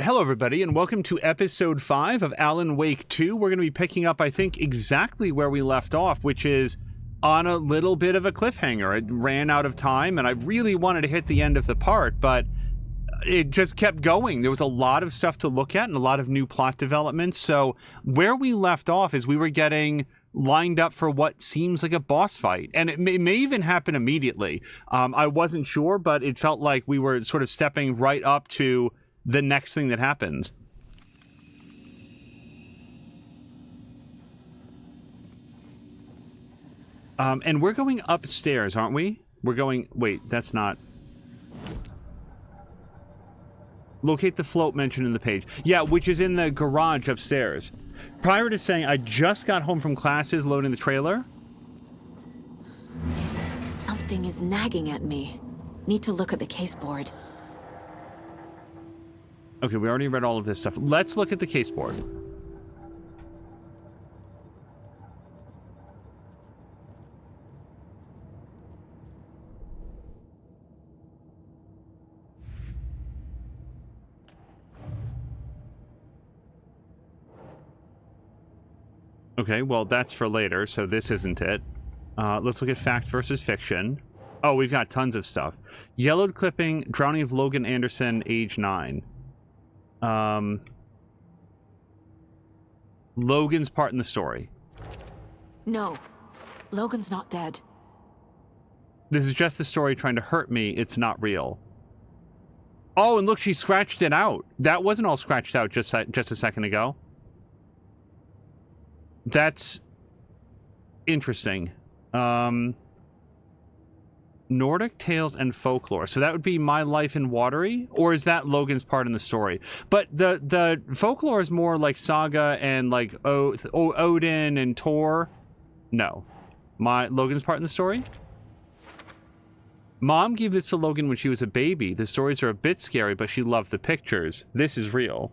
Hello, everybody, and welcome to episode 5 of Alan Wake 2. We're going to be picking up, I think, exactly where we left off, which is on a little bit of a cliffhanger. It ran out of time, and I really wanted to hit the end of the part, but it just kept going. There was a lot of stuff to look at and a lot of new plot developments. So where we left off is we were getting lined up for what seems like a boss fight, and it may even happen immediately. I wasn't sure, but it felt like we were sort of stepping right up to the next thing that happens. And we're going upstairs, aren't we? We're going... Wait, that's not... Locate the float mentioned in the page. Yeah, which is in the garage upstairs. Prior to saying I just got home from classes loading the trailer. Something is nagging at me. Need to look at the caseboard. Okay, we already read all of this stuff. Let's look at the caseboard. Okay, well, that's for later, so this isn't it. Let's look at fact versus fiction. Oh, we've got tons of stuff. Yellowed clipping, drowning of Logan Anderson, age 9. Logan's part in the story. No, Logan's not dead. This is just the story trying to hurt me. It's not real. Oh, and look, she scratched it out. That wasn't all scratched out just a second ago. That's interesting. Nordic tales and folklore. So that would be My Life in Watery, or is that Logan's part in the story? But the folklore is more like Saga and like Odin and Thor. No. Logan's part in the story? Mom gave this to Logan when she was a baby. The stories are a bit scary, but she loved the pictures. This is real.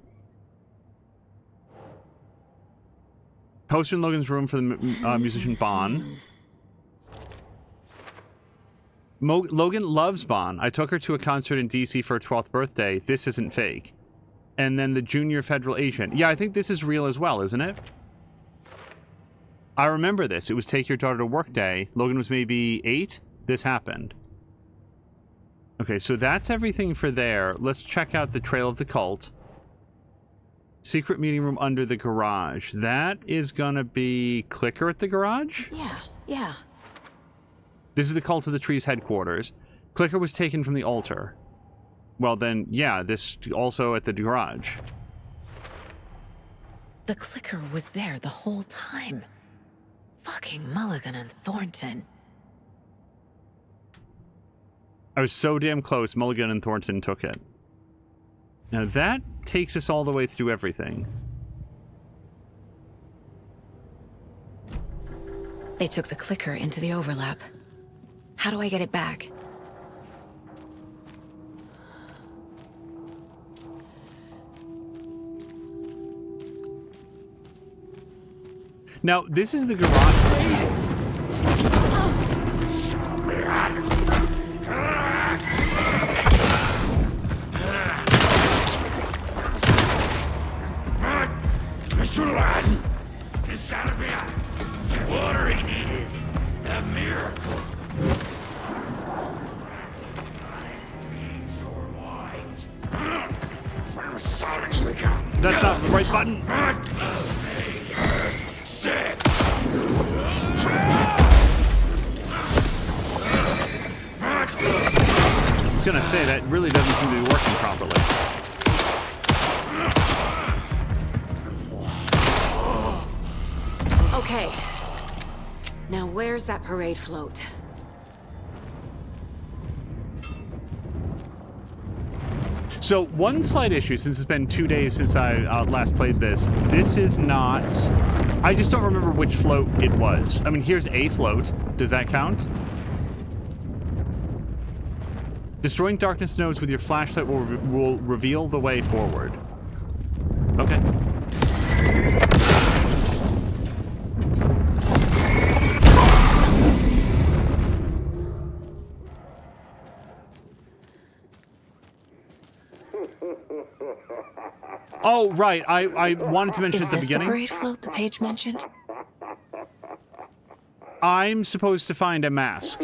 Poster in Logan's room for the musician Bon. Logan loves Bon. I took her to a concert in DC for her 12th birthday. This isn't fake. And then the junior federal agent. Yeah, I think this is real as well, isn't it? I remember this. It was Take Your Daughter to Work Day. Logan was maybe 8. This happened. Okay, so that's everything for there. Let's check out the Trail of the Cult. Secret meeting room under the garage. That is gonna be Clicker at the garage? Yeah. This is the Cult of the Tree's headquarters. Clicker was taken from the altar. Well then, yeah, this also at the garage. The clicker was there the whole time. Fucking Mulligan and Thornton. I was so damn close, Mulligan and Thornton took it. Now that takes us all the way through everything. They took the clicker into the overlap. How do I get it back? Now, this is the garage. Water he needed. A miracle. That's not the right button. I was gonna say, that really doesn't seem to be working properly. Okay. Now where's that parade float? So, one slight issue, since it's been 2 days since I last played this, this is not... I just don't remember which float it was. I mean, here's a float. Does that count? Destroying darkness nodes with your flashlight will reveal the way forward. Okay. Oh, right. I wanted to mention Is at the this the beginning. parade float the page mentioned? I'm supposed to find a mask.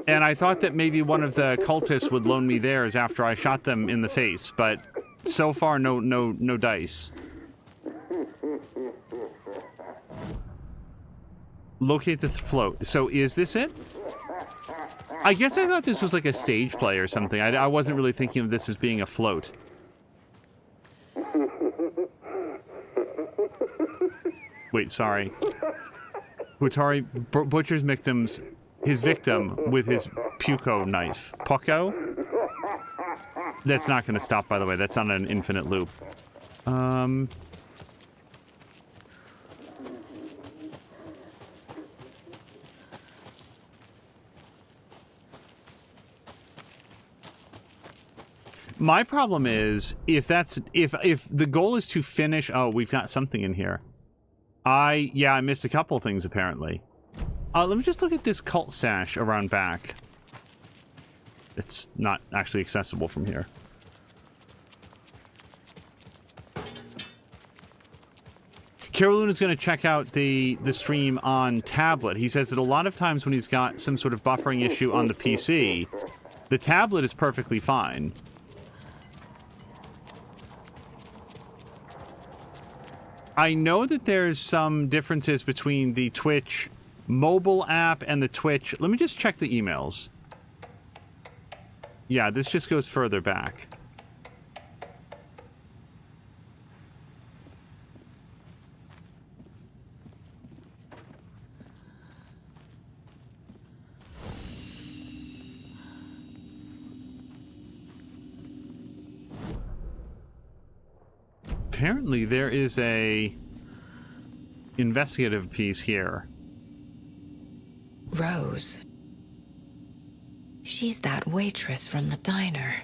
And I thought that maybe one of the cultists would loan me theirs after I shot them in the face, but so far no dice. Locate the float. So is this it? I guess I thought this was like a stage play or something. I wasn't really thinking of this as being a float. Wait, sorry. Hutari butchers his victim with his puko knife. Puko? That's not going to stop, by the way. That's on an infinite loop. My problem is if the goal is to finish. Oh, we've got something in here. I missed a couple things apparently. Let me just look at this cult sash around back. It's not actually accessible from here. Carolyn is going to check out the stream on tablet. He says that a lot of times when he's got some sort of buffering issue on the PC, the tablet is perfectly fine. I know that there's some differences between the Twitch mobile app and the Twitch. Let me just check the emails. Yeah, this just goes further back. Apparently there is a investigative piece here. Rose. She's that waitress from the diner.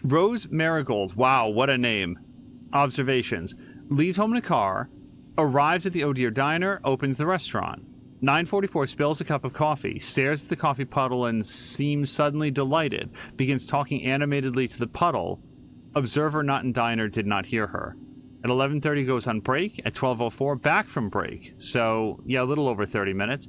Rose Marigold. Wow, what a name. Observations. Leaves home in a car, arrives at the Oh Dear Diner, opens the restaurant. 9:44 spills a cup of coffee, stares at the coffee puddle and seems suddenly delighted, begins talking animatedly to the puddle. Observer not in diner did not hear her. At 11:30 goes on break. At 12:04 back from break. So, yeah, a little over 30 minutes.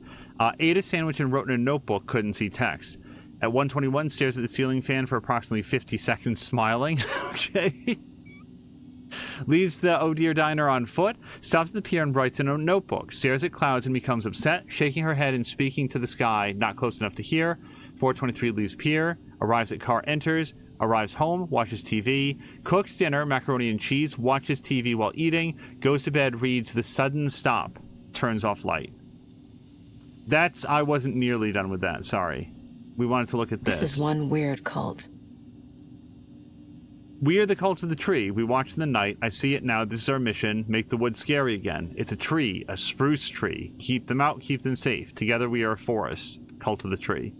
Ate a sandwich and wrote in a notebook, couldn't see text. At 1:21 stares at the ceiling fan for approximately 50 seconds smiling. Okay. Leaves the Oh Dear Diner on foot, stops at the pier and writes in a notebook, stares at clouds and becomes upset, shaking her head and speaking to the sky, not close enough to hear. 4:23 leaves pier, arrives at car, enters, arrives home, watches TV, cooks dinner, macaroni and cheese, watches TV while eating, goes to bed, reads The Sudden Stop, turns off light. I wasn't nearly done with that, sorry. We wanted to look at this. This is one weird cult. We are the cult of the tree. We watch in the night. I see it now. This is our mission. Make the woods scary again. It's a tree, a spruce tree. Keep them out, keep them safe. Together we are a forest. Cult of the tree.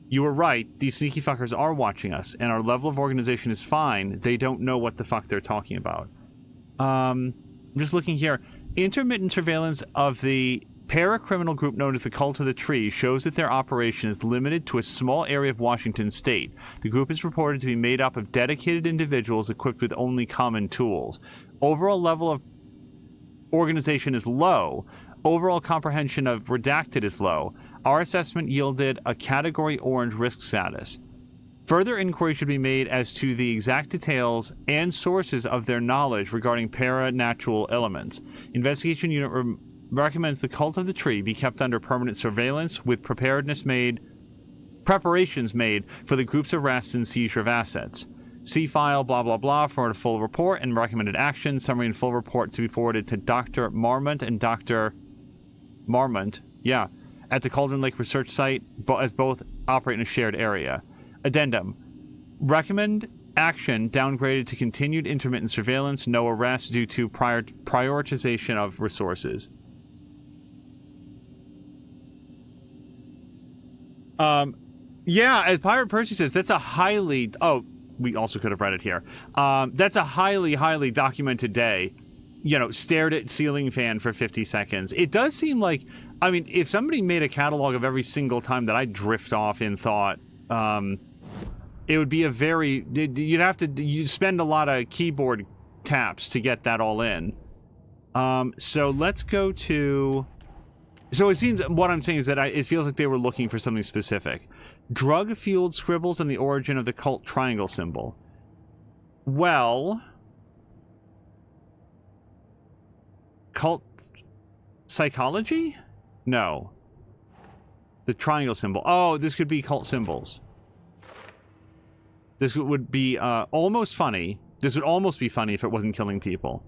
You were right. These sneaky fuckers are watching us, and our level of organization is fine. They don't know what the fuck they're talking about. I'm just looking here. Intermittent surveillance of the paracriminal group known as the Cult of the Tree shows that their operation is limited to a small area of Washington state. The group is reported to be made up of dedicated individuals equipped with only common tools. Overall level of organization is low. Overall comprehension of redacted is low. Our assessment yielded a Category Orange risk status. Further inquiry should be made as to the exact details and sources of their knowledge regarding paranatural elements. Investigation Unit recommends the Cult of the Tree be kept under permanent surveillance with preparations made for the group's arrest and seizure of assets. See file blah blah blah for a full report and recommended action. Summary and full report to be forwarded to Dr. Marmont and Dr. Marmont, at the Cauldron Lake Research Site, as both operate in a shared area. Addendum. Recommend action downgraded to continued intermittent surveillance, no arrest due to prioritization of resources. As Pirate Percy says, that's a highly... Oh, we also could have read it here. That's a highly, highly documented day. Stared at ceiling fan for 50 seconds. It does seem like... I mean, if somebody made a catalog of every single time that I drift off in thought, It would be a very... You'd spend a lot of keyboard taps to get that all in. So let's go to... So it seems... What I'm saying is that it feels like they were looking for something specific. Drug-fueled scribbles and the origin of the cult triangle symbol. Well... Cult... Psychology? No. The triangle symbol. Oh, this could be cult symbols. This would be almost funny. This would almost be funny if it wasn't killing people.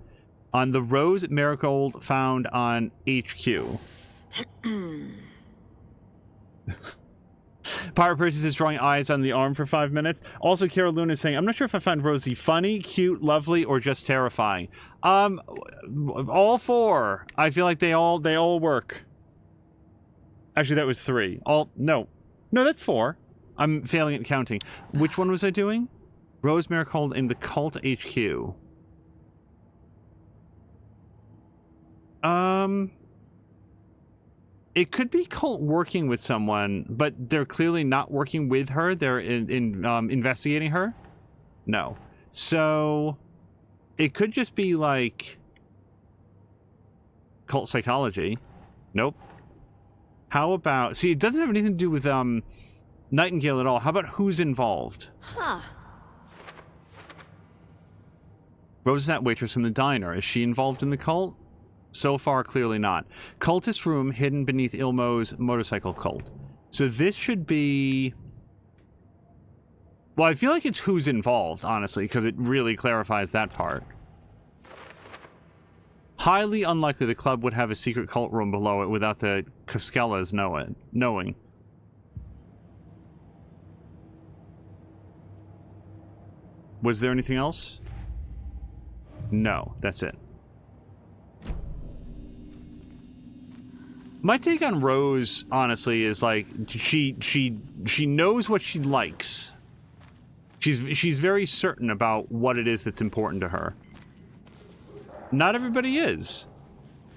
On the rose marigold found on HQ. Pirate Percy is drawing eyes on the arm for 5 minutes. Also, Carol Luna is saying, I'm not sure if I find Rosie funny, cute, lovely, or just terrifying. All 4. I feel like they all work. Actually, that was 3. No, that's 4. I'm failing at counting. Which one was I doing? Rose Marigold in the Cult HQ. It could be Cult working with someone, but they're clearly not working with her. They're investigating her. No. So it could just be like cult psychology. Nope. How about... See, it doesn't have anything to do with Nightingale at all. How about who's involved? Huh. Rose is that waitress in the diner. Is she involved in the cult? So far, clearly not. Cultist room hidden beneath Ilmo's motorcycle cult. So this should be... Well, I feel like it's who's involved, honestly, because it really clarifies that part. Highly unlikely the club would have a secret cult room below it without the Coskellas knowing. Was there anything else? No, that's it. My take on Rose, honestly, is like she knows what she likes. She's very certain about what it is that's important to her. Not everybody is.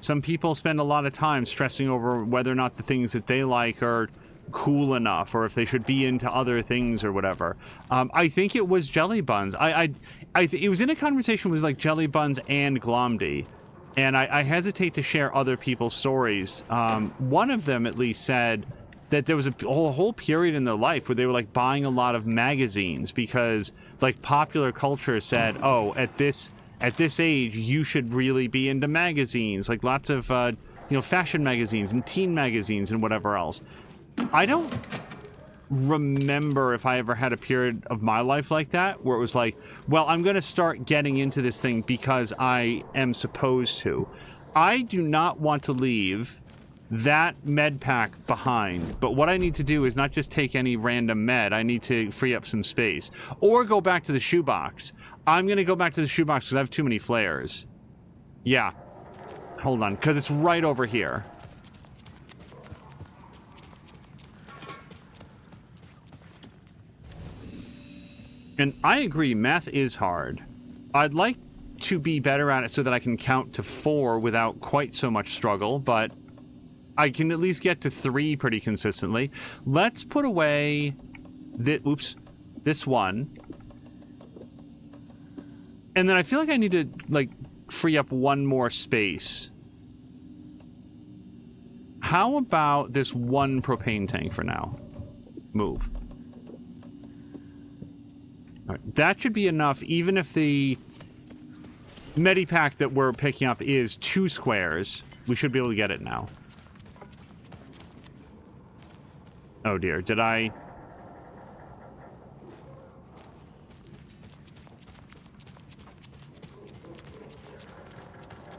Some people spend a lot of time stressing over whether or not the things that they like are cool enough, or if they should be into other things or whatever. I think it was Jelly Buns. It was in a conversation with like Jelly Buns and Glomdy, and I hesitate to share other people's stories. One of them at least said that there was a whole period in their life where they were like buying a lot of magazines because like popular culture said, oh, at this age you should really be into magazines, like lots of fashion magazines and teen magazines and whatever else. I don't remember if I ever had a period of my life like that where it was like, well, I'm going to start getting into this thing because I am supposed to. I do not want to leave that med pack behind, but what I need to do is not just take any random med. I need to free up some space or go back to the shoebox. I'm going to go back to the shoebox because I have too many flares. Yeah. Hold on, because it's right over here. And I agree, math is hard. I'd like to be better at it so that I can count to 4 without quite so much struggle, but I can at least get to 3 pretty consistently. Let's put away this one. And then I feel like I need to, like, free up one more space. How about this one propane tank for now? Move. All right, that should be enough, even if the Medipack that we're picking up is 2 squares. We should be able to get it now. Oh dear, did I...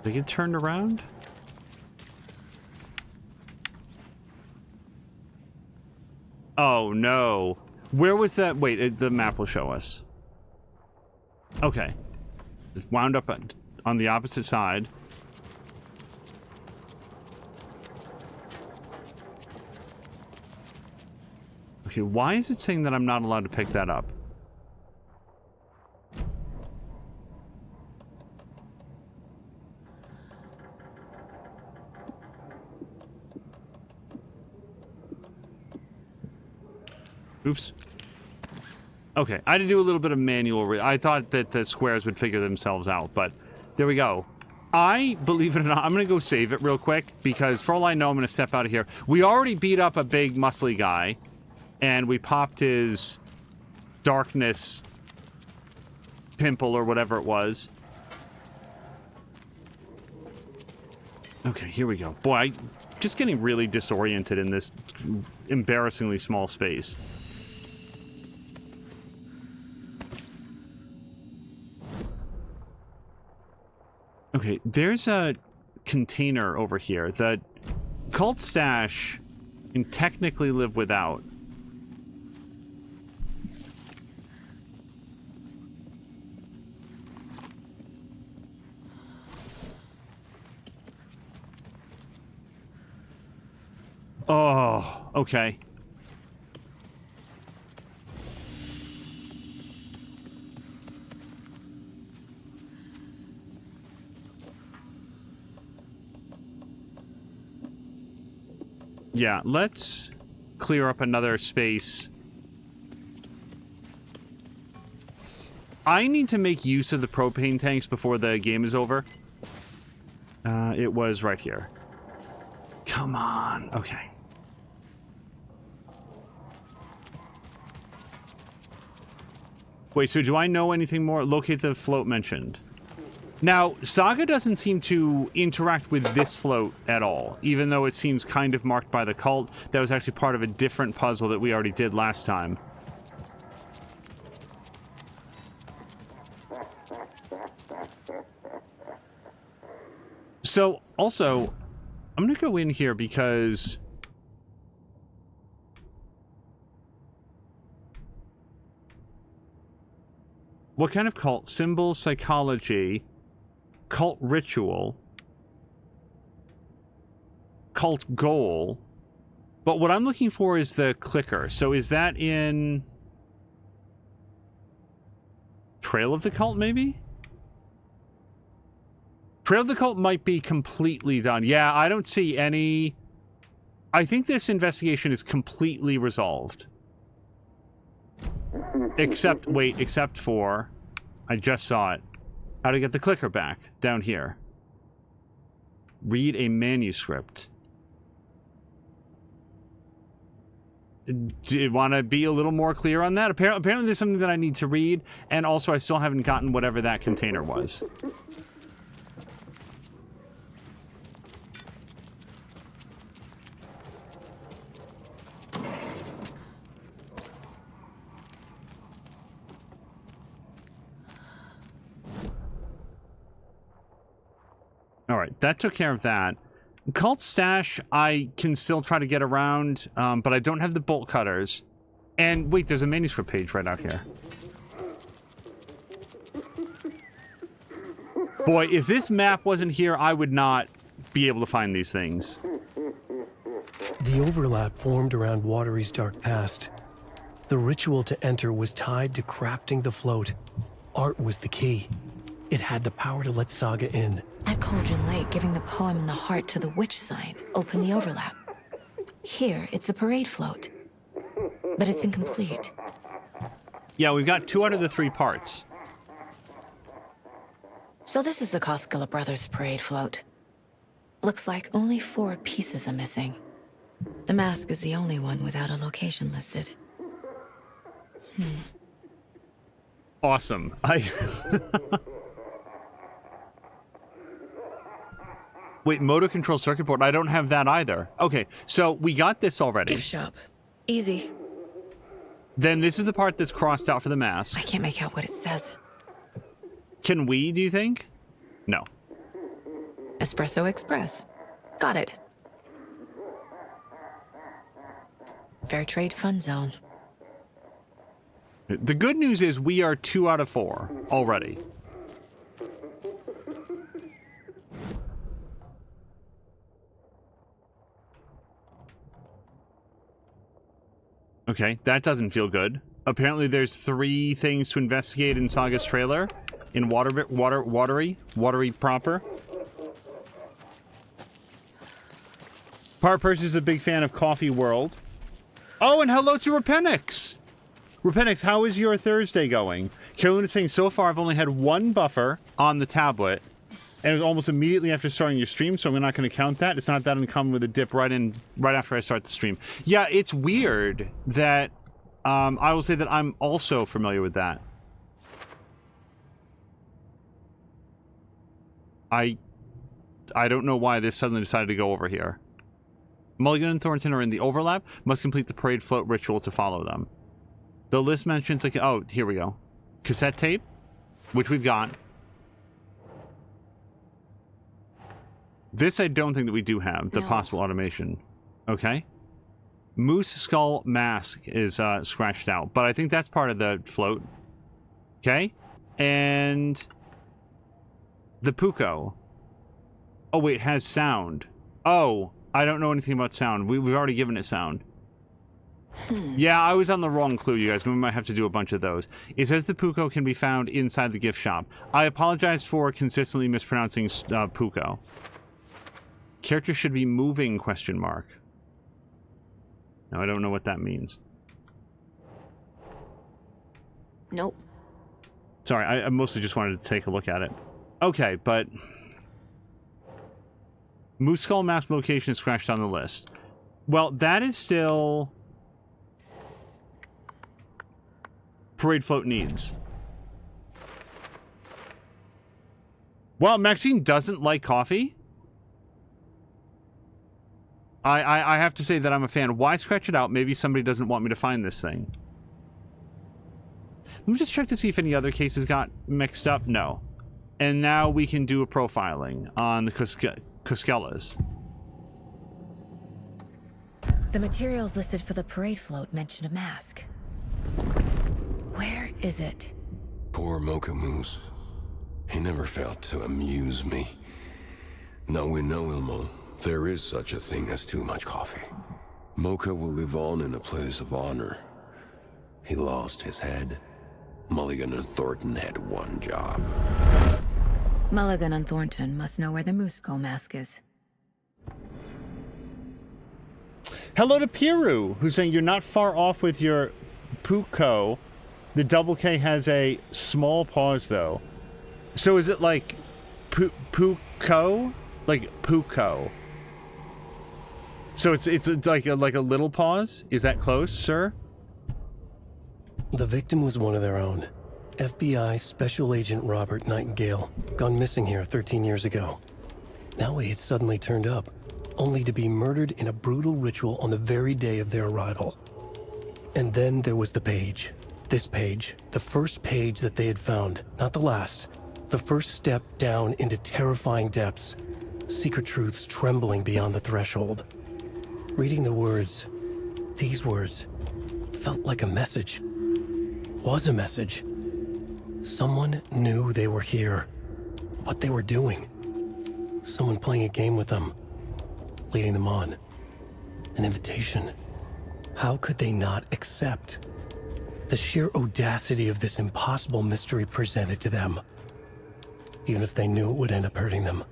Did I get turned around? Oh no. Where was that? Wait, the map will show us. Okay. It's wound up on the opposite side. Okay, why is it saying that I'm not allowed to pick that up? Oops. Okay, I had to do a little bit of manual. I thought that the squares would figure themselves out, but there we go. Believe it or not, I'm going to go save it real quick, because for all I know, I'm going to step out of here. We already beat up a big, muscly guy, and we popped his darkness pimple or whatever it was. Okay, here we go. Boy, I'm just getting really disoriented in this embarrassingly small space. Okay, there's a container over here. The cult stash can technically live without. Oh, okay. Yeah, let's clear up another space. I need to make use of the propane tanks before the game is over. It was right here. Come on. Okay. Wait, so do I know anything more? Locate the float mentioned. Now, Saga doesn't seem to interact with this float at all, even though it seems kind of marked by the cult. That was actually part of a different puzzle that we already did last time. So, also, I'm going to go in here because... What kind of cult? Symbol, psychology... Cult ritual, cult goal, but what I'm looking for is the clicker. So is that in Trail of the Cult, maybe? Trail of the Cult might be completely done. Yeah, I don't see any... I think this investigation is completely resolved. Except, wait, except for... I just saw it. How to get the clicker back. Down here. Read a manuscript. Do you want to be a little more clear on that? Apparently there's something that I need to read, and also I still haven't gotten whatever that container was. Alright, that took care of that. Cult stash, I can still try to get around, but I don't have the bolt cutters. And wait, there's a manuscript page right out here. Boy, if this map wasn't here, I would not be able to find these things. The overlap formed around Watery's dark past. The ritual to enter was tied to crafting the float. Art was the key. It had the power to let Saga in. At Cauldron Lake, giving the poem and the heart to the witch sign opened the overlap. Here, it's the parade float. But it's incomplete. Yeah, we've got 2 out of the 3 parts. So this is the Koskela Brothers parade float. Looks like only 4 pieces are missing. The mask is the only one without a location listed. Awesome. Wait, motor control circuit board. I don't have that either. Okay, so we got this already. Gift shop. Easy. Then this is the part that's crossed out for the mask. I can't make out what it says. Can we, do you think? No. Espresso Express. Got it. Fair Trade Fun Zone. The good news is we are 2 out of 4 already. Okay, that doesn't feel good. Apparently there's 3 things to investigate in Saga's trailer. In Watery proper. Part Purchase is a big fan of Coffee World. Oh, and hello to Repenix! Rupenix, how is your Thursday going? Carolyn is saying, so far I've only had one buffer on the tablet, and it was almost immediately after starting your stream, so I'm not going to count that. It's not that uncommon with a dip right after I start the stream. Yeah, it's weird that, I will say that I'm also familiar with that. I don't know why this suddenly decided to go over here. Mulligan and Thornton are in the overlap. Must complete the parade float ritual to follow them. The list mentions, like, oh, here we go. Cassette tape, which we've got. This I don't think that we do have, the possible automation. Okay. Moose skull mask is scratched out, but I think that's part of the float. Okay. And the Puko. Oh, wait, it has sound. Oh, I don't know anything about sound. We've already given it sound. Yeah, I was on the wrong clue, you guys. We might have to do a bunch of those. It says the Puko can be found inside the gift shop. I apologize for consistently mispronouncing Puko. Character should be moving, question mark. Now, I don't know what that means. Nope. Sorry, I mostly just wanted to take a look at it. Okay, but... Moose Skull Mask location is scratched on the list. Well, that is still... Parade float needs. Well, Maxine doesn't like coffee. I have to say that I'm a fan. Why scratch it out? Maybe somebody doesn't want me to find this thing. Let me just check to see if any other cases got mixed up. No. And now we can do a profiling on the Kuskelas. The materials listed for the parade float mention a mask. Where is it? Poor Mocha Moose. He never failed to amuse me. Now we know, Ilmo, there is such a thing as too much coffee. Mocha will live on in a place of honor. He lost his head. Mulligan and Thornton had one job. Mulligan and Thornton must know where the Moose Skull mask is. Hello to Piru, who's saying you're not far off with your Puko. The double K has a small pause, though. So is it like Puko? Like Puko. So it's like a little pause? Is that close, sir? The victim was one of their own. FBI Special Agent Robert Nightingale, gone missing here 13 years ago. Now he had suddenly turned up, only to be murdered in a brutal ritual on the very day of their arrival. And then there was the page. This page, the first page that they had found, not the last. The first step down into terrifying depths. Secret truths trembling beyond the threshold. Reading the words, these words, felt like a message. Was a message. Someone knew they were here. What they were doing. Someone playing a game with them. Leading them on. An invitation. How could they not accept? The sheer audacity of this impossible mystery presented to them. Even if they knew it would end up hurting them.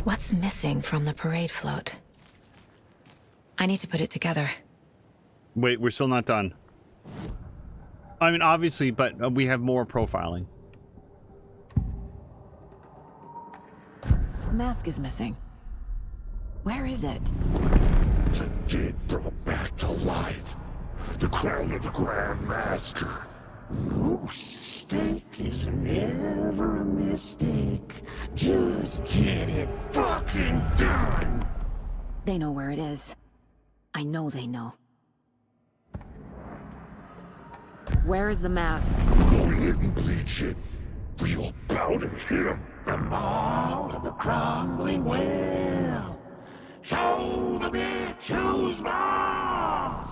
What's missing from the parade float? I need to put it together. Wait, we're still not done. I mean, obviously, but we have more profiling. The mask is missing. Where is it? The dead brought back to life. The crown of the Grand Master. Moose steak is never a mistake. Just get it fucking done. They know where it is. I know they know. Where is the mask? Go ahead and bleach it. Real bout of him. The maw of the crumbling well. Show the bitch who's boss.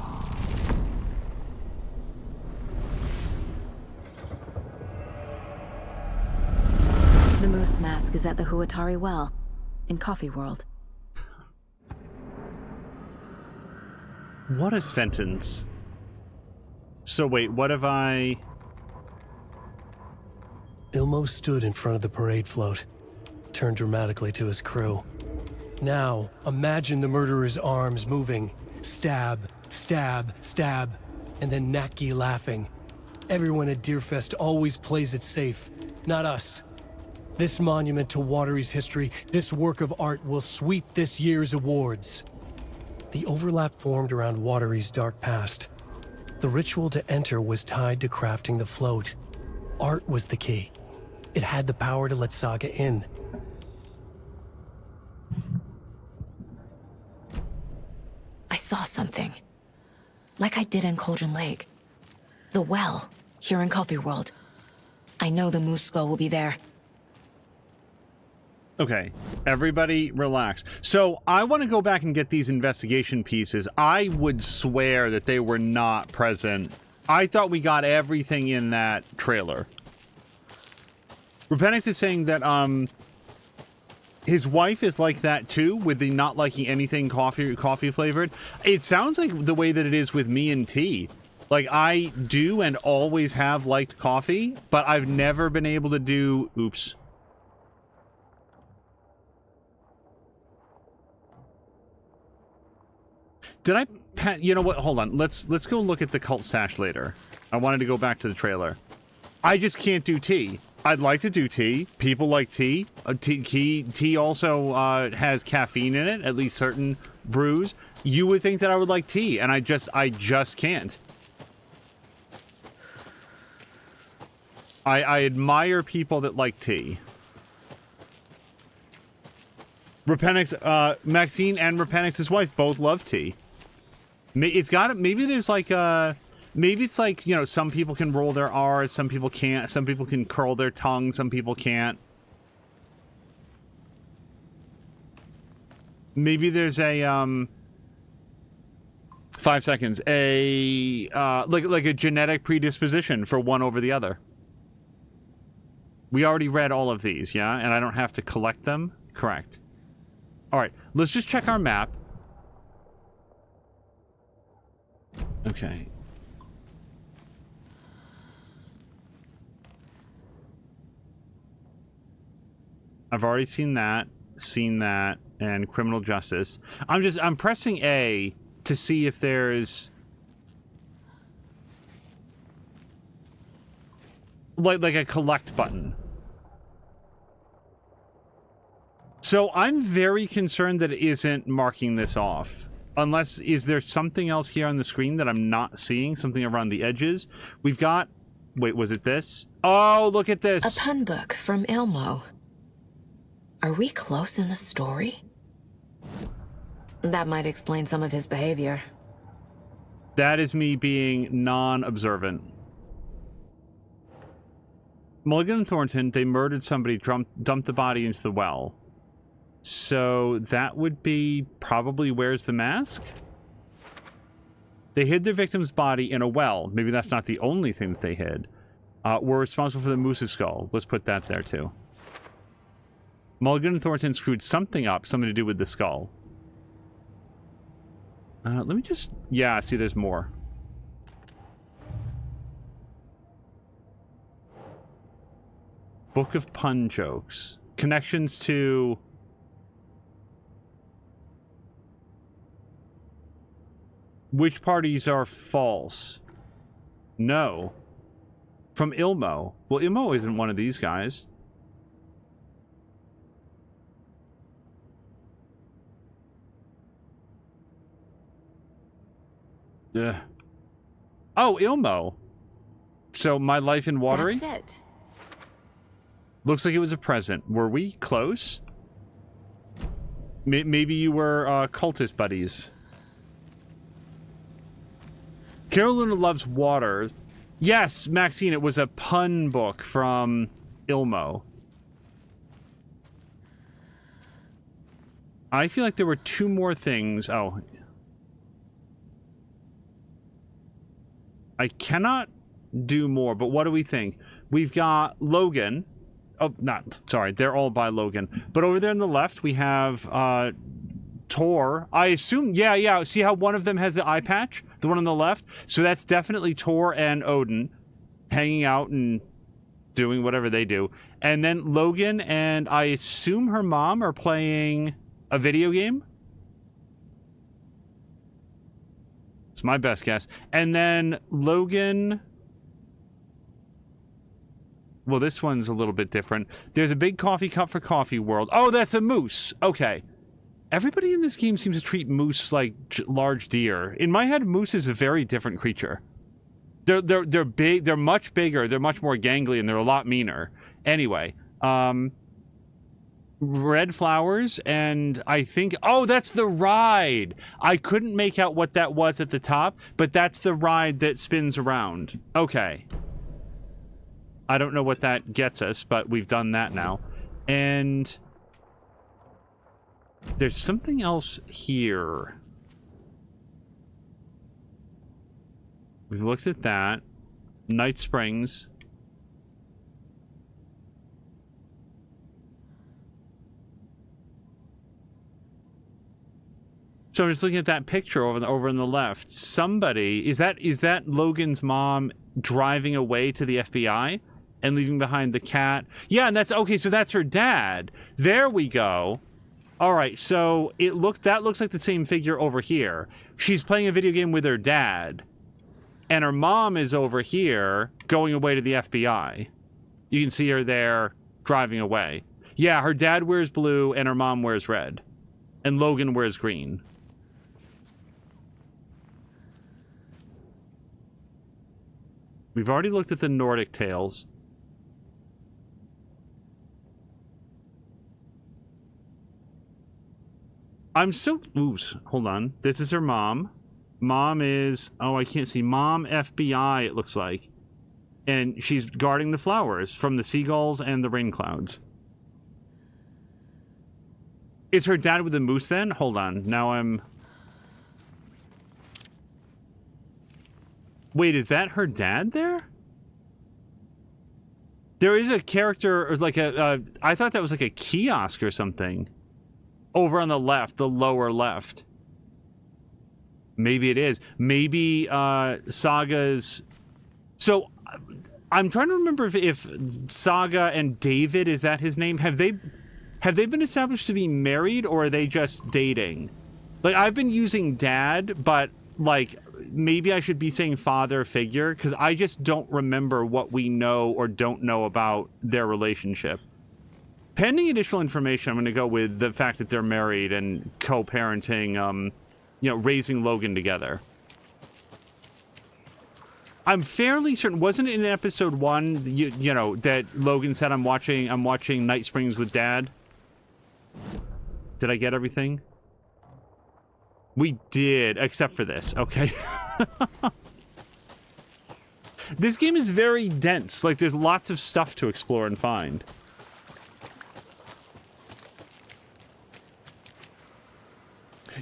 The moose mask is at the Huatari Well, in Coffee World. What a sentence. So wait, what have I... Ilmo stood in front of the parade float, turned dramatically to his crew. Now, imagine the murderer's arms moving. Stab, stab, stab, and then Naki laughing. Everyone at Deerfest always plays it safe, not us. This monument to Watery's history, this work of art will sweep this year's awards. The overlap formed around Watery's dark past. The ritual to enter was tied to crafting the float. Art was the key. It had the power to let Saga in. I saw something. Like I did in Cauldron Lake. The well, here in Coffee World. I know the moose skull will be there. Okay, everybody relax. So I want to go back and get these investigation pieces. I would swear that they were not present. I thought we got everything in that trailer. Repenix is saying that his wife is like that too, with the not liking anything coffee flavored. It sounds like the way that it is with me and tea. Like, I do and always have liked coffee, but I've never been able to do... Oops. Did I... You know what? Hold on. Let's go look at the cult stash later. I wanted to go back to the trailer. I just can't do tea. I'd like to do tea. People like tea. Tea also has caffeine in it, at least certain brews. You would think that I would like tea, and I just can't. I admire people that like tea. Repenix, Maxine and Repenix's wife both love tea. Maybe there's like maybe it's like, you know, some people can roll their R's, some people can't, some people can curl their tongue, some people can't. Maybe there's a 5 seconds, like a genetic predisposition for one over the other. We already read all of these, yeah? And I don't have to collect them? Correct. All right, let's just check our map. Okay. I've already seen that, and criminal justice. I'm pressing A to see if there's like a collect button. So I'm very concerned that it isn't marking this off. Unless, is there something else here on the screen that I'm not seeing? Something around the edges? We've got... Wait, was it this? Oh, look at this! A pun book from Ilmo. Are we close in the story? That might explain some of his behavior. That is me being non-observant. Mulligan and Thornton, they murdered somebody, dumped the body into the well. So that would be probably Where's the Mask? They hid their victim's body in a well. Maybe that's not the only thing that they hid. We're responsible for the moose's skull. Let's put that there too. Mulligan and Thornton screwed something up, something to do with the skull. Let me just... Yeah, see, there's more. Book of pun jokes. Connections to... Which parties are false? No. From Ilmo. Well, Ilmo isn't one of these guys. Yeah. Oh, Ilmo. So, My Life in Watery? That's it. Looks like it was a present. Were we close? Maybe you were cultist buddies. Carolina loves water. Yes, Maxine, it was a pun book from Ilmo. I feel like there were two more things. Oh. I cannot do more, but what do we think? We've got Logan. Oh, sorry, they're all by Logan. But over there on the left, we have Tor. I assume, yeah. See how one of them has the eye patch? The one on the left? So that's definitely Tor and Odin hanging out and doing whatever they do. And then Logan and I assume her mom are playing A video game? It's my best guess. And then Logan... Well, this one's a little bit different. There's a big coffee cup for Coffee World. Oh, that's a moose. Okay. Everybody in this game seems to treat moose like large deer. In my head, moose is a very different creature. They're big. They're much bigger. They're much more gangly, and they're a lot meaner. Anyway, red flowers, and I think... Oh, that's the ride! I couldn't make out what that was at the top, but that's the ride that spins around. Okay. I don't know what that gets us, but we've done that now. And there's something else here. We've looked at that. Night Springs. So I'm just looking at that picture over on the left. Somebody, is that Logan's mom driving away to the FBI and leaving behind the cat? Yeah, and that's okay, so that's her dad. There we go. All right, so that looks like the same figure over here. She's playing a video game with her dad, and her mom is over here going away to the FBI. You can see her there driving away. Yeah, her dad wears blue and her mom wears red, and Logan wears green. We've already looked at the Nordic tales. I'm so... Oops, hold on. This is her mom. Mom is... Oh, I can't see. Mom FBI, it looks like. And she's guarding the flowers from the seagulls and the rain clouds. Is her dad with the moose then? Hold on. Now I'm... Wait, is that her dad there? There is a character, or like I thought that was like a kiosk or something. Over on the left, the lower left. Maybe it is. Maybe Saga's... So, I'm trying to remember if Saga and David, is that his name? Have they been established to be married, or are they just dating? Like, I've been using dad, but, like, maybe I should be saying father figure, because I just don't remember what we know or don't know about their relationship. Pending additional information, I'm going to go with the fact that they're married and co-parenting, raising Logan together. I'm fairly certain, wasn't it in episode 1, you know, that Logan said I'm watching Night Springs with Dad? Did I get everything? We did, except for this, okay. This game is very dense, like there's lots of stuff to explore and find.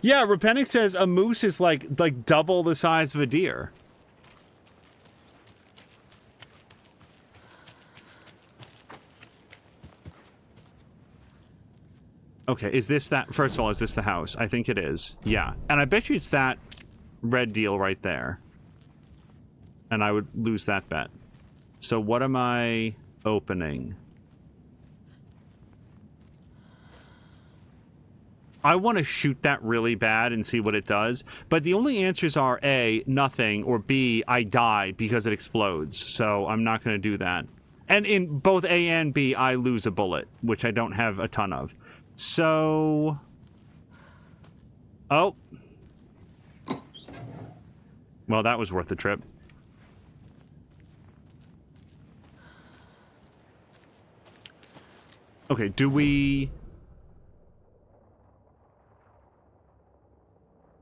Yeah, Repenic says a moose is like double the size of a deer. Okay, is this that... First of all, is this the house? I think it is. Yeah. And I bet you it's that red deal right there. And I would lose that bet. So what am I opening? I want to shoot that really bad and see what it does. But the only answers are A, nothing, or B, I die because it explodes. So I'm not going to do that. And in both A and B, I lose a bullet, which I don't have a ton of. So... Oh. Well, that was worth the trip. Okay, do we...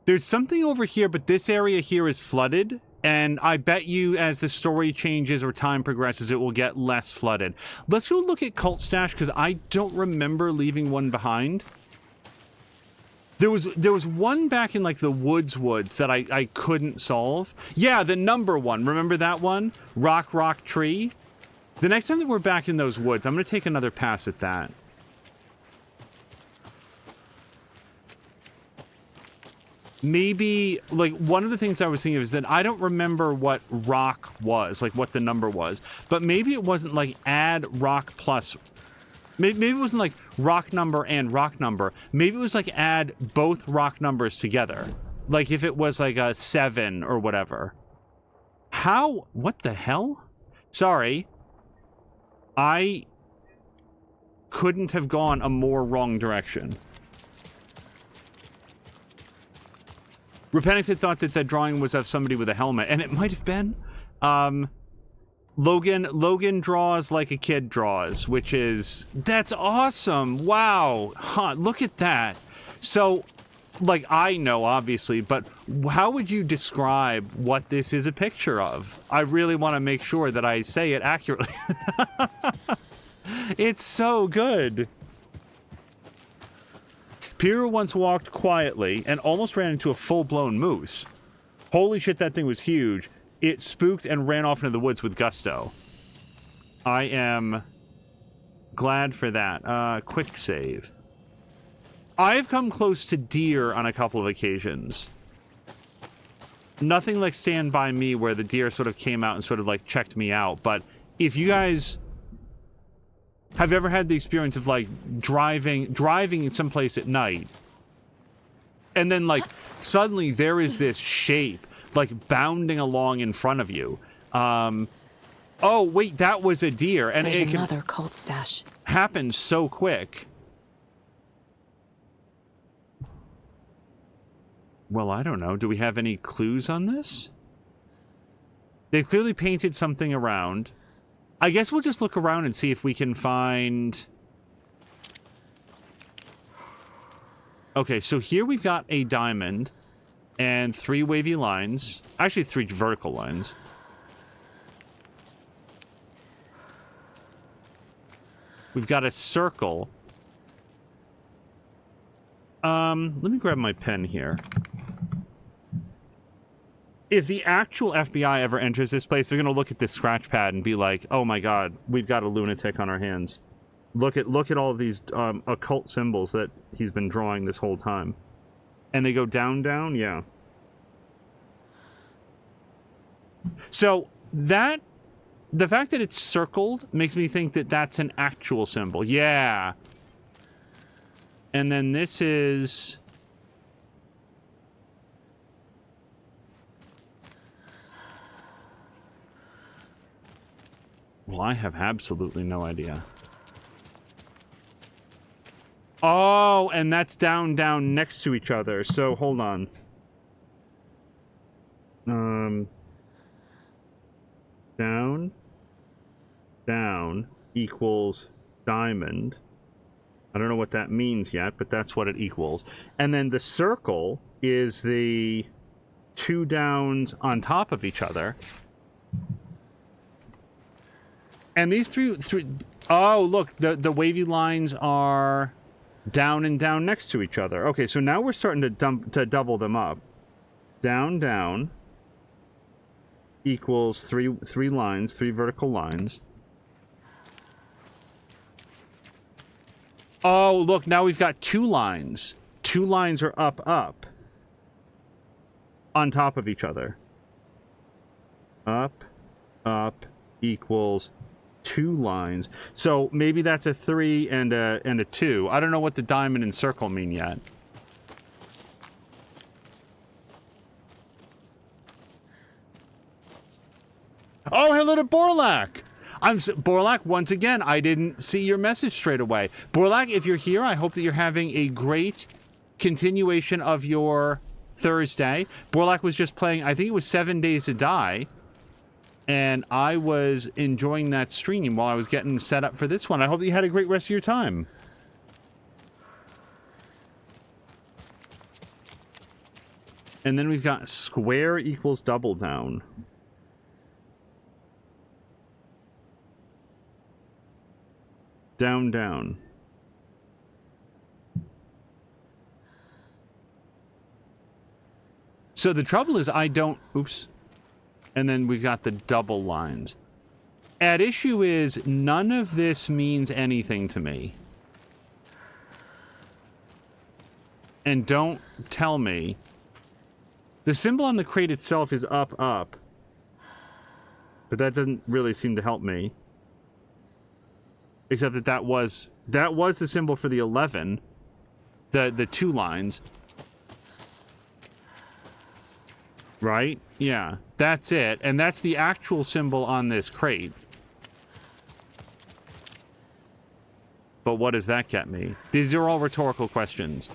There's something over here, but this area here is flooded. And I bet you as the story changes or time progresses, it will get less flooded. Let's go look at Cult Stash, because I don't remember leaving one behind. There was one back in, like, the woods that I couldn't solve. Yeah, the number one. Remember that one? Rock, tree. The next time that we're back in those woods, I'm going to take another pass at that. Maybe, like, one of the things I was thinking of is that I don't remember what rock was, like what the number was. But maybe it wasn't like add rock plus Maybe it wasn't like rock number and rock number. Maybe it was like add both rock numbers together. Like if it was like a 7 or whatever. How? What the hell? Sorry. I couldn't have gone a more wrong direction. Repentix had thought that the drawing was of somebody with a helmet, and it might have been. Logan draws like a kid draws, which is, that's awesome. Wow. Huh, look at that. So, like, I know, obviously, but how would you describe what this is a picture of? I really want to make sure that I say it accurately. It's so good. Peter once walked quietly and almost ran into a full-blown moose. Holy shit, that thing was huge. It spooked and ran off into the woods with gusto. I am glad for that. Quick save. I've come close to deer on a couple of occasions. Nothing like Stand By Me where the deer sort of came out and sort of like checked me out. But if you guys have ever had the experience of like driving in some place at night, and then like suddenly there is this shape like bounding along in front of you. Oh wait, that was a deer, and there's it another cult stash. Happens so quick. Well, I don't know. Do we have any clues on this? They've clearly painted something around. I guess we'll just look around and see if we can find... Okay, so here we've got a diamond and 3 wavy lines. Actually, 3 vertical lines. We've got a circle. Let me grab my pen here. If the actual FBI ever enters this place, they're going to look at this scratch pad and be like, oh my god, we've got a lunatic on our hands. Look at all of these occult symbols that he's been drawing this whole time. And they go down, down? Yeah. So, the fact that it's circled makes me think that that's an actual symbol. Yeah. And then this is... Well, I have absolutely no idea. Oh, and that's down, down next to each other. So, hold on. Down, down equals diamond. I don't know what that means yet, but that's what it equals. And then the circle is the 2 downs on top of each other. And these three oh, look, the wavy lines are down and down next to each other. Okay, so now we're starting to double them up. Down, down equals 3 lines, 3 vertical lines. Oh, look, now we've got 2 lines. 2 lines are up, up. On top of each other. Up, up equals 2 lines. So maybe that's a 3 and a 2. I don't know what the diamond and circle mean yet. Oh, hello to Borlak! Borlak, once again, I didn't see your message straight away. Borlak, if you're here, I hope that you're having a great continuation of your Thursday. Borlak was just playing, I think it was 7 Days to Die. And I was enjoying that stream while I was getting set up for this one. I hope that you had a great rest of your time. And then we've got square equals double down. Down, down. So the trouble is I don't... Oops. And then we've got the double lines. At issue is none of this means anything to me. And don't tell me. The symbol on the crate itself is up, up. But that doesn't really seem to help me. Except that that was That was the symbol for the 11. The 2 lines. Right? Yeah. That's it. And that's the actual symbol on this crate. But what does that get me? These are all rhetorical questions.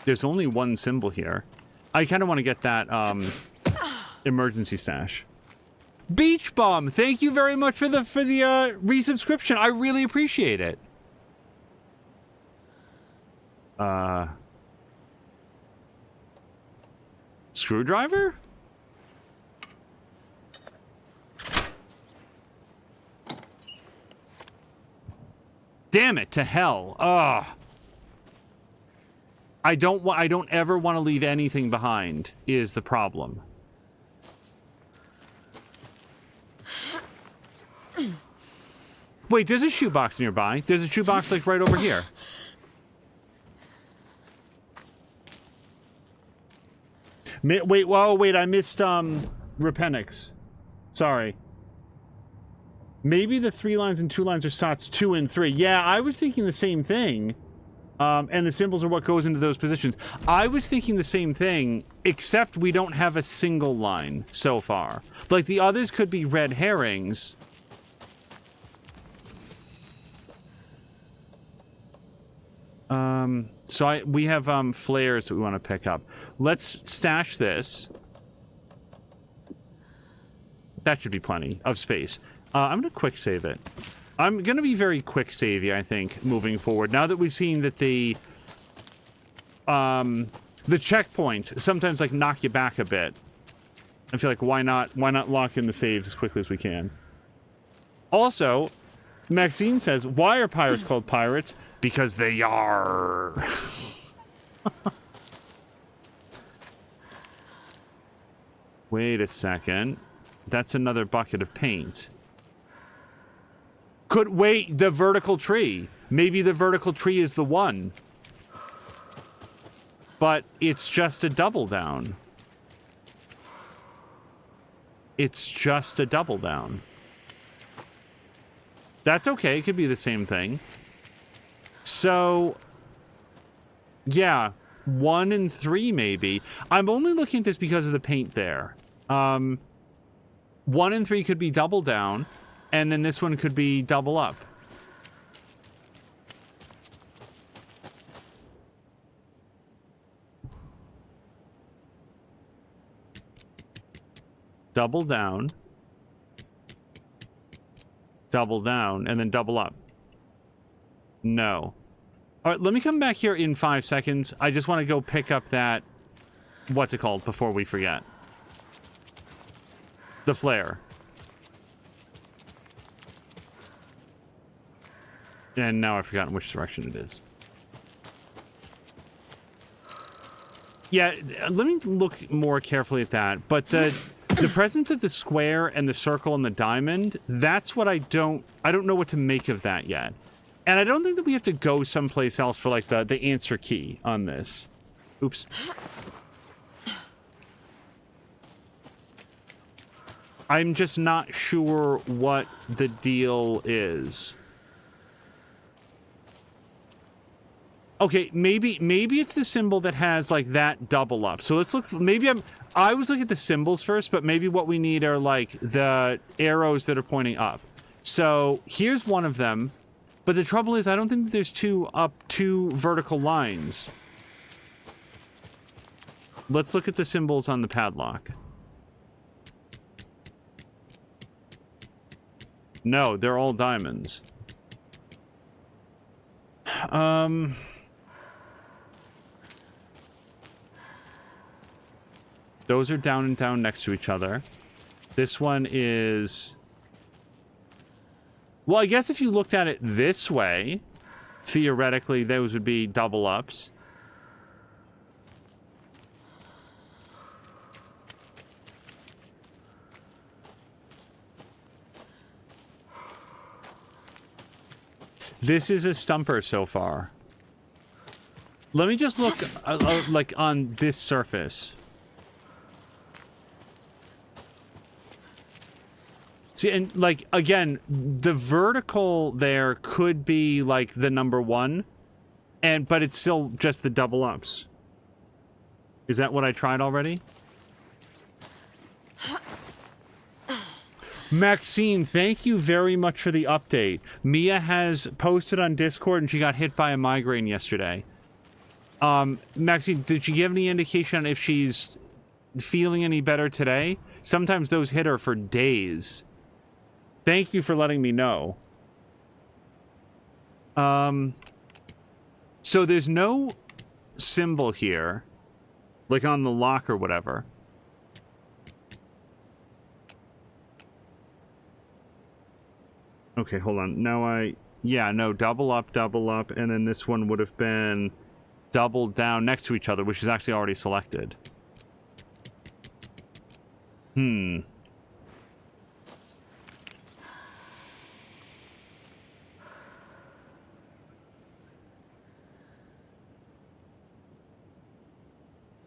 There's only one symbol here. I kind of want to get that emergency stash. Beach Bum, thank you very much for the resubscription. I really appreciate it. Screwdriver? Damn it, to hell. Ugh. I don't ever want to leave anything behind, is the problem. Wait, there's a shoebox nearby. There's a shoebox, like, right over here. Wait, whoa, wait, I missed, Repenix. Sorry. Maybe the 3 lines and 2 lines are slots 2 and 3. Yeah, I was thinking the same thing. And the symbols are what goes into those positions. I was thinking the same thing, except we don't have a single line so far. Like, the others could be red herrings. So we have, flares that we want to pick up. Let's stash this. That should be plenty of space. I'm going to quick save it. I'm going to be very quick savey, I think, moving forward. Now that we've seen that the checkpoints sometimes, like, knock you back a bit. I feel like, why not lock in the saves as quickly as we can? Also, Maxine says, why are pirates called pirates? Because they are. Wait a second. That's another bucket of paint. Wait, the vertical tree. Maybe the vertical tree is the one. But it's just a double down. It's just a double down. That's okay. It could be the same thing. So, yeah, 1 and 3 maybe. I'm only looking at this because of the paint there. 1 and 3 could be double down, and then this one could be double up. Double down, and then double up. No. All right, let me come back here in 5 seconds. I just want to go pick up that, what's it called, before we forget. The flare. And now I've forgotten which direction it is. Yeah, let me look more carefully at that. But the presence of the square and the circle and the diamond, that's what I don't know what to make of that yet. And I don't think that we have to go someplace else for, like, the answer key on this. Oops. I'm just not sure what the deal is. Okay, maybe it's the symbol that has, like, that double up. So let's look. Maybe I was looking at the symbols first, but maybe what we need are, like, the arrows that are pointing up. So here's one of them. But the trouble is, I don't think there's two vertical lines. Let's look at the symbols on the padlock. No, they're all diamonds. Those are down and down next to each other. This one is... Well, I guess if you looked at it this way, theoretically, those would be double ups. This is a stumper so far. Let me just look, like, on this surface. See, and like, again, the vertical there could be like the number 1, but it's still just the double ups. Is that what I tried already? Maxine, thank you very much for the update. Mia has posted on Discord and she got hit by a migraine yesterday. Maxine, did she give any indication on if she's feeling any better today? Sometimes those hit her for days. Thank you for letting me know. So there's no symbol here, like on the lock or whatever. Okay, hold on. Now yeah, no, double up, and then this one would have been double down next to each other, which is actually already selected.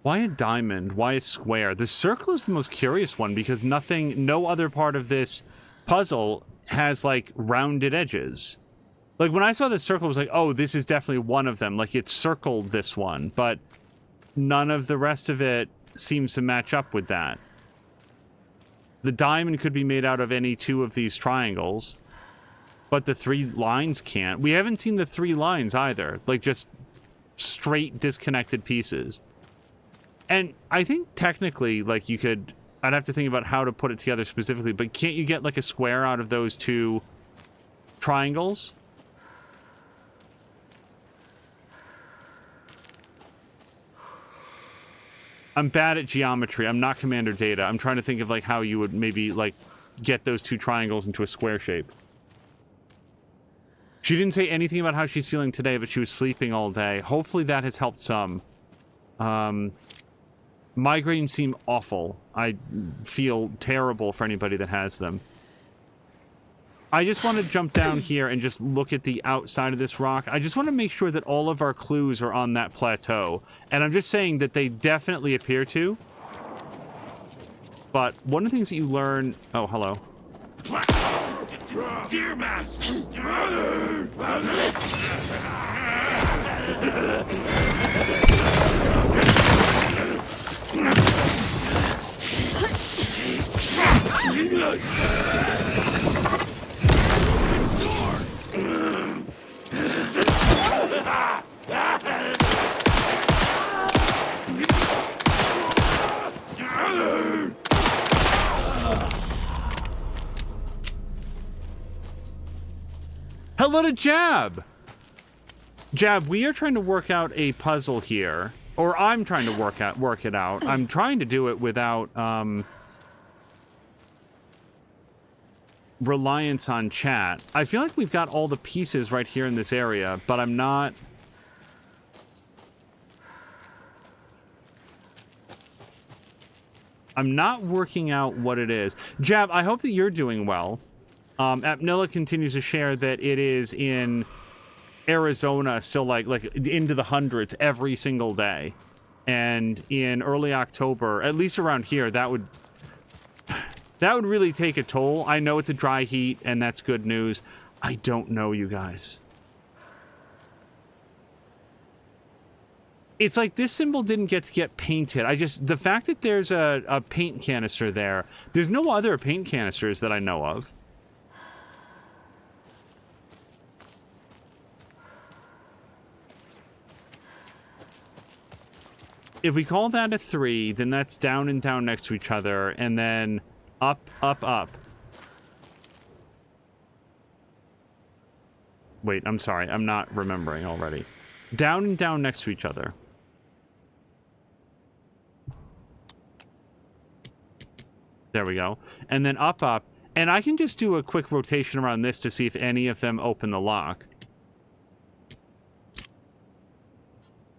Why a diamond? Why a square? The circle is the most curious one because no other part of this puzzle has like rounded edges. Like when I saw the circle, I was like, oh, this is definitely one of them. Like it circled this one, but none of the rest of it seems to match up with that. The diamond could be made out of any 2 of these triangles, but the 3 lines can't. We haven't seen the 3 lines either, like just straight disconnected pieces. And I think technically, like I'd have to think about how to put it together specifically, but can't you get like a square out of those 2 triangles? I'm bad at geometry. I'm not Commander Data. I'm trying to think of like how you would maybe like get those 2 triangles into a square shape. She didn't say anything about how she's feeling today, but she was sleeping all day. Hopefully that has helped some. Migraines seem awful. I feel terrible for anybody that has them. I just want to jump down here and just look at the outside of this rock. I just want to make sure that all of our clues are on that plateau. And I'm just saying that they definitely appear to. But one of the things that you learn... Oh, hello. Deer mask! Hello to Jab! Jab, we are trying to work out a puzzle here. Or I'm trying to work it out. I'm trying to do it without reliance on chat. I feel like we've got all the pieces right here in this area, but I'm not... working out what it is. Jab, I hope that you're doing well. Apnilla continues to share that it is in Arizona still like into the hundreds every single day. And in early October, at least around here, that would really take a toll. I know it's a dry heat, and that's good news. I don't know, you guys. It's like this symbol didn't get painted. The fact that there's a paint canister there, there's no other paint canisters that I know of. If we call that a 3, then that's down and down next to each other, and then up, up, up. Wait, I'm sorry. I'm not remembering already. Down and down next to each other. There we go. And then up, up. And I can just do a quick rotation around this to see if any of them open the lock.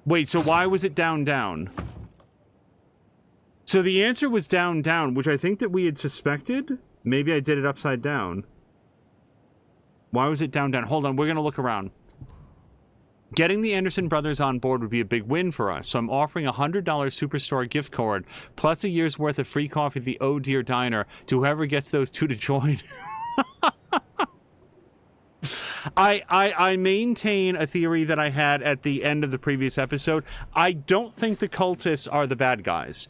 Wait, so why was it down, down? So the answer was down, down, which I think that we had suspected. Maybe I did it upside down. Why was it down, down? Hold on, we're going to look around. Getting the Anderson brothers on board would be a big win for us, so I'm offering a $100 Superstore gift card plus a year's worth of free coffee at the Oh Dear Diner to whoever gets those two to join. I maintain a theory that I had at the end of the previous episode. I don't think the cultists are the bad guys.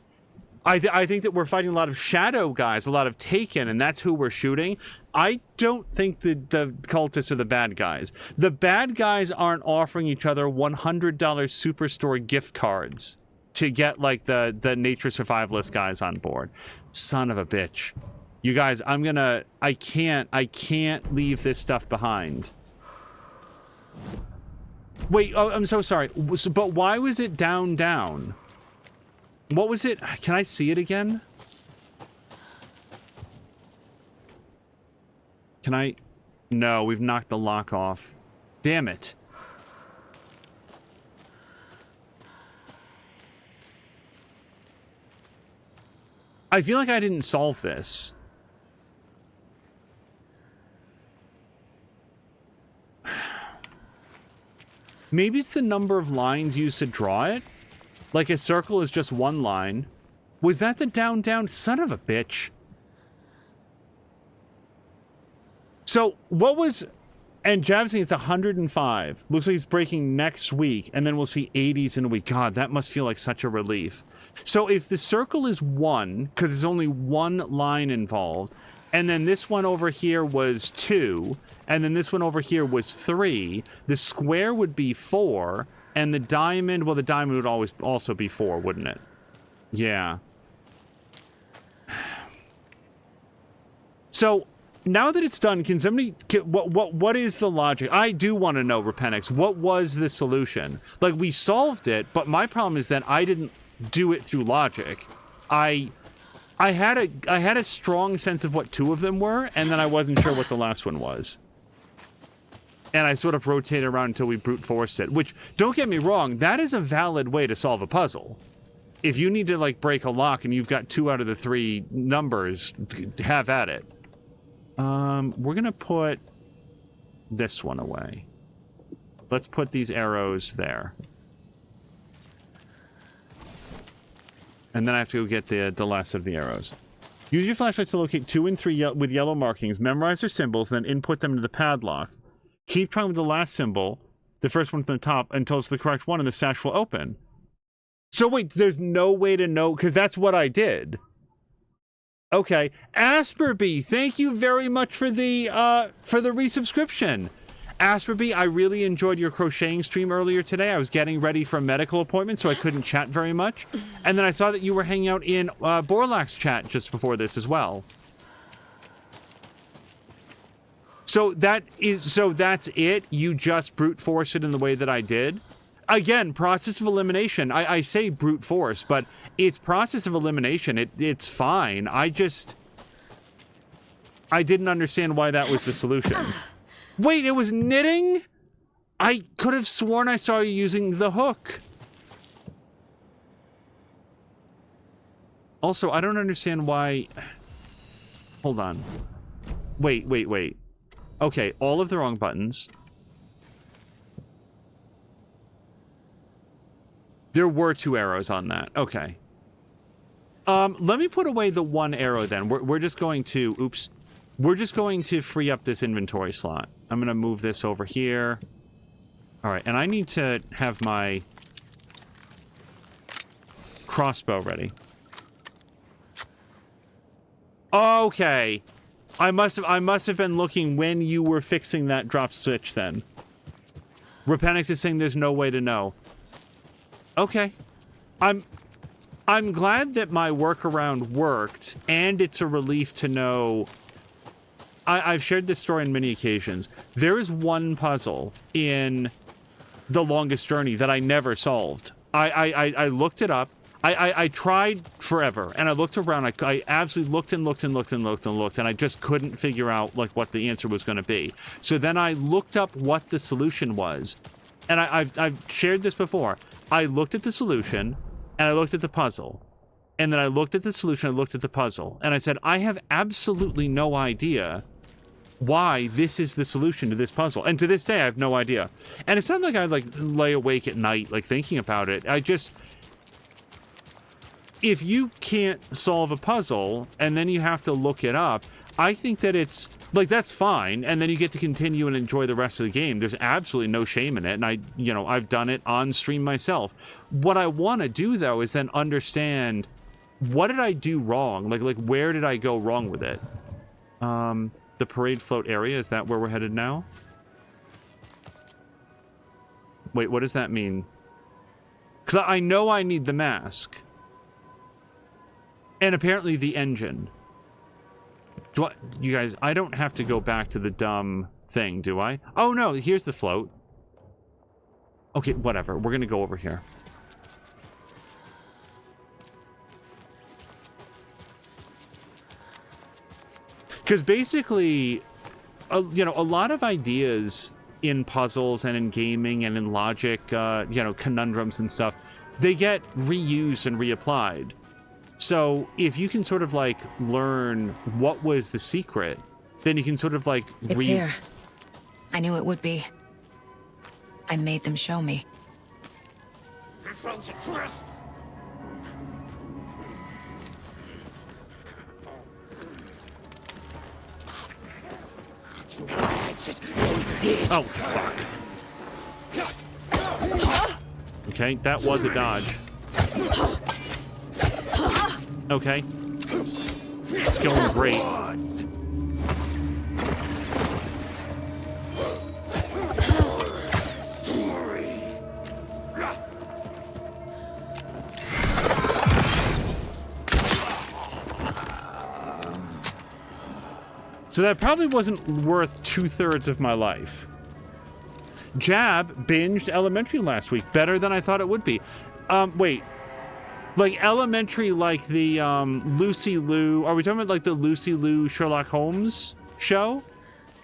I think that we're fighting a lot of shadow guys, a lot of Taken, and that's who we're shooting. I don't think the cultists are the bad guys. The bad guys aren't offering each other $100 Superstore gift cards to get, like, the nature survivalist guys on board. Son of a bitch. You guys, I can't leave this stuff behind. Wait, oh, I'm so sorry. But why was it down? What was it? Can I see it again? Can I? No, we've knocked the lock off. Damn it. I feel like I didn't solve this. Maybe it's the number of lines used to draw it? Like a circle is just one line. Was that the down? Son of a bitch. So, what was... And Jab's saying it's 105. Looks like it's breaking next week, and then we'll see 80s in a week. God, that must feel like such a relief. So, if the circle is 1, because there's only one line involved, and then this one over here was 2, and then this one over here was 3, the square would be 4, and the diamond, well, the diamond would always also be 4, wouldn't it? Yeah. So, now that it's done, can somebody... What is the logic? I do want to know, Repenix. What was the solution? Like, we solved it, but my problem is that I didn't do it through logic. I had a strong sense of what 2 of them were, and then I wasn't sure what the last one was. And I sort of rotated around until we brute forced it, which, don't get me wrong, that is a valid way to solve a puzzle. If you need to, like, break a lock and you've got 2 out of the 3 numbers, have at it. We're gonna put this one away. Let's put these arrows there. And then I have to go get the last of the arrows. Use your flashlight to locate 2 and 3 with yellow markings. Memorize their symbols, then input them into the padlock. Keep trying with the last symbol, the first one from the top, until it's the correct one and the sash will open. So wait, there's no way to know, because that's what I did. Okay, Asperby, thank you very much for the resubscription. Asperby, I really enjoyed your crocheting stream earlier today. I was getting ready for a medical appointment, so I couldn't chat very much. And then I saw that you were hanging out in Borlax's chat just before this as well. So that's it? You just brute force it in the way that I did? Again, process of elimination. I say brute force, but it's process of elimination. It's fine. I didn't understand why that was the solution. Wait, it was knitting? I could have sworn I saw you using the hook. Also, I don't understand why... Hold on. Wait. Okay, all of the wrong buttons. There were 2 arrows on that. Okay. Let me put away the 1 arrow then. We're just going to... Oops. We're just going to free up this inventory slot. I'm going to move this over here. All right, and I need to have my crossbow ready. Okay. I must have been looking when you were fixing that drop switch then. Repenix is saying there's no way to know. Okay. I'm glad that my workaround worked, and it's a relief to know... I've shared this story on many occasions. There is one puzzle in The Longest Journey that I never solved. I looked it up. I tried forever, and I looked around. I absolutely looked, and I just couldn't figure out, like, what the answer was going to be. So then I looked up what the solution was. And I've shared this before. I looked at the solution, and I looked at the puzzle. And then I looked at the solution, I looked at the puzzle. And I said, I have absolutely no idea why this is the solution to this puzzle. And to this day, I have no idea. And it's not like I like lay awake at night, like thinking about it. If you can't solve a puzzle and then you have to look it up, I think that it's like, that's fine. And then you get to continue and enjoy the rest of the game. There's absolutely no shame in it. And I've done it on stream myself. What I want to do though, is then understand, what did I do wrong? Like where did I go wrong with it? The parade float area, is that where we're headed now? Wait, what does that mean? Because I know I need the mask. And apparently the engine. You guys, I don't have to go back to the dumb thing, do I? Oh no, here's the float. Okay, whatever. We're gonna go over here. Because basically, a lot of ideas in puzzles and in gaming and in logic, conundrums and stuff, they get reused and reapplied. So if you can sort of like learn what was the secret, then you can sort of like... It's here. I knew it would be. I made them show me. Oh, fuck. Okay, that was a dodge. Okay. It's going great. So that probably wasn't worth 2/3 of my life. Jab binged Elementary last week. Better than I thought it would be. Wait. Like Elementary, like the Lucy Liu. Are we talking about like the Lucy Liu Sherlock Holmes show?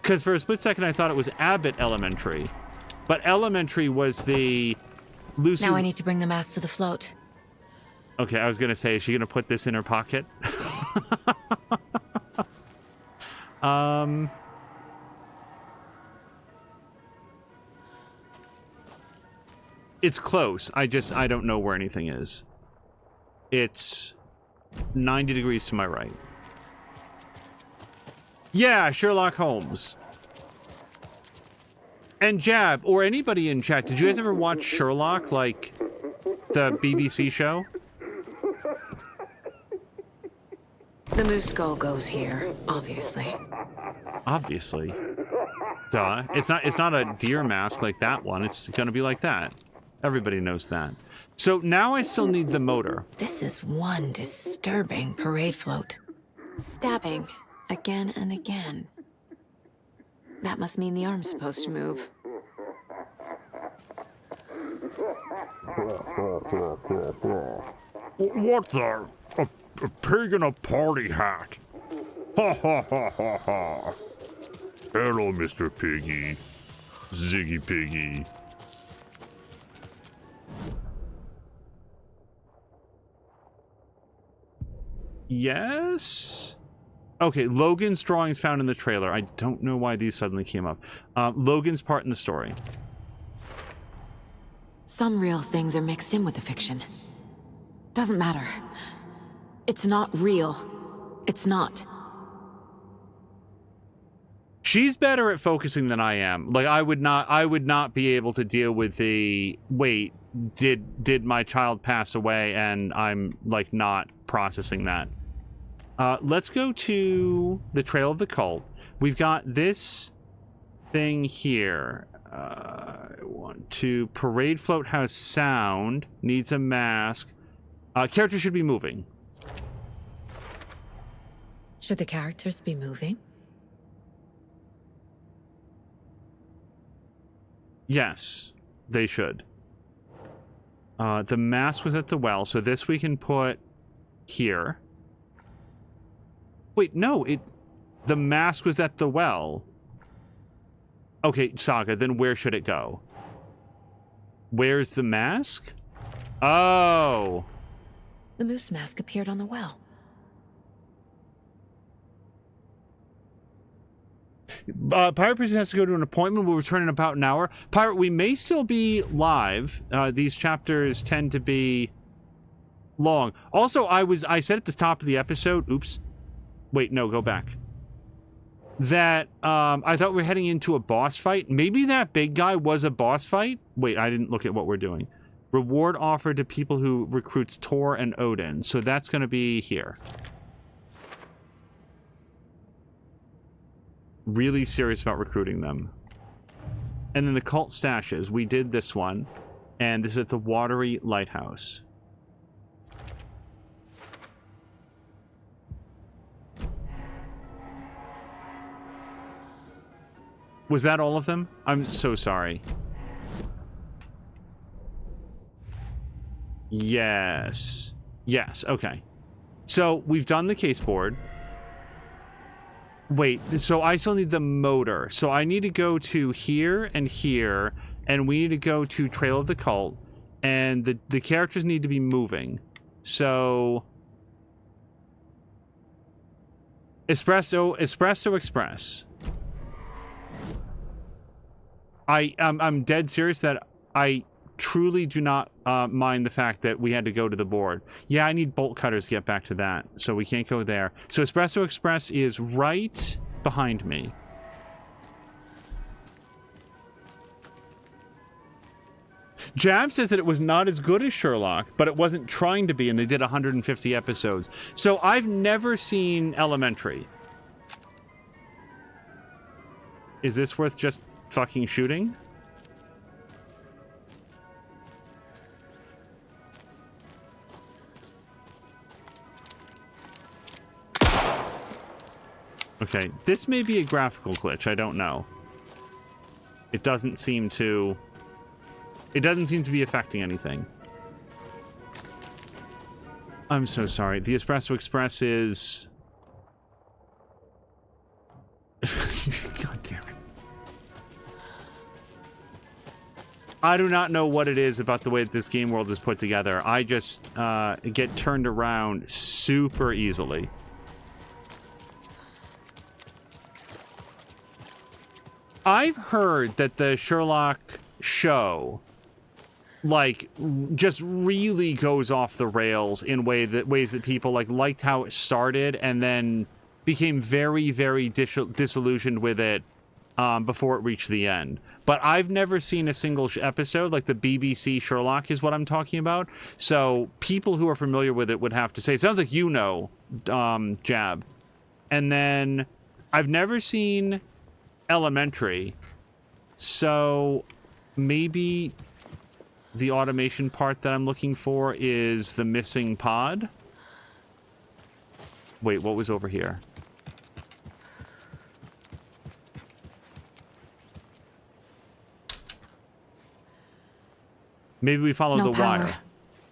Because for a split second I thought it was Abbott Elementary. But Elementary was the Lucy... Now I need to bring the mask to the float. Okay, I was going to say, is she going to put this in her pocket? It's close. I don't know where anything is. It's 90 degrees to my right. Yeah, Sherlock Holmes. And Jab, or anybody in chat, did you guys ever watch Sherlock, like the BBC show? The moose skull goes here, obviously. Obviously. Duh. It's not a deer mask like that one. It's gonna be like that. Everybody knows that. So now I still need the motor. This is one disturbing parade float. Stabbing again and again. That must mean the arm's supposed to move. What the? A pig in a party hat. Ha ha ha ha ha. Hello, Mr. Piggy. Ziggy Piggy. Yes? Okay, Logan's drawings found in the trailer. I don't know why these suddenly came up. Logan's part in the story. Some real things are mixed in with the fiction. Doesn't matter. It's not real. It's not. She's better at focusing than I am. Like I would not be able to deal with the wait, did my child pass away and I'm like not processing that. Let's go to the Trail of the Cult. We've got this thing here. Parade float has sound, needs a mask. Character should be moving. Should the characters be moving? Yes, they should. The mask was at the well, so this we can put here. Wait, no, the mask was at the well. Okay, Saga, then where should it go? Where's the mask? Oh. The moose mask appeared on the well. Pirate Princess has to go to an appointment. We'll return in about an hour. Pirate, we may still be live. These chapters tend to be long. Also, I said at the top of the episode, oops. Wait, no, go back. That I thought we were heading into a boss fight. Maybe that big guy was a boss fight? Wait, I didn't look at what we're doing. Reward offered to people who recruits Tor and Odin. So that's going to be here. Really serious about recruiting them. And then the cult stashes. We did this one. And this is at the Watery Lighthouse. Was that all of them? I'm so sorry. Yes. Yes, okay. So, we've done the case board. Wait, so I still need the motor. So I need to go to here, and we need to go to Trail of the Cult, and the characters need to be moving. So... Espresso Express. I'm dead serious that I truly do not mind the fact that we had to go to the board. Yeah, I need bolt cutters to get back to that, so we can't go there. So Espresso Express is right behind me. Jab says that it was not as good as Sherlock, but it wasn't trying to be, and they did 150 episodes. So I've never seen Elementary. Is this worth just fucking shooting? Okay, this may be a graphical glitch, I don't know. It doesn't seem to be affecting anything. I'm so sorry. The Espresso Express is... God damn it. I do not know what it is about the way that this game world is put together. I just get turned around super easily. I've heard that the Sherlock show, like, just really goes off the rails in ways that people liked how it started and then became very, very disillusioned with it before it reached the end. But I've never seen a single episode. Like the BBC Sherlock is what I'm talking about. So people who are familiar with it would have to say, it sounds like you know, Jab. And then I've never seen Elementary. So maybe the automation part that I'm looking for is the missing pod. Wait, what was over here? Maybe we follow the wire.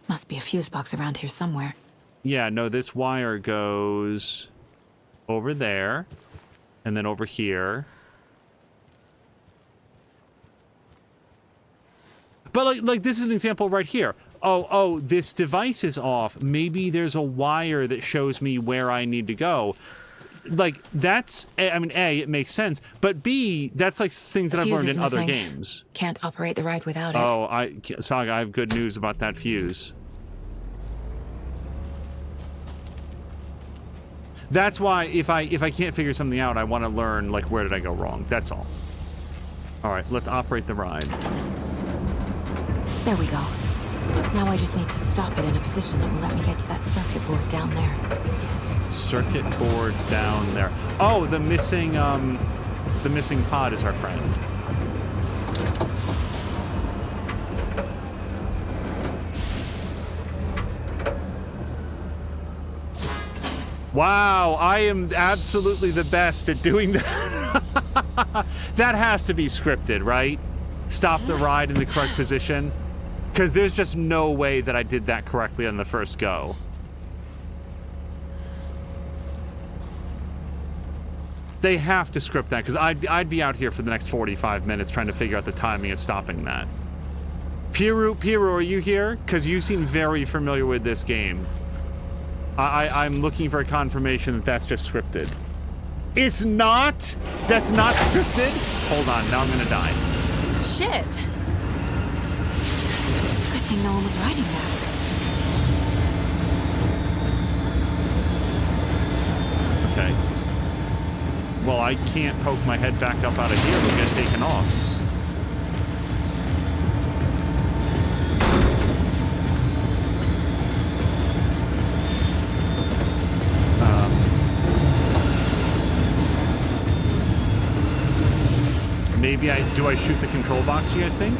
Must be a fuse box around here somewhere. Yeah, no, this wire goes over there and then over here. But like this is an example right here. Oh, this device is off. Maybe there's a wire that shows me where I need to go. Like, that's, I mean, A, it makes sense, but B, that's like things that I've learned in other games. Can't operate the ride without it. Oh, Saga, I have good news about that fuse. That's why if I can't figure something out, I want to learn, like, where did I go wrong? That's all. All right, let's operate the ride. There we go. Now I just need to stop it in a position that will let me get to that circuit board down there. Circuit board down there. Oh, the missing pod is our friend. Wow, I am absolutely the best at doing that. That has to be scripted, right? Stop the ride in the correct position. Because there's just no way that I did that correctly on the first go. They have to script that, because I'd be out here for the next 45 minutes trying to figure out the timing of stopping that. Piru, are you here? Because you seem very familiar with this game. I'm looking for a confirmation that that's just scripted. It's not. That's not scripted. Hold on. Now I'm gonna die. Shit! Good thing no one was writing that. Okay. Well, I can't poke my head back up out of here. It'll get taken off. Maybe do I shoot the control box, do you guys think?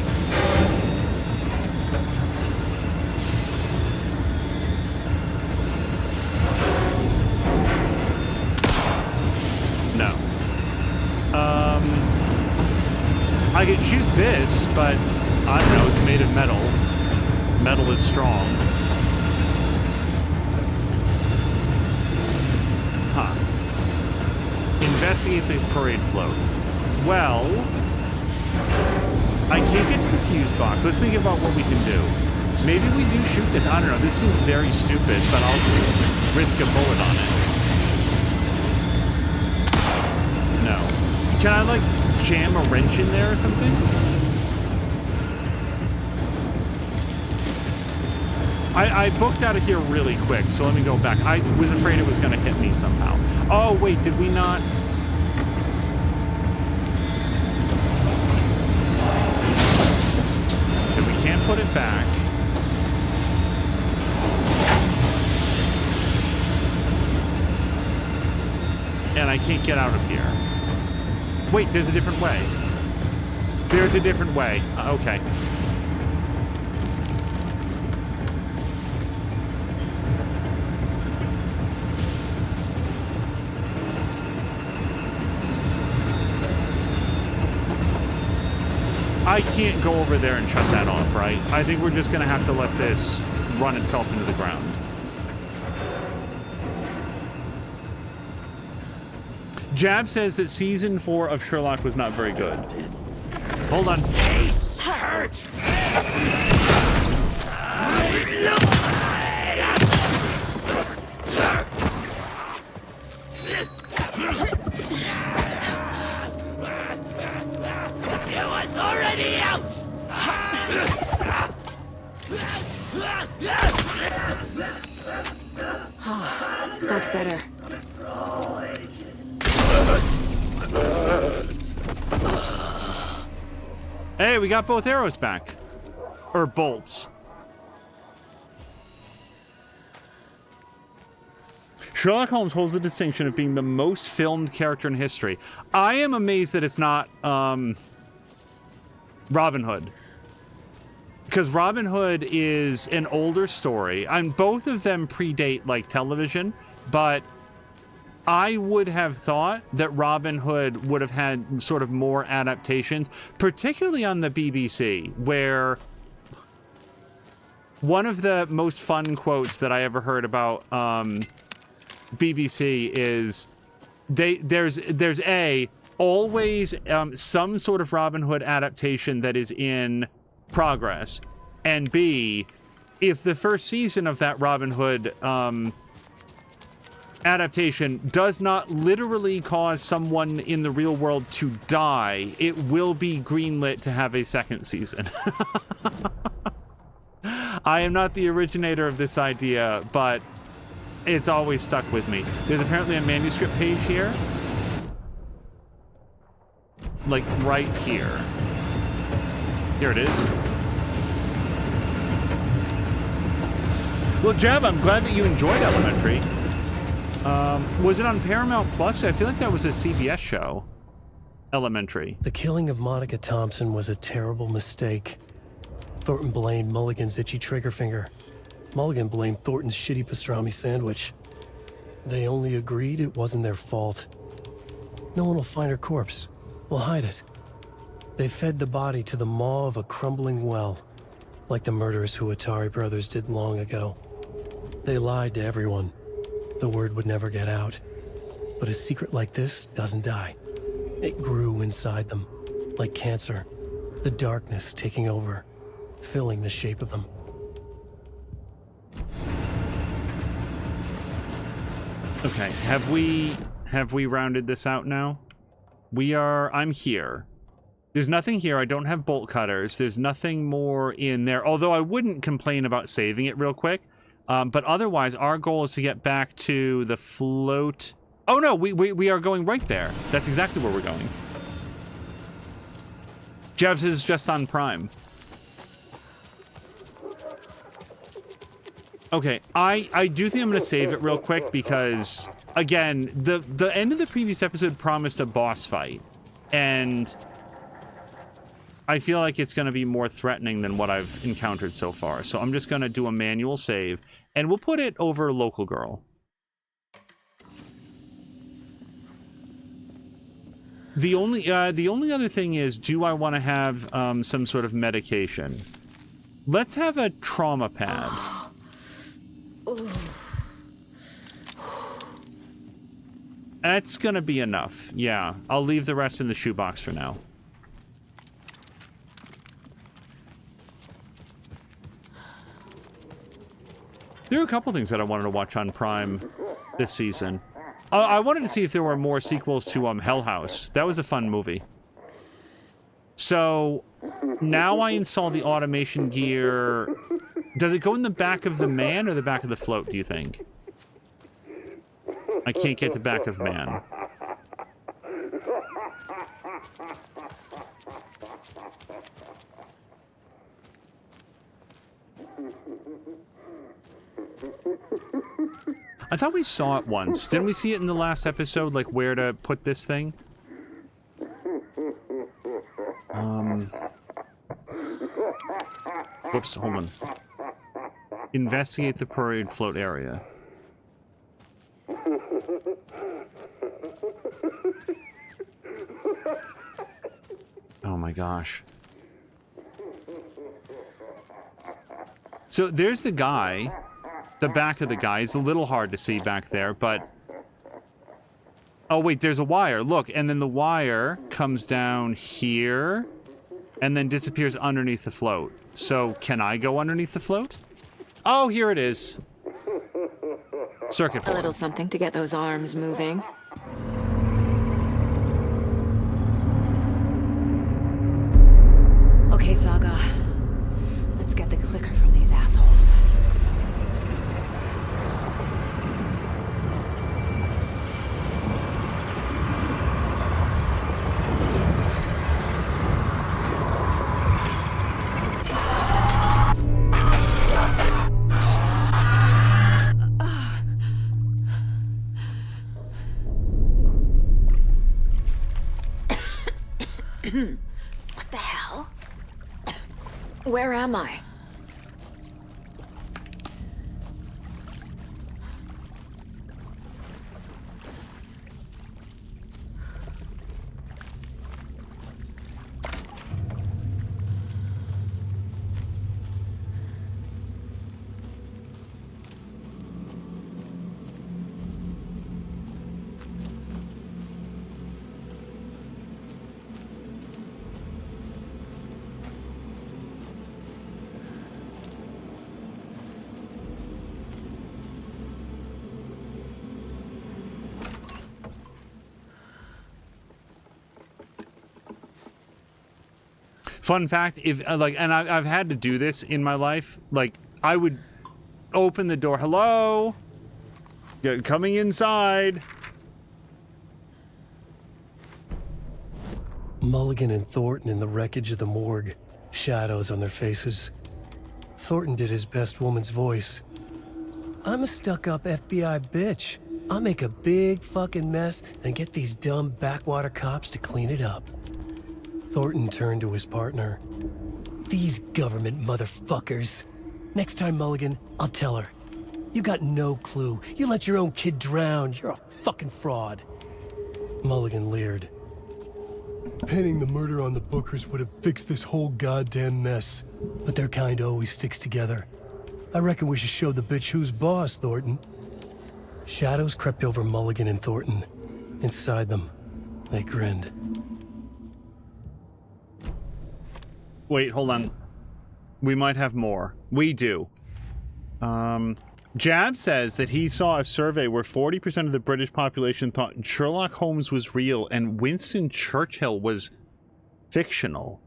No. I could shoot this, but I don't know, it's made of metal. Metal is strong. Huh. Investigate the parade float. Well, I can't get to the fuse box. Let's think about what we can do. Maybe we do shoot this. I don't know. This seems very stupid, but I'll risk a bullet on it. No. Can I, like, jam a wrench in there or something? I booked out of here really quick, so let me go back. I was afraid it was going to hit me somehow. Oh, wait, did we not... Can't put it back. And I can't get out of here. Wait, there's a different way. There's a different way. Okay. I can't go over there and shut that off, right? I think we're just going to have to let this run itself into the ground. Jab says that season 4 of Sherlock was not very good. Hold on. Ace hurt. Already out! That's better. Hey, we got both arrows back. Or bolts. Sherlock Holmes holds the distinction of being the most filmed character in history. I am amazed that it's not, Robin Hood. Because Robin Hood is an older story. And both of them predate, like, television. But I would have thought that Robin Hood would have had sort of more adaptations. Particularly on the BBC, where one of the most fun quotes that I ever heard about BBC is there's always some sort of Robin Hood adaptation that is in progress, and B, if the first season of that Robin Hood adaptation does not literally cause someone in the real world to die, it will be greenlit to have a second season. I am not the originator of this idea, but it's always stuck with me. There's apparently a manuscript page here. Like, right here. Here it is. Well, Jeb, I'm glad that you enjoyed Elementary. Was it on Paramount Plus? I feel like that was a CBS show. Elementary. The killing of Monica Thompson was a terrible mistake. Thornton blamed Mulligan's itchy trigger finger. Mulligan blamed Thornton's shitty pastrami sandwich. They only agreed it wasn't their fault. No one will find her corpse. We'll hide it. They fed the body to the maw of a crumbling well, like the murderous Huatari brothers did long ago. They lied to everyone. The word would never get out. But a secret like this doesn't die. It grew inside them, like cancer. The darkness taking over, filling the shape of them. Okay, have we Have we rounded this out now? I'm here. There's nothing here. I don't have bolt cutters. There's nothing more in there. Although I wouldn't complain about saving it real quick. But otherwise, our goal is to get back to the float. Oh no, we are going right there. That's exactly where we're going. Jevs is just on Prime. Okay, I do think I'm going to save it real quick because, again, the end of the previous episode promised a boss fight. And I feel like it's going to be more threatening than what I've encountered so far. So I'm just going to do a manual save, and we'll put it over Local Girl. The only other thing is, do I want to have some sort of medication? Let's have a trauma pad. That's gonna be enough. Yeah, I'll leave the rest in the shoebox for now. There are a couple things that I wanted to watch on Prime this season. I wanted to see if there were more sequels to Hell House. That was a fun movie. So now I install the automation gear. Does it go in the back of the man or the back of the float, do you think? I can't get the back of man. I thought we saw it once. Didn't we see it in the last episode, like where to put this thing? Whoops, hold on. Investigate the parade float area. Oh my gosh. So there's the guy. The back of the guy is a little hard to see back there, but... Oh wait, there's a wire. Look, and then the wire comes down here and then disappears underneath the float. So can I go underneath the float? Oh, here it is. Circuit board. A little something to get those arms moving. Okay, Saga. Let's get the clicker from these assholes. What the hell? Where am I? Fun fact, if and I've had to do this in my life, like I would open the door, hello, coming inside. Mulligan and Thornton in the wreckage of the morgue, shadows on their faces. Thornton did his best woman's voice. I'm a stuck-up FBI bitch. I'll make a big fucking mess and get these dumb backwater cops to clean it up. Thornton turned to his partner. These government motherfuckers. Next time, Mulligan, I'll tell her. You got no clue. You let your own kid drown. You're a fucking fraud. Mulligan leered. Pinning the murder on the Bookers would have fixed this whole goddamn mess. But their kind always sticks together. I reckon we should show the bitch who's boss, Thornton. Shadows crept over Mulligan and Thornton. Inside them, they grinned. Wait, hold on. We might have more. We do. Jab says that he saw a survey where 40% of the British population thought Sherlock Holmes was real and Winston Churchill was fictional.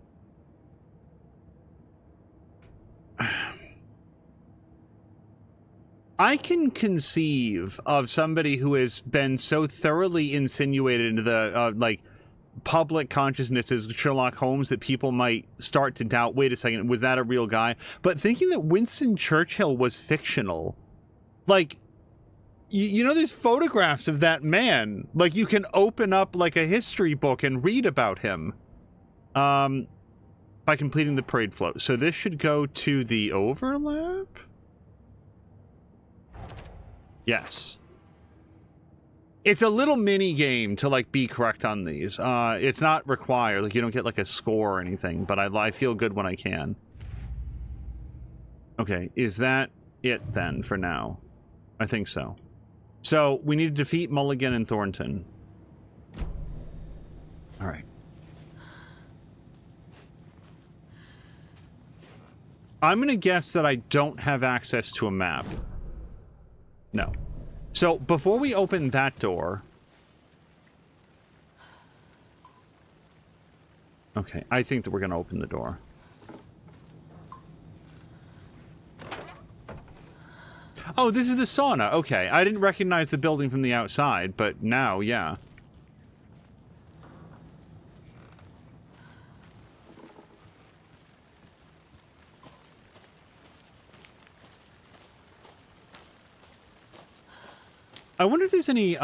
I can conceive of somebody who has been so thoroughly insinuated into the, like, public consciousness as Sherlock Holmes that people might start to doubt, wait a second, was that a real guy? But thinking that Winston Churchill was fictional, like, you know, there's photographs of that man. Like, you can open up, like, a history book and read about him. By completing the parade float. So this should go to the overlap? Yes. It's a little mini game to, like, be correct on these. It's not required. Like, you don't get, like, a score or anything, but I feel good when I can. Okay, is that it then for now? I think so. So, we need to defeat Mulligan and Thornton. Alright. I'm going to guess that I don't have access to a map. No. So, before we open that door... Okay, I think that we're going to open the door. Oh, this is the sauna. Okay, I didn't recognize the building from the outside, but now, yeah. I wonder if there's any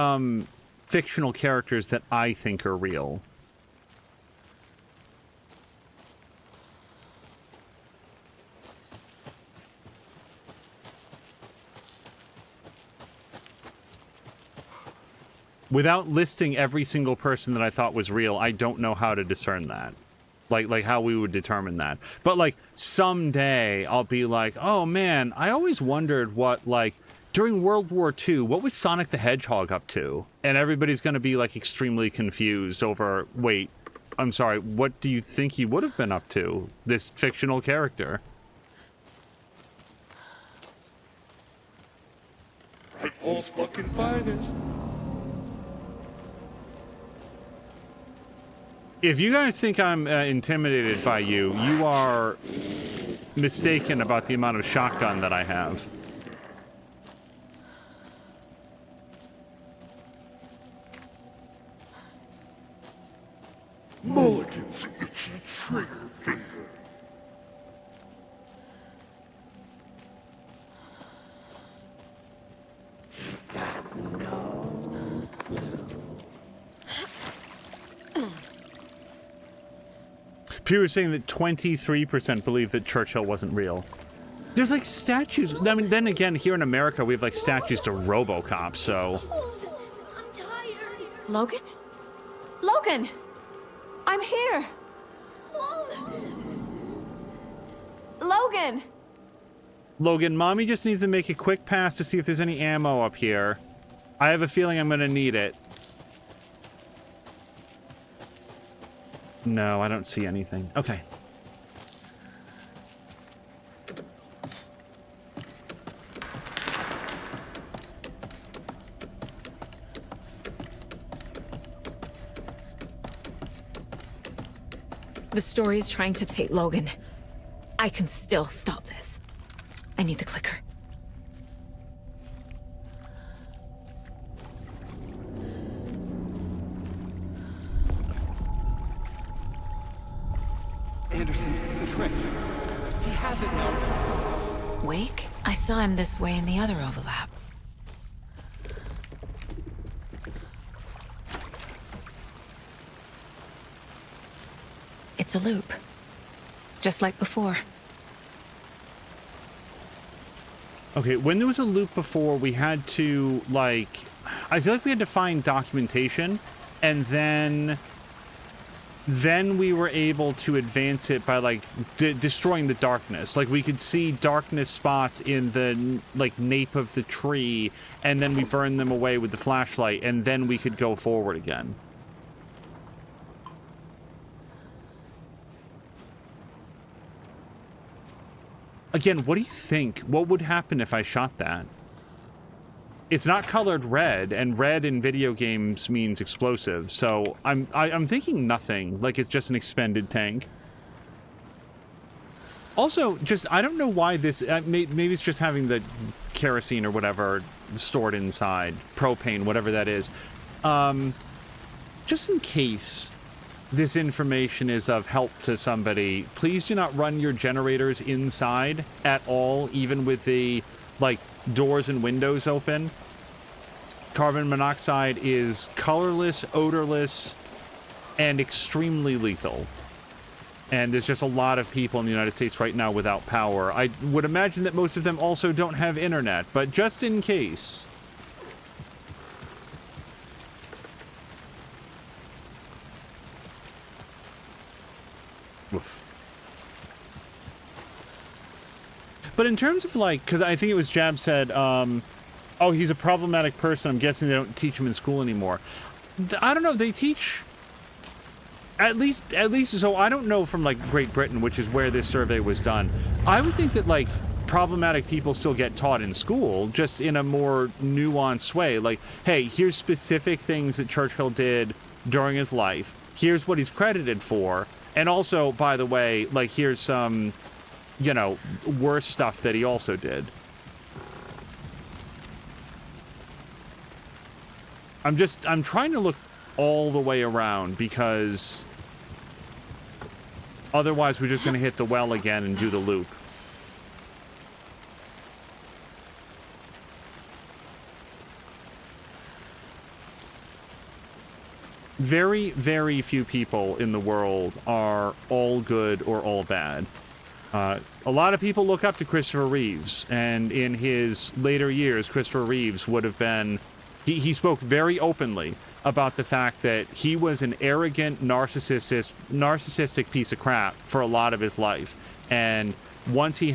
fictional characters that I think are real. Without listing every single person that I thought was real, I don't know how to discern that. Like how we would determine that. But, like, someday I'll be like, oh man, I always wondered what, like, during World War II, what was Sonic the Hedgehog up to? And everybody's going to be, like, extremely confused over, wait, I'm sorry, what do you think he would have been up to? This fictional character. Paul's fucking finest. If you guys think I'm intimidated by you, you are mistaken about the amount of shotgun that I have. Mulligan's itchy trigger finger. People are saying that 23% believe that Churchill wasn't real. There's, like, statues. I mean, then again, here in America, we have, like, statues to RoboCop, so... I'm tired. Logan? Logan! I'm here! Logan! Logan, Mommy just needs to make a quick pass to see if there's any ammo up here. I have a feeling I'm gonna need it. No, I don't see anything. Okay. The story is trying to take Logan. I can still stop this. I need the clicker. Anderson, the trick. He has it now. Wake? I saw him this way in the other overlap. It's a loop. Just like before. Okay, when there was a loop before, we had to, like... I feel like we had to find documentation, and then we were able to advance it by, like, destroying the darkness. Like, we could see darkness spots in the, like, nape of the tree, and then we burned them away with the flashlight, and then we could go forward again. Again, what do you think? What would happen if I shot that? it's not colored red, and red in video games means explosive. So I'm thinking nothing, like it's just an expended tank. Also, just, I don't know why this, maybe it's just having the kerosene or whatever stored inside, propane, whatever that is. Just in case this information is of help to somebody, please do not run your generators inside at all, even with the, like, doors and windows open. Carbon monoxide is colorless, odorless, and extremely lethal. And there's just a lot of people in the United States right now without power. I would imagine that most of them also don't have internet, but just in case. Oof. But in terms of, like, because I think it was Jab said, oh, he's a problematic person. I'm guessing they don't teach him in school anymore. I don't know. They teach... At least, so I don't know from, like, Great Britain, which is where this survey was done. I would think that, like, problematic people still get taught in school, just in a more nuanced way. Like, hey, here's specific things that Churchill did during his life. Here's what he's credited for. And also, by the way, like, here's some, you know, worse stuff that he also did. I'm trying to look all the way around, because otherwise we're just going to hit the well again and do the loop. Very, very few people in the world are all good or all bad. A lot of people look up to Christopher Reeves, and in his later years, Christopher Reeves would have been... He spoke very openly about the fact that he was an arrogant, narcissistic piece of crap for a lot of his life. And once he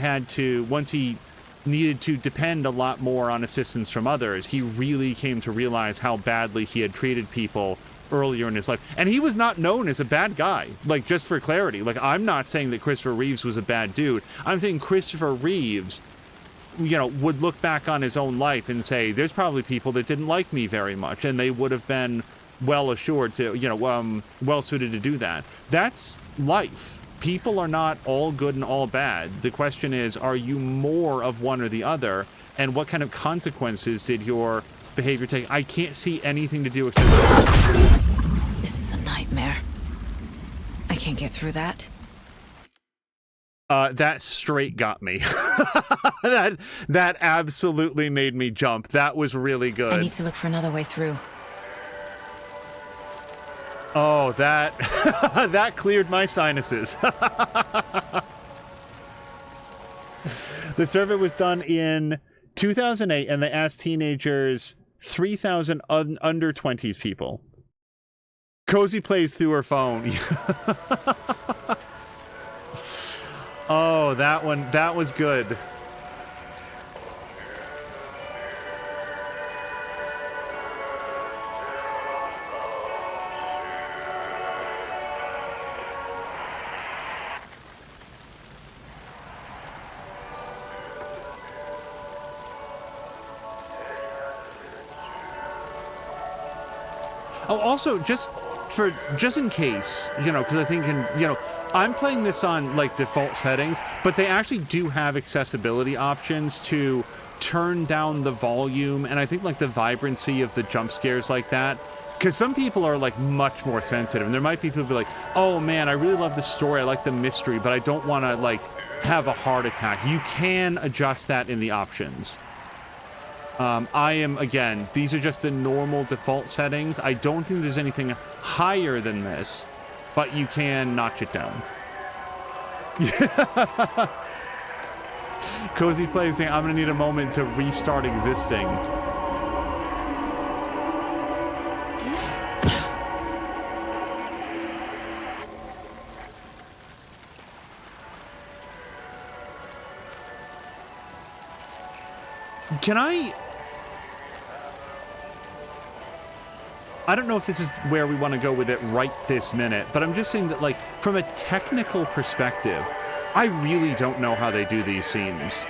needed to depend a lot more on assistance from others, he really came to realize how badly he had treated people earlier in his life. And he was not known as a bad guy, like, just for clarity. Like, I'm not saying that Christopher Reeves was a bad dude. I'm saying Christopher Reeves, you know, would look back on his own life and say, there's probably people that didn't like me very much, and they would have been well assured to, you know, well suited to do that. That's life. People are not all good and all bad. The question is, are you more of one or the other? And what kind of consequences did your behavior take? I can't see anything to do except... This is a nightmare. I can't get through that. That straight got me. that absolutely made me jump. That was really good. I need to look for another way through. Oh, that that cleared my sinuses. The survey was done in 2008, and they asked teenagers, 3,000 under 20s people. Cozy plays through her phone. Oh, that was good. Oh, also, just in case, you know, because I think, you know, I'm playing this on, like, default settings, but they actually do have accessibility options to turn down the volume and I think, like, the vibrancy of the jump scares like that. Because some people are, like, much more sensitive, and there might be people who be like, oh man, I really love the story, I like the mystery, but I don't want to, like, have a heart attack. You can adjust that in the options. Again, these are just the normal default settings. I don't think there's anything higher than this, but you can notch it down. Cozy Play saying, I'm gonna need a moment to restart existing. Can I don't know if this is where we want to go with it right this minute, but I'm just saying that, like, from a technical perspective, I really don't know how they do these scenes.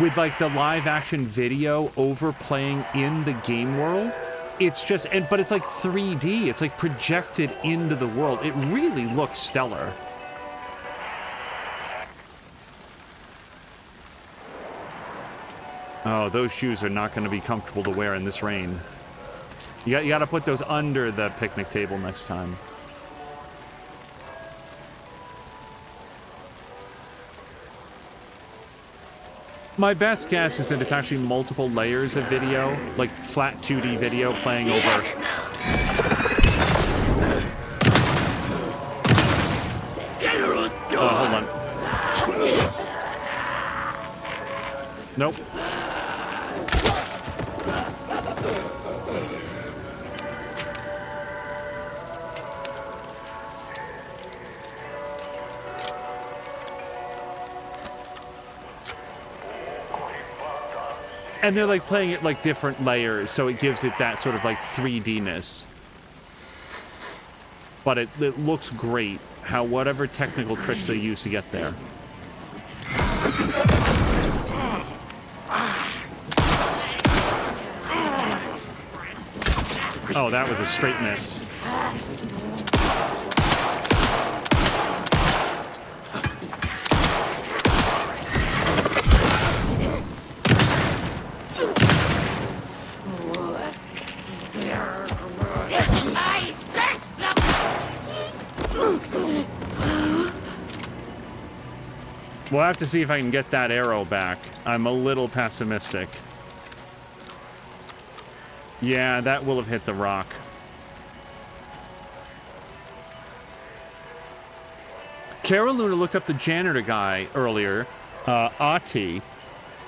with like the live action video overplaying in the game world. It's just, but it's like 3D. It's like projected into the world. It really looks stellar. Oh, those shoes are not going to be comfortable to wear in this rain. You got to put those under the picnic table next time. My best guess is that it's actually multiple layers of video, like flat 2D video playing over. Oh, hold on. Nope. And they're like playing it like different layers, so it gives it that sort of like 3D-ness. But it looks great, how whatever technical tricks they use to get there. Oh, that was a straight miss. We'll have to see if I can get that arrow back. I'm a little pessimistic. Yeah, that will have hit the rock. Cara Luna looked up the janitor guy earlier, Ati.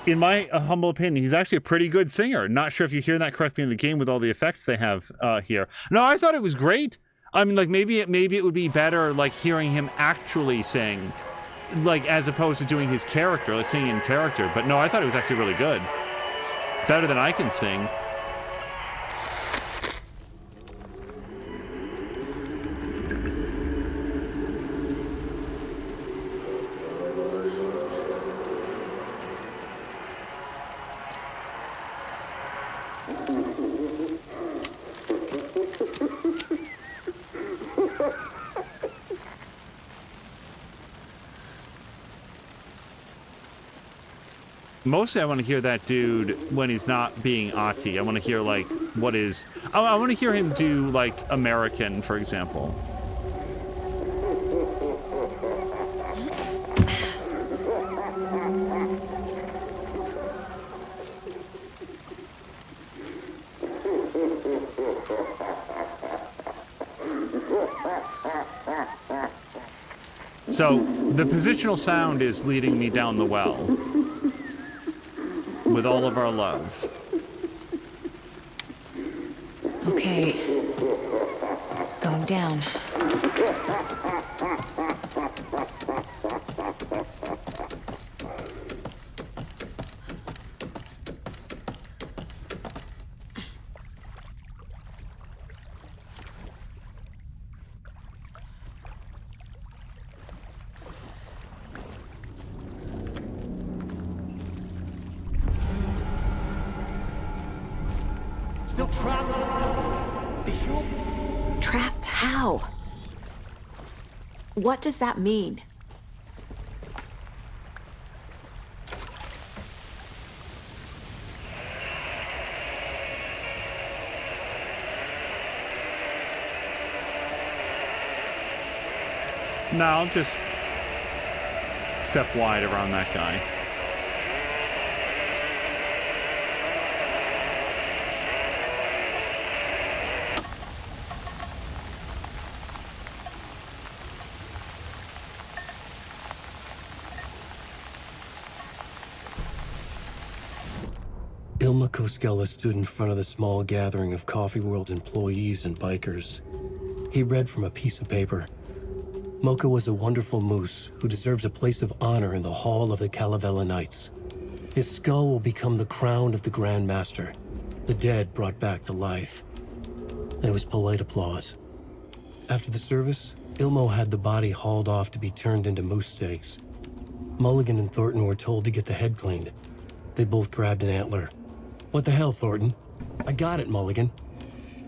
In my humble opinion, he's actually a pretty good singer. Not sure if you hear that correctly in the game with all the effects they have here. No, I thought it was great. I mean, like maybe it would be better like hearing him actually sing, like as opposed to doing his character, like singing in character. But no, I thought it was actually really good. Better than I can sing. Mostly I want to hear that dude when he's not being Ati. I want to hear, like, what is... I want to hear him do, like, American, for example. So, the positional sound is leading me down the well. With all of our love. Okay. Going down. Still trapped. The hill. Trapped how? What does that mean? No, I'll just step wide around that guy. Ilma Koskela stood in front of the small gathering of Coffee World employees and bikers. He read from a piece of paper. Mocha was a wonderful moose who deserves a place of honor in the hall of the Calavella Knights. His skull will become the crown of the Grand Master, the dead brought back to life. There was polite applause. After the service, Ilmo had the body hauled off to be turned into moose steaks. Mulligan and Thornton were told to get the head cleaned. They both grabbed an antler. What the hell, Thornton? I got it, Mulligan.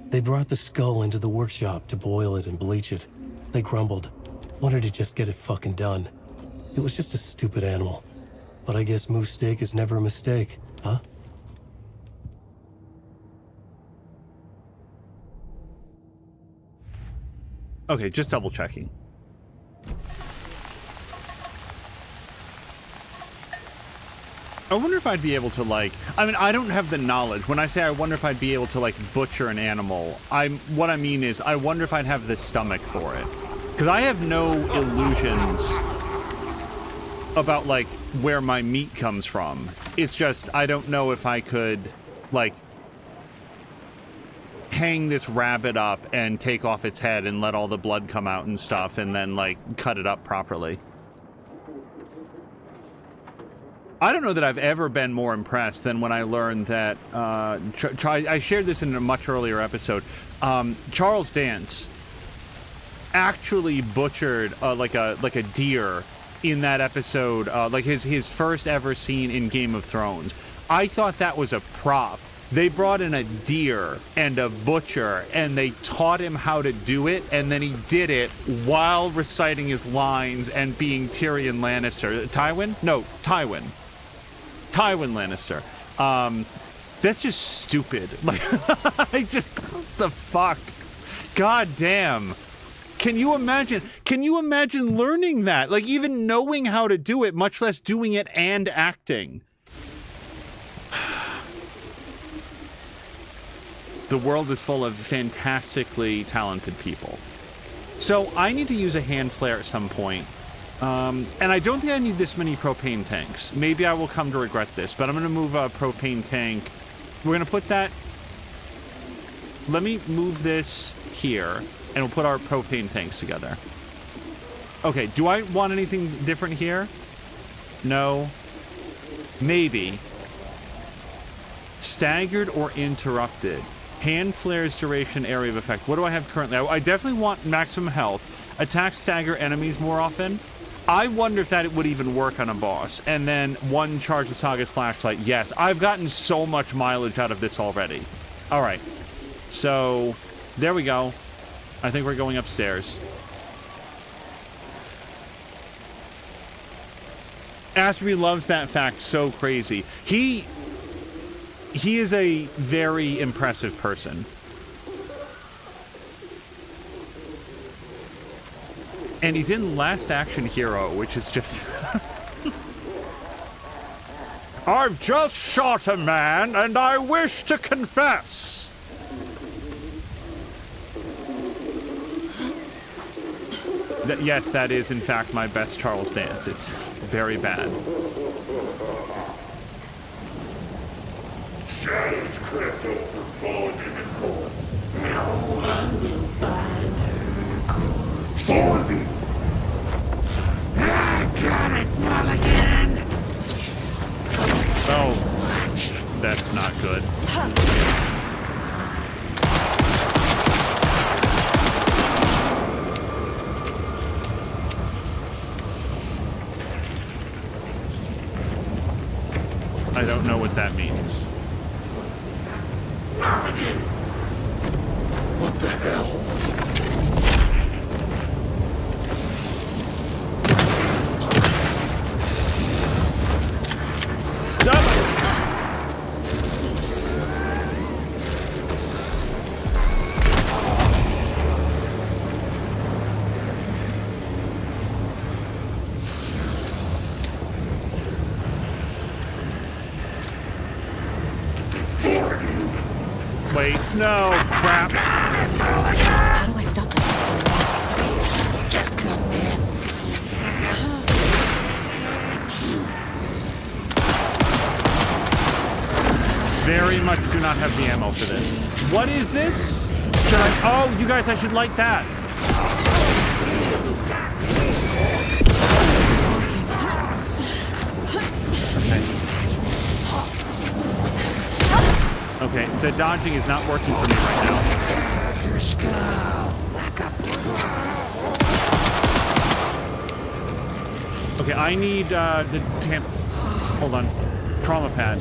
They brought the skull into the workshop to boil it and bleach it. They grumbled. Wanted to just get it fucking done. It was just a stupid animal. But I guess moose steak is never a mistake, huh? Okay, just double checking. I wonder if I'd be able to, like, I mean, I don't have the knowledge. When I say I wonder if I'd be able to, like, butcher an animal, what I mean is I wonder if I'd have the stomach for it. Because I have no illusions about, like, where my meat comes from. It's just, I don't know if I could, like, hang this rabbit up and take off its head and let all the blood come out and stuff and then, like, cut it up properly. I don't know that I've ever been more impressed than when I learned that, I shared this in a much earlier episode, Charles Dance actually butchered, like a deer in that episode, like his first ever scene in Game of Thrones. I thought that was a prop. They brought in a deer and a butcher, and they taught him how to do it, and then he did it while reciting his lines and being Tyrion Lannister. Tywin? No, Tywin. Tywin Lannister. That's just stupid. Like, what the fuck? God damn. Can you imagine learning that? Like, even knowing how to do it, much less doing it and acting. The world is full of fantastically talented people. So I need to use a hand flare at some point. And I don't think I need this many propane tanks. Maybe I will come to regret this, but I'm going to move a propane tank. We're going to put that... Let me move this here, and we'll put our propane tanks together. Okay, do I want anything different here? No. Maybe. Staggered or interrupted. Hand flares, duration, area of effect. What do I have currently? I definitely want maximum health. Attack stagger enemies more often. I wonder if that would even work on a boss. And then one charge of Saga's flashlight. Yes, I've gotten so much mileage out of this already. All right. So, there we go. I think we're going upstairs. Asprey loves that fact so crazy. He is a very impressive person. And he's in Last Action Hero, which is just... I've just shot a man, and I wish to confess. Yes, that is, in fact, my best Charles Dance. It's very bad. Shadows crept over Voldemort. No one will find her corpse. Voldemort! I got it, Mulligan! Oh, that's not good. I don't know what that means. What the hell? Wait, no, crap. How do I stop them? Very much do not have the ammo for this. What is this? Should I... Oh, you guys, I should light that. Okay, the dodging is not working for me right now. Your skull. Okay, I need the tamp. Hold on. trauma pad.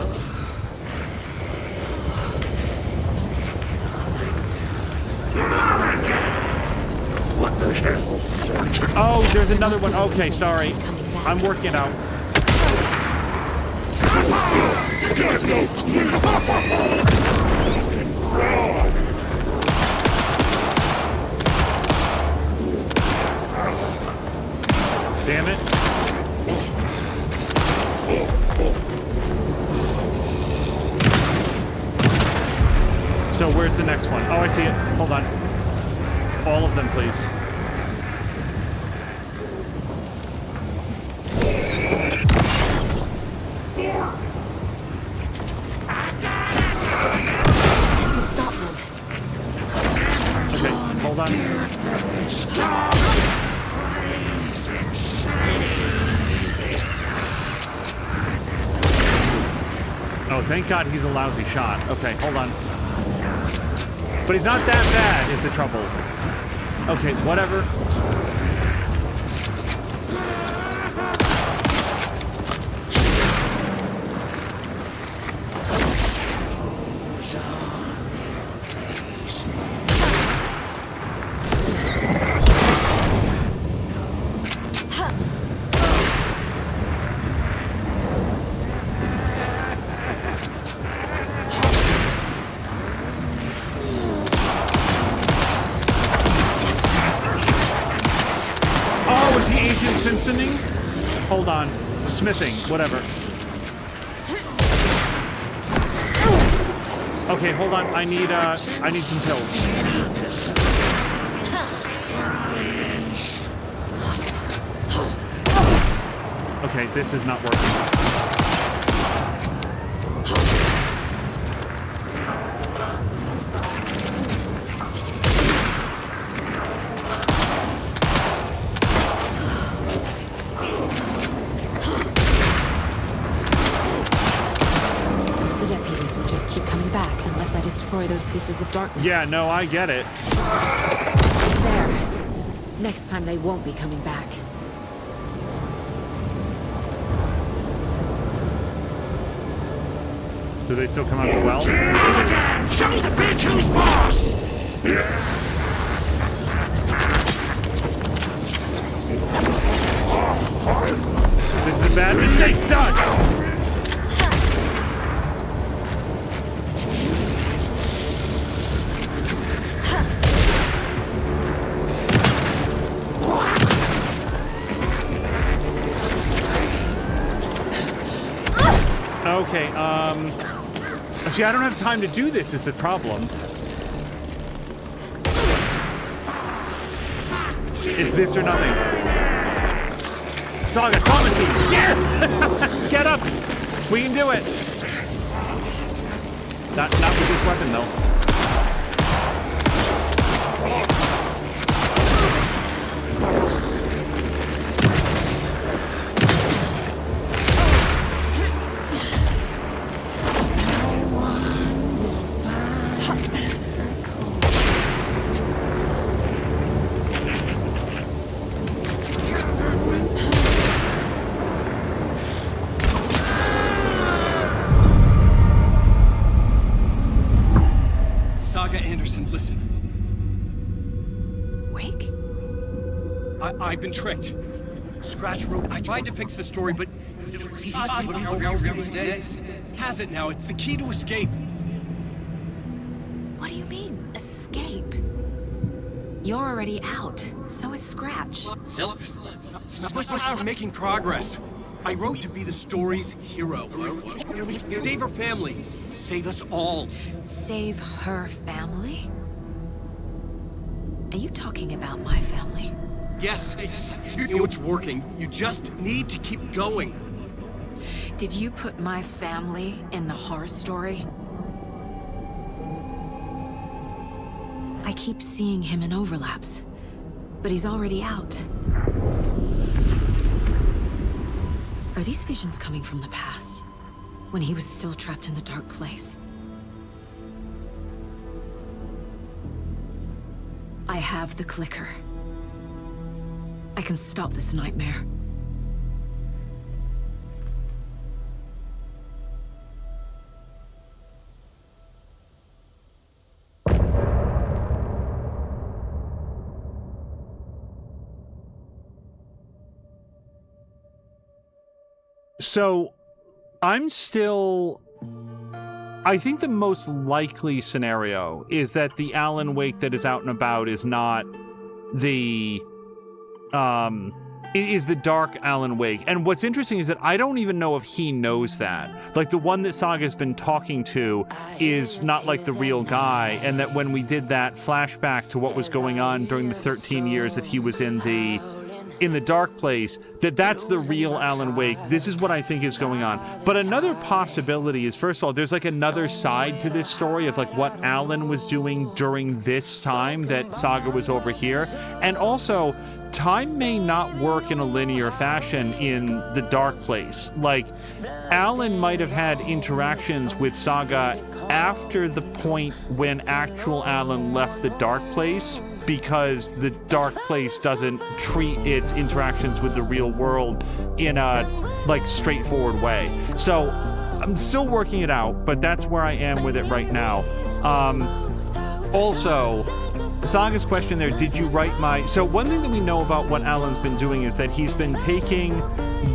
What the hell, Thornton? Oh, there's another one. Okay, sorry. I'm working it out. You got no clue. Fraud. Damn it. So where's the next one? Oh, I see it. Hold on. All of them, please. This will stop them. Okay, hold on. Oh, thank God he's a lousy shot. Okay, hold on. But he's not that bad, is the trouble. Okay, whatever. Simpsoning? Hold on. Smithing, whatever. Okay, hold on. I need some pills. Okay, this is not working. Destroy those pieces of darkness. Yeah, no, I get it. There. Next time they won't be coming back. Do they still come out the well? Again! Show the bitch who's boss! This is a bad mistake. Dodge! Okay, see, I don't have time to do this is the problem. It's this or nothing. Saga, trauma team! Yeah! Get up! We can do it! Not with this weapon, though. Listen. Wake? I've been tricked. Scratch wrote. I tried to fix the story, but he has it now. It's the key to escape. What do you mean, escape? You're already out. So is Scratch. I'm making progress. I wrote to be the story's hero. Save her family. Save us all. Save her family? Are you talking about my family? Yes, you know it's working. You just need to keep going. Did you put my family in the horror story? I keep seeing him in overlaps, but he's already out. Are these visions coming from the past, when he was still trapped in the dark place? I have the clicker. I can stop this nightmare. So I'm still... I think the most likely scenario is that the Alan Wake that is out and about is not the... is the dark Alan Wake. And what's interesting is that I don't even know if he knows that. Like, the one that Saga's been talking to is not like the real guy, and that when we did that flashback to what was going on during the 13 years that he was in the dark place, that's the real Alan Wake. This is what I think is going on. But another possibility is, first of all, there's like another side to this story of like what Alan was doing during this time that Saga was over here. And also, time may not work in a linear fashion in the dark place. Like, Alan might have had interactions with Saga after the point when actual Alan left the dark place, because the dark place doesn't treat its interactions with the real world in a like straightforward way. So I'm still working it out, but that's where I am with it right now. Also, Saga's question there, did you write my... So one thing that we know about what Alan's been doing is that he's been taking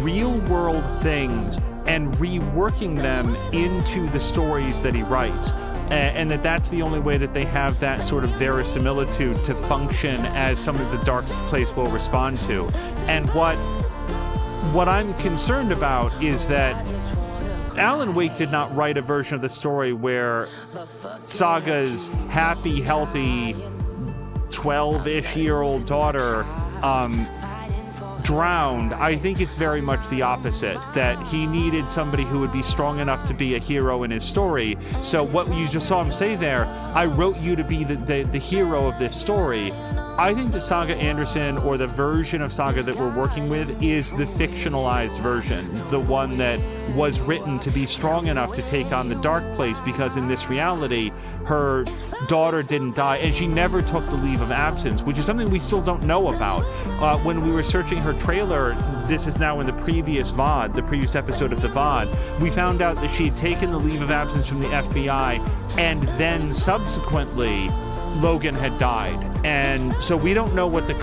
real-world things and reworking them into the stories that he writes. And that's the only way that they have that sort of verisimilitude to function as something the dark place will respond to. And what I'm concerned about is that Alan Wake did not write a version of the story where Saga's happy, healthy 12-ish-year-old daughter drowned. I think it's very much the opposite, that he needed somebody who would be strong enough to be a hero in his story. So what you just saw him say there, I wrote you to be the hero of this story. I think the Saga Anderson, or the version of Saga that we're working with, is the fictionalized version, the one that was written to be strong enough to take on the dark place, because in this reality, her daughter didn't die, and she never took the leave of absence, which is something we still don't know about. When we were searching her trailer, this is now in the previous VOD, the previous episode of the VOD, we found out that she had taken the leave of absence from the FBI, and then subsequently, Logan had died. And so we don't know what the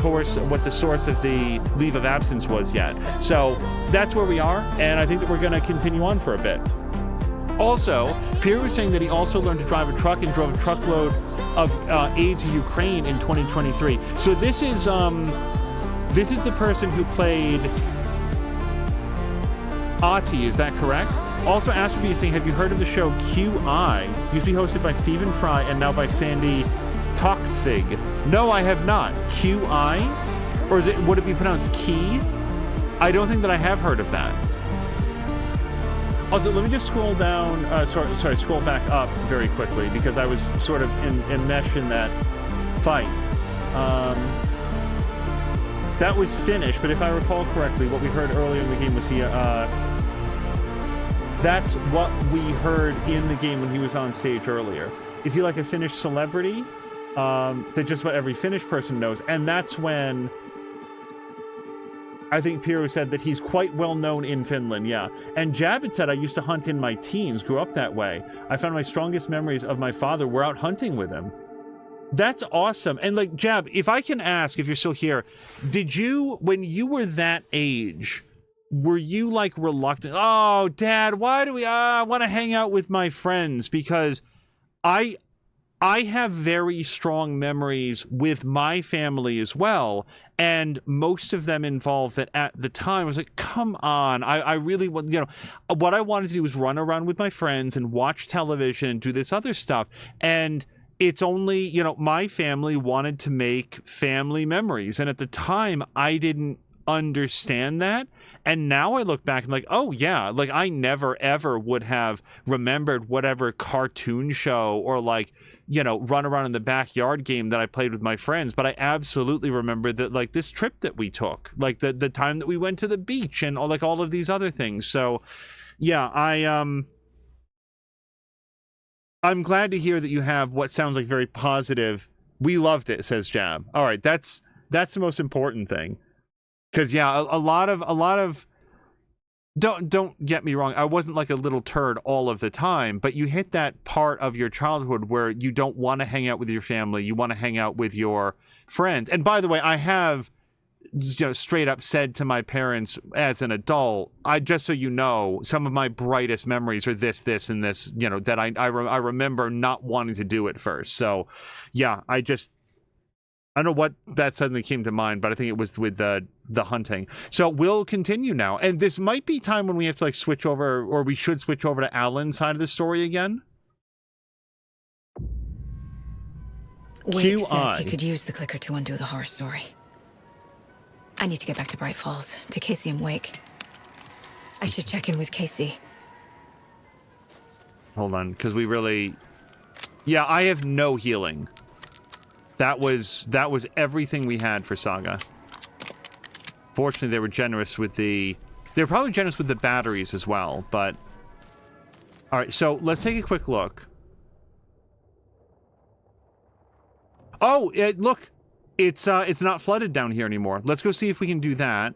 source of the leave of absence was yet. So that's where we are, and I think that we're going to continue on for a bit. Also, Pierre was saying that he also learned to drive a truck and drove a truckload of aid to Ukraine in 2023. So this is the person who played Ati, is that correct? Also, Astrobe is saying, have you heard of the show QI? Used to be hosted by Stephen Fry and now by Sandy Toksvig. No, I have not. QI? Or would it be pronounced Key? I don't think that I have heard of that. Also, let me just scroll down, scroll back up very quickly, because I was sort of enmeshed in that fight. That was finished, but if I recall correctly, what we heard earlier in the game was that's what we heard in the game when he was on stage earlier. Is he like a Finnish celebrity that just about every Finnish person knows? And that's when I think Piero said that he's quite well known in Finland, yeah. And Jab had said, I used to hunt in my teens, grew up that way. I found my strongest memories of my father were out hunting with him. That's awesome. And like, Jab, if I can ask, if you're still here, did you, when you were that age, were you like reluctant? Oh, Dad, why do I want to hang out with my friends? Because I have very strong memories with my family as well. And most of them involve that at the time I was like, come on, I really want, what I wanted to do was run around with my friends and watch television and do this other stuff. And it's only, my family wanted to make family memories. And at the time I didn't understand that. And now I look back and like, oh yeah, like I never ever would have remembered whatever cartoon show or like, run around in the backyard game that I played with my friends. But I absolutely remember that, like, this trip that we took, like the time that we went to the beach and all of these other things. So yeah, I'm glad to hear that you have what sounds like very positive. We loved it, says Jab. All right. That's the most important thing. Cause yeah, a lot of, don't get me wrong, I wasn't like a little turd all of the time, but you hit that part of your childhood where you don't want to hang out with your family. You want to hang out with your friends. And by the way, I have straight up said to my parents as an adult, just so you know, some of my brightest memories are this, and this, that I remember not wanting to do it first. So, yeah, I don't know what that suddenly came to mind, but I think it was with the hunting. So we'll continue now. And this might be time when we have to like switch over, or we should switch over to Alan's side of the story again. Wake said he could use the clicker to undo the horror story. I need to get back to Bright Falls, to Casey and Wake. I should check in with Casey. Hold on, because we really... Yeah, I have no healing. That was everything we had for Saga. Fortunately, they were generous with the... They were probably generous with the batteries as well, but... Alright, so let's take a quick look. Oh, look! It's not flooded down here anymore. Let's go see if we can do that.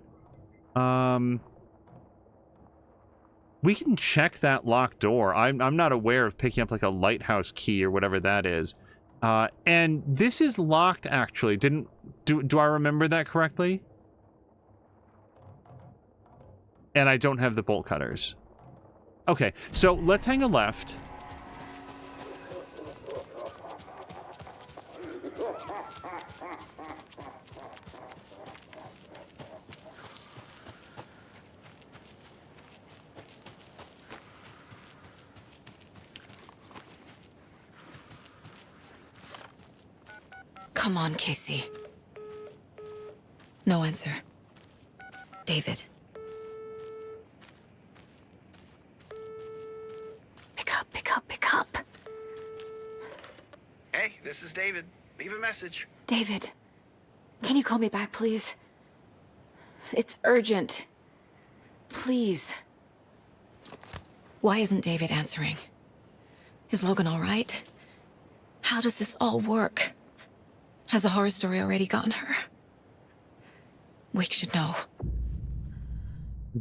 We can check that locked door. I'm not aware of picking up like a lighthouse key or whatever that is. And this is locked actually. Do I remember that correctly? And I don't have the bolt cutters. Okay, so let's hang a left. Come on, Casey. No answer. David. Pick up. Hey, this is David. Leave a message. David, can you call me back, please? It's urgent. Please. Why isn't David answering? Is Logan all right? How does this all work? Has the horror story already gotten her? Wake should know.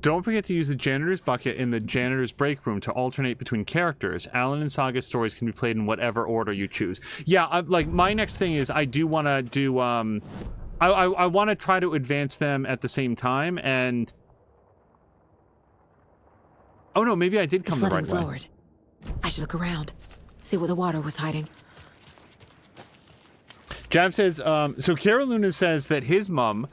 Don't forget to use the janitor's bucket in the janitor's break room to alternate between characters. Alan and Saga stories can be played in whatever order you choose. Yeah, like my next thing is I do want to do I want to try to advance them at the same time, and oh no, maybe I did come the right way. Lowered. I should look around, see where the water was hiding. Jab says, so Cara Luna says that his mom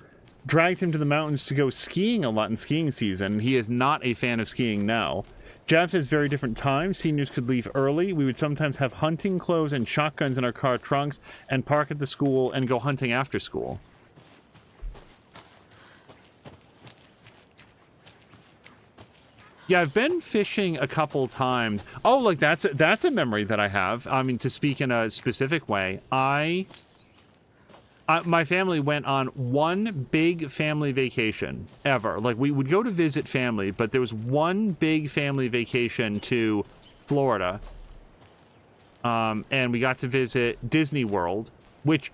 dragged him to the mountains to go skiing a lot in skiing season. He is not a fan of skiing now. Jab says very different times. Seniors could leave early. We would sometimes have hunting clothes and shotguns in our car trunks and park at the school and go hunting after school. Yeah, I've been fishing a couple times. Oh, like that's a memory that I have. I mean, to speak in a specific way, my family went on one big family vacation ever. Like, we would go to visit family, but there was one big family vacation to Florida. And we got to visit Disney World, which...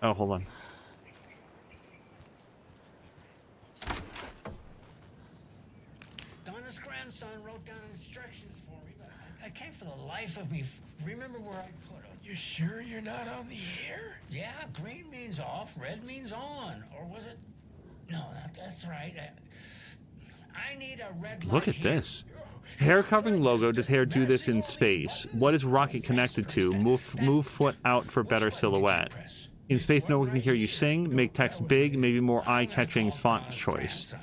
Oh, hold on. Donna's grandson wrote down instructions for me, but I can't for the life of me remember where I put them. You sure you're not on the air? Yeah, green means off, red means on. Or was it? No, that's right. I need a red light. Look at this. Hair covering logo. Does hair do this in space? What is rocket connected to? Move foot out for better silhouette. In space, no one can hear you sing. Make text big, maybe more eye-catching font choice.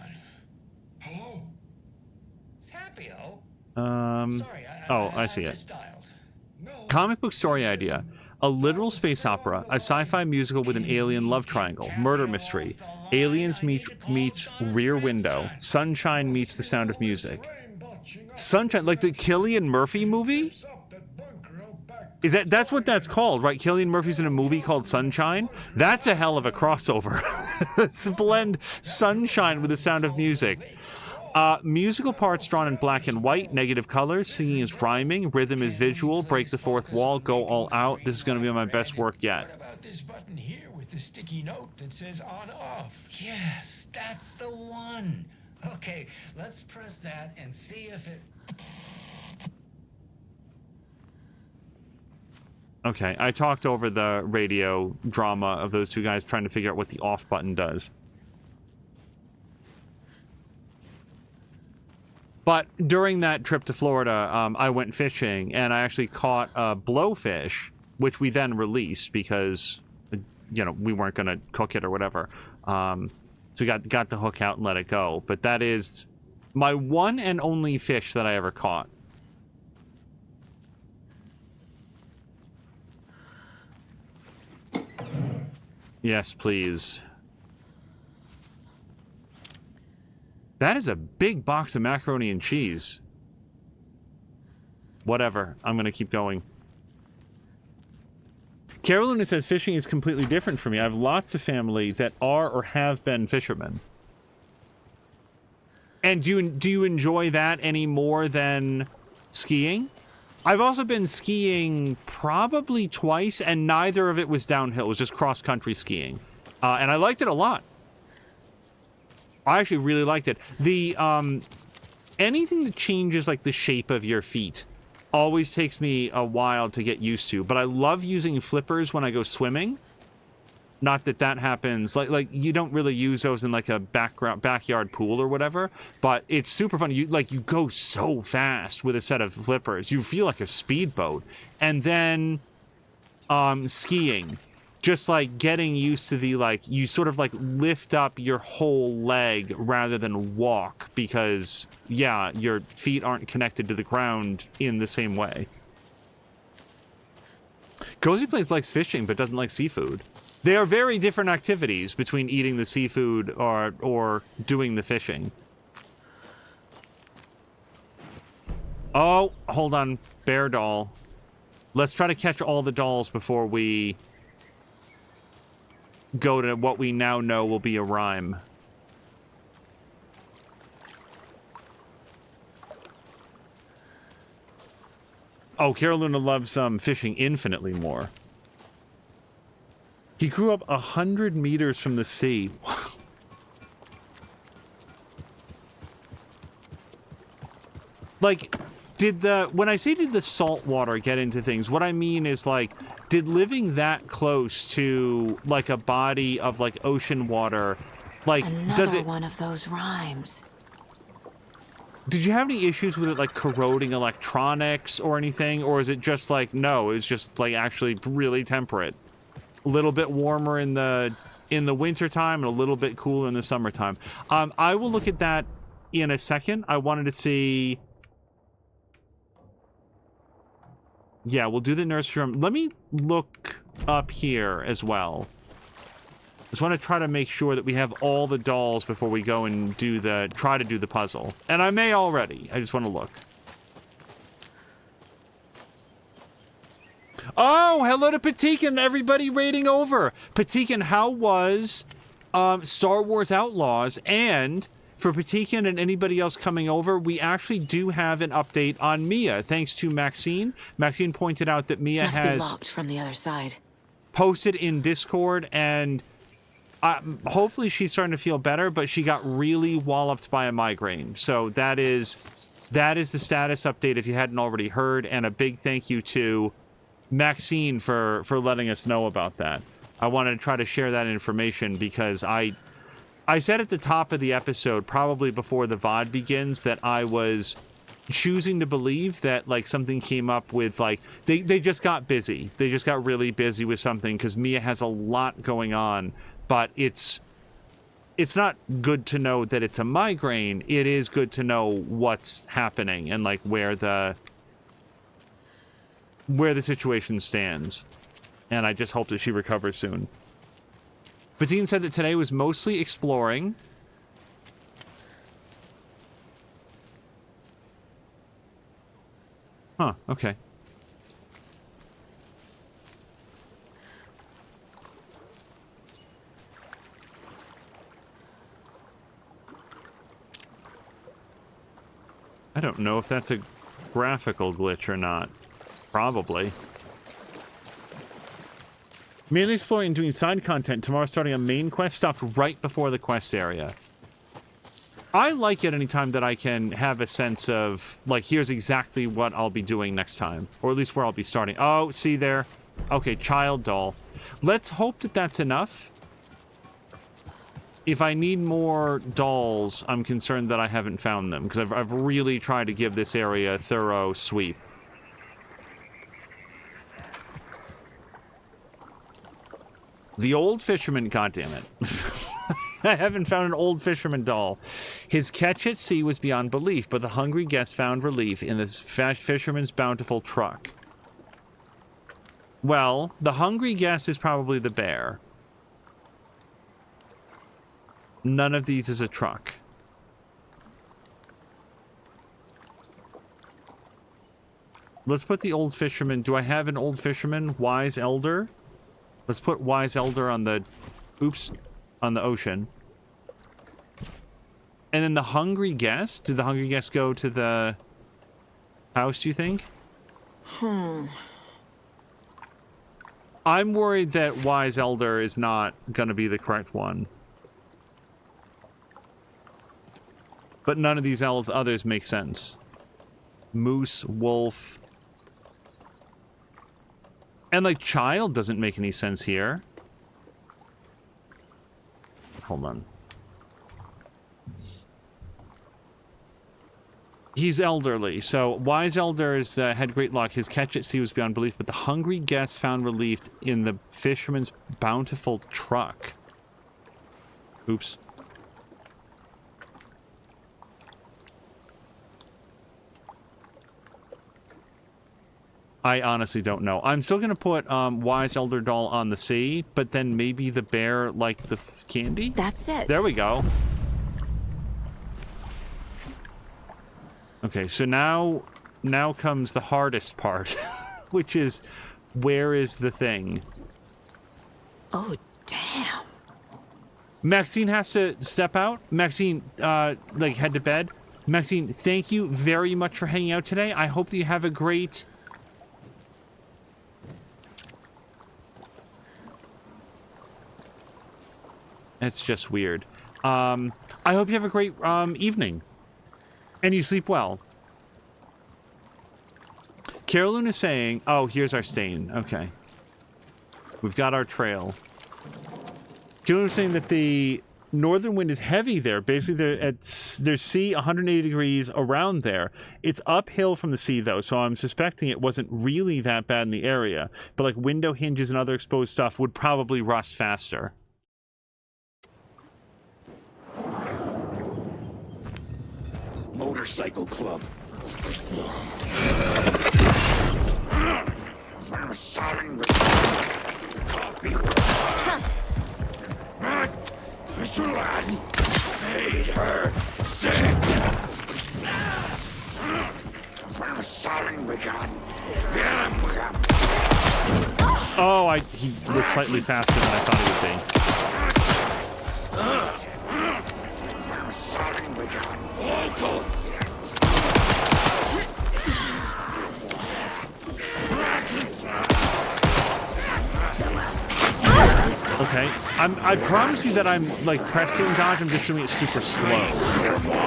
Hello? Tapio? Sorry, I see it. Comic book story idea. A literal space opera, a sci-fi musical with an alien love triangle, murder mystery. Aliens meets Rear Window. Sunshine meets The Sound of Music. Sunshine, like the Cillian Murphy movie? That's what that's called, right? Cillian Murphy's in a movie called Sunshine? That's a hell of a crossover. Let's blend Sunshine with The Sound of Music. Musical parts drawn in black and white, negative colors, singing is rhyming, rhythm is visual, break the fourth wall, go all out. This is going to be my best work yet. What about this button here with the sticky note that says on off? Yes, that's the one. Okay, let's press that and see if it... Okay, I talked over the radio drama of those two guys trying to figure out what the off button does. But during that trip to Florida, I went fishing, and I actually caught a blowfish, which we then released because, you know, we weren't going to cook it or whatever. So we got the hook out and let it go. But that is my one and only fish that I ever caught. Yes, please. That is a big box of macaroni and cheese. Whatever. I'm going to keep going. Carolina says fishing is completely different for me. I have lots of family that are or have been fishermen. And do you enjoy that any more than skiing? I've also been skiing probably twice, and neither of it was downhill. It was just cross-country skiing. And I liked it a lot. I actually really liked it. The, anything that changes, like, the shape of your feet always takes me a while to get used to. But I love using flippers when I go swimming. Not that that happens, like you don't really use those in like a backyard pool or whatever, but it's super fun. You go so fast with a set of flippers. You feel like a speedboat. And then skiing, just like getting used to the, like, you sort of like lift up your whole leg rather than walk because, yeah, your feet aren't connected to the ground in the same way. Cozy Place likes fishing but doesn't like seafood. They are very different activities between eating the seafood or doing the fishing. Oh, hold on. Bear doll. Let's try to catch all the dolls before we go to what we now know will be a rhyme. Oh, Carolina loves fishing infinitely more. He grew up 100 meters from the sea. Wow. Like, when I say did the salt water get into things, what I mean is, like, did living that close to, like, a body of, like, ocean water, like, does it... one of those rhymes. Did you have any issues with it, like, corroding electronics or anything? Or is it just, like, no, it's just, like, actually really temperate? A little bit warmer in the wintertime and a little bit cooler in the summertime. I will look at that in a second. I wanted to see... Yeah, we'll do the nursery room. Let me look up here as well. Just want to try to make sure that we have all the dolls before we go and try to do the puzzle. And I may already. I just want to look. Oh, hello to Patikan, everybody raiding over. Patikan, how was Star Wars Outlaws? And for Patikan and anybody else coming over, we actually do have an update on Mia, thanks to Maxine. Maxine pointed out that Mia Must has be locked from the other side. Posted in Discord, and hopefully she's starting to feel better, but she got really walloped by a migraine. So that is the status update if you hadn't already heard, and a big thank you to Maxine for letting us know about that. I wanted to try to share that information because I said at the top of the episode, probably before the VOD begins, that I was choosing to believe that, like, something came up with, like, they just got busy. They just got really busy with something because Mia has a lot going on, but it's not good to know that it's a migraine. It is good to know what's happening and, like, where the situation stands. And I just hope that she recovers soon. Patine said that today was mostly exploring. Huh, okay. I don't know if that's a graphical glitch or not. Probably. Mainly exploring and doing side content. Tomorrow starting a main quest. Stopped right before the quest area. I like it anytime that I can have a sense of, like, here's exactly what I'll be doing next time. Or at least where I'll be starting. Oh, see there? Okay, child doll. Let's hope that that's enough. If I need more dolls, I'm concerned that I haven't found them, because I've really tried to give this area a thorough sweep. The old fisherman, goddammit. I haven't found an old fisherman doll. His catch at sea was beyond belief, but the hungry guest found relief in the fisherman's bountiful truck. Well, the hungry guest is probably the bear. None of these is a truck. Let's put the old fisherman. Do I have an old fisherman? Wise elder? Let's put wise elder on the... Oops. On the ocean. And then the hungry guest? Did the hungry guest go to the house, do you think? I'm worried that wise elder is not going to be the correct one. But none of these others make sense. Moose, wolf. And, like, child doesn't make any sense here. Hold on. He's elderly, so wise elders had great luck. His catch at sea was beyond belief, but the hungry guest found relief in the fisherman's bountiful truck. Oops. I honestly don't know. I'm still going to put Wise Elder Doll on the sea, but then maybe the bear like the candy? That's it. There we go. Okay, so now comes the hardest part, which is, where is the thing? Oh, damn. Maxine has to step out. Maxine, like, head to bed. Maxine, thank you very much for hanging out today. I hope that you have a great... It's just weird. I hope you have a great evening. And you sleep well. Carolyn is saying... Oh, here's our stain. Okay. We've got our trail. Carolyn is saying that the northern wind is heavy there. Basically, there's sea 180 degrees around there. It's uphill from the sea, though, so I'm suspecting it wasn't really that bad in the area. But, like, window hinges and other exposed stuff would probably rust faster. Motorcycle club. Coffee. Made her sick. Oh, he was slightly faster than I thought he would be. Okay, I promise you that I'm, like, pressing dodge, I'm just doing it super slow.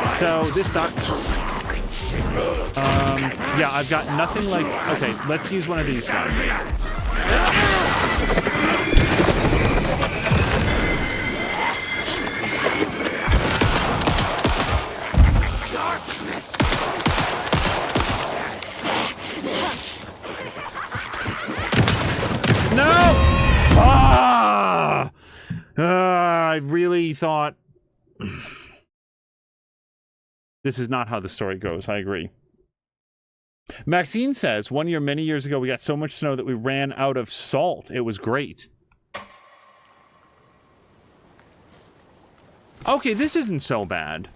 So, this sucks. Yeah, I've got nothing like... Okay, let's use one of these then. No! I really thought... This is not how the story goes, I agree. Maxine says, 1 year, many years ago, we got so much snow that we ran out of salt. It was great. Okay, this isn't so bad.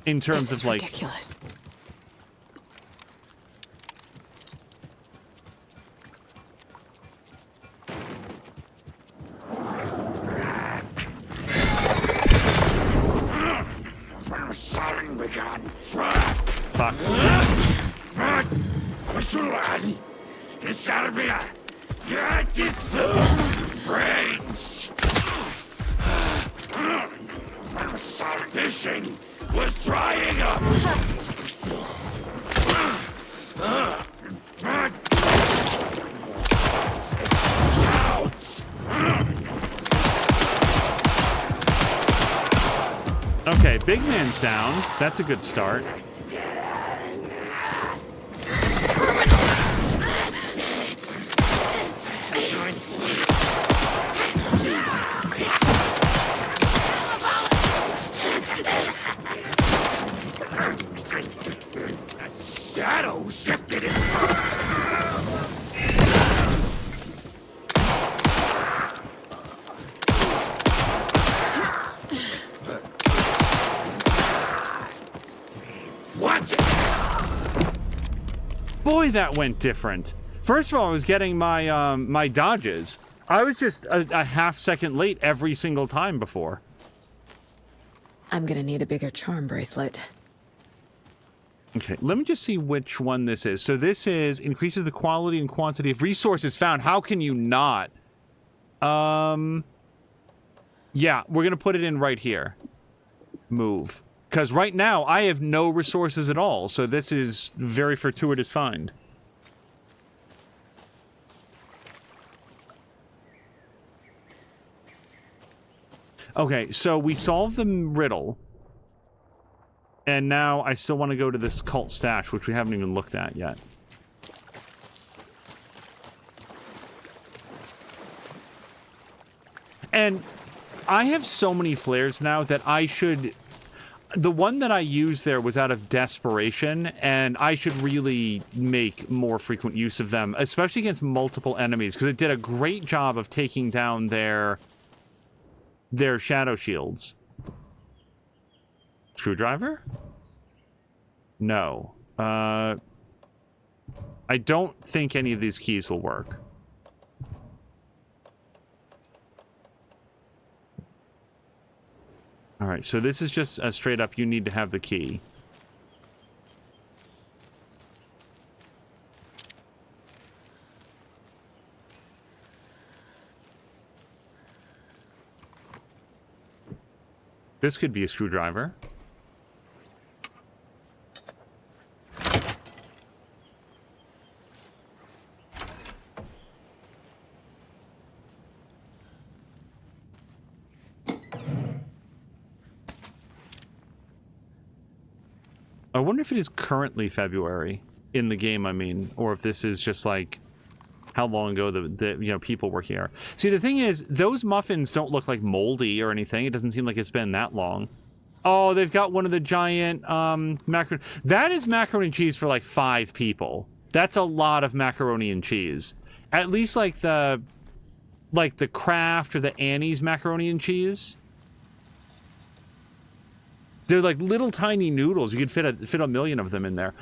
In terms of, like... ridiculous. Fuck. Brains. Fishing was drying up. Okay, big man's down. That's a good start. Shadow shifted it. Watch it. Boy, that went different. First of all, I was getting my my dodges. I was just a half second late every single time before. I'm gonna need a bigger charm bracelet. Okay, let me just see which one this is. So this is increases the quality and quantity of resources found. How can you not? Yeah, we're gonna put it in right here. Move. Because right now, I have no resources at all, so this is very fortuitous find. Okay, so we solved the riddle. And now I still want to go to this cult stash, which we haven't even looked at yet. And I have so many flares now that I should... The one that I used there was out of desperation, and I should really make more frequent use of them, especially against multiple enemies, because it did a great job of taking down their shadow shields. Screwdriver? No. I don't think any of these keys will work. Alright, so this is just a straight up, you need to have the key. This could be a screwdriver. I wonder if it is currently February in the game, I mean, or if this is just like how long ago the people were here. See, the thing is, those muffins don't look like moldy or anything. It doesn't seem like it's been that long. Oh, they've got one of the giant macaroni. That is macaroni and cheese for like 5 people. That's a lot of macaroni and cheese. At least like the Kraft or the Annie's macaroni and cheese. They're like little tiny noodles. You could fit a million of them in there.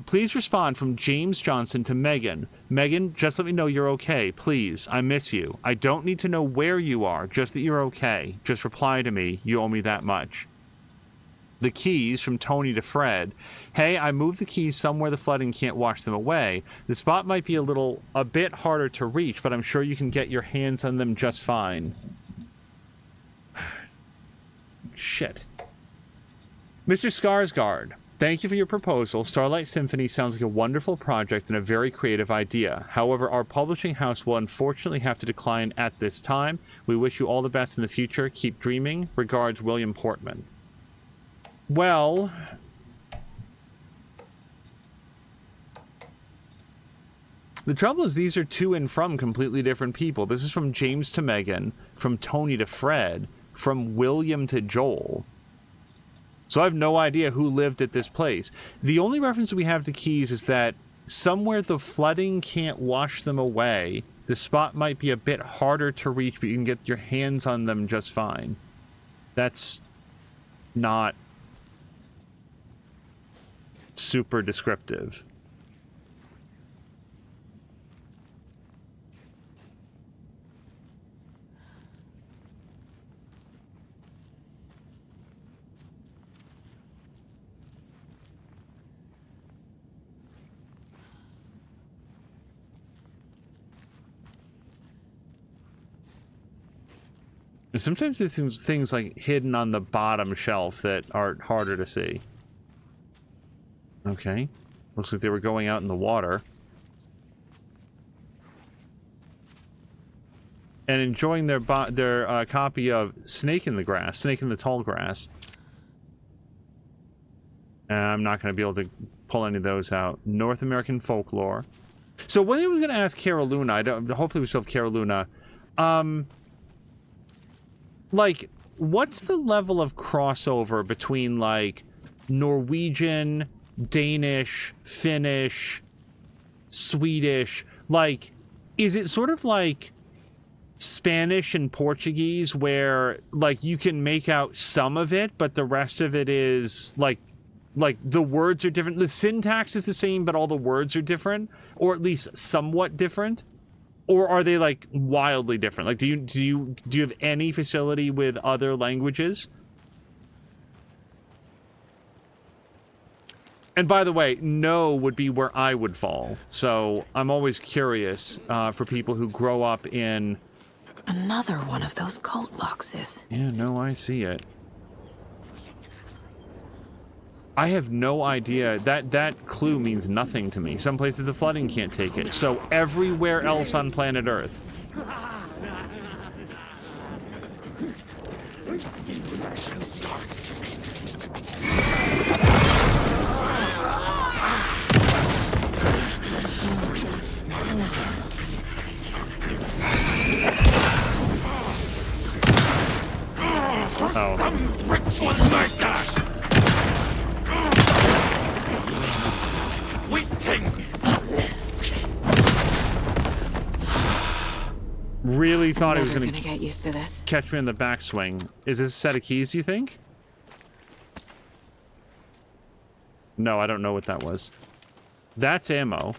Please respond from James Johnson to Megan. Megan, just let me know you're okay, please. I miss you. I don't need to know where you are, just that you're okay. Just reply to me. You owe me that much. The keys from Tony to Fred. Hey, I moved the keys somewhere the flooding can't wash them away. The spot might be a bit harder to reach, but I'm sure you can get your hands on them just fine. Shit. Mr. Skarsgård, thank you for your proposal. Starlight Symphony sounds like a wonderful project and a very creative idea. However, our publishing house will unfortunately have to decline at this time. We wish you all the best in the future. Keep dreaming. Regards, William Portman. Well... the trouble is these are to and from completely different people. This is from James to Megan, from Tony to Fred, from William to Joel. So I have no idea who lived at this place. The only reference we have to keys is that somewhere the flooding can't wash them away. The spot might be a bit harder to reach, but you can get your hands on them just fine. That's not super descriptive. And sometimes there's things like hidden on the bottom shelf that are harder to see. Okay. Looks like they were going out in the water. And enjoying their copy of Snake in the Tall Grass. I'm not going to be able to pull any of those out. North American folklore. So when I was going to ask Cara Luna, hopefully we still have Cara Luna. Like, what's the level of crossover between, like, Norwegian, Danish, Finnish, Swedish? Like, is it sort of like Spanish and Portuguese where, like, you can make out some of it, but the rest of it is, like the words are different? The syntax is the same, but all the words are different? Or at least somewhat different? Or are they, like, wildly different? Like, do you have any facility with other languages? And by the way, no would be where I would fall. So I'm always curious for people who grow up in... Another one of those cult boxes. Yeah, no, I see it. I have no idea. That clue means nothing to me. Some places the flooding can't take it. So everywhere else on planet Earth. Really thought he was going to get used to this. Catch me in the backswing. Is this a set of keys, you think? No, I don't know what that was. That's ammo.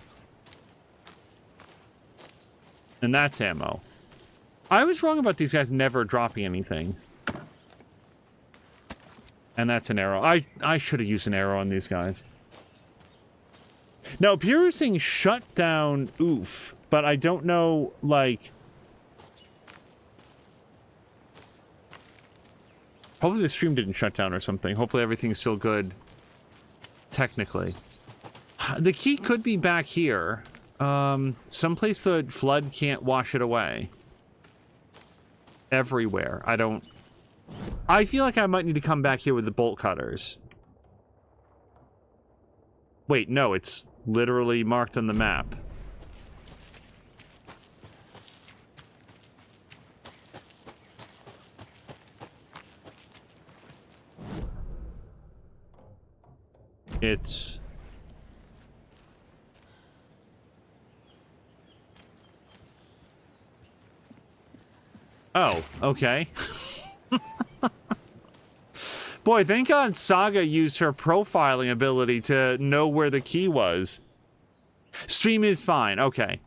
And that's ammo. I was wrong about these guys never dropping anything. And that's an arrow. I should have used an arrow on these guys. Now, piercing shut down oof, but I don't know, like... Hopefully the stream didn't shut down or something. Hopefully everything's still good. Technically. The key could be back here. Someplace the flood can't wash it away. Everywhere. I feel like I might need to come back here with the bolt cutters. Wait, no, it's literally marked on the map. It's... Oh, okay. Boy, thank God Saga used her profiling ability to know where the key was. Stream is fine. Okay.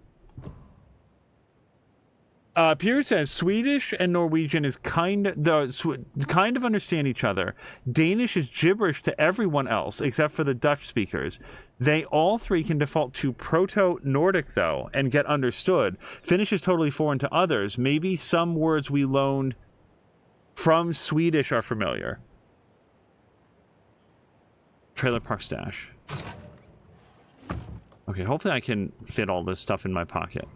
Pierre says Swedish and Norwegian is kind of understand each other. Danish is gibberish to everyone else except for the Dutch speakers. They all three can default to Proto-Nordic though and get understood. Finnish is totally foreign to others. Maybe some words we loaned from Swedish are familiar. Trailer park stash. Okay, hopefully I can fit all this stuff in my pocket.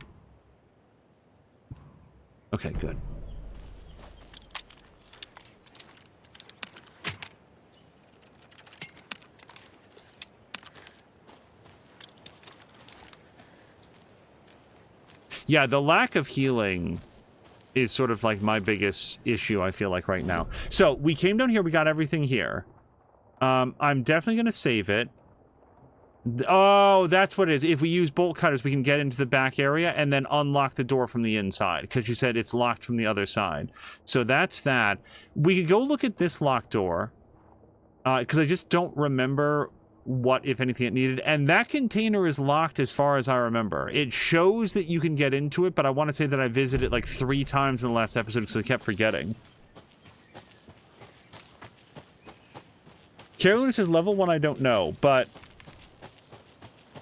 Okay, good. Yeah, the lack of healing is sort of like my biggest issue, I feel like, right now. So, we came down here, we got everything here. I'm definitely going to save it. Oh, that's what it is. If we use bolt cutters, we can get into the back area and then unlock the door from the inside. Because you said it's locked from the other side. So that's that. We could go look at this locked door. Because I just don't remember what, if anything, it needed. And that container is locked as far as I remember. It shows that you can get into it, but I want to say that I visited it like 3 times in the last episode because I kept forgetting. Carolyn says level 1 I don't know, but...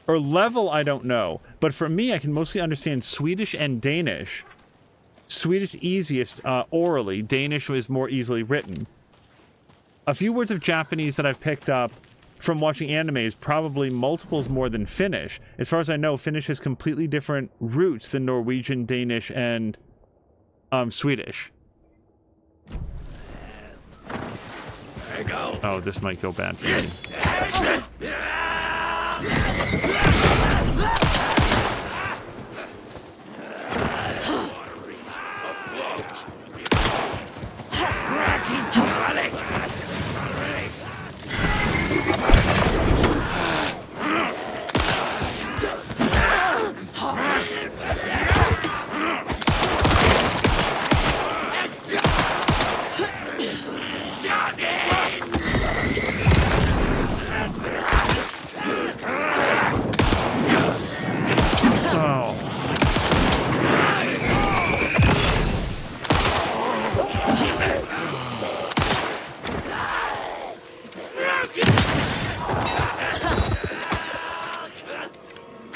Or level, I don't know. But for me, I can mostly understand Swedish and Danish. Swedish easiest orally. Danish is more easily written. A few words of Japanese that I've picked up from watching anime is probably multiples more than Finnish. As far as I know, Finnish has completely different roots than Norwegian, Danish, and Swedish. There you go. Oh, this might go bad for me.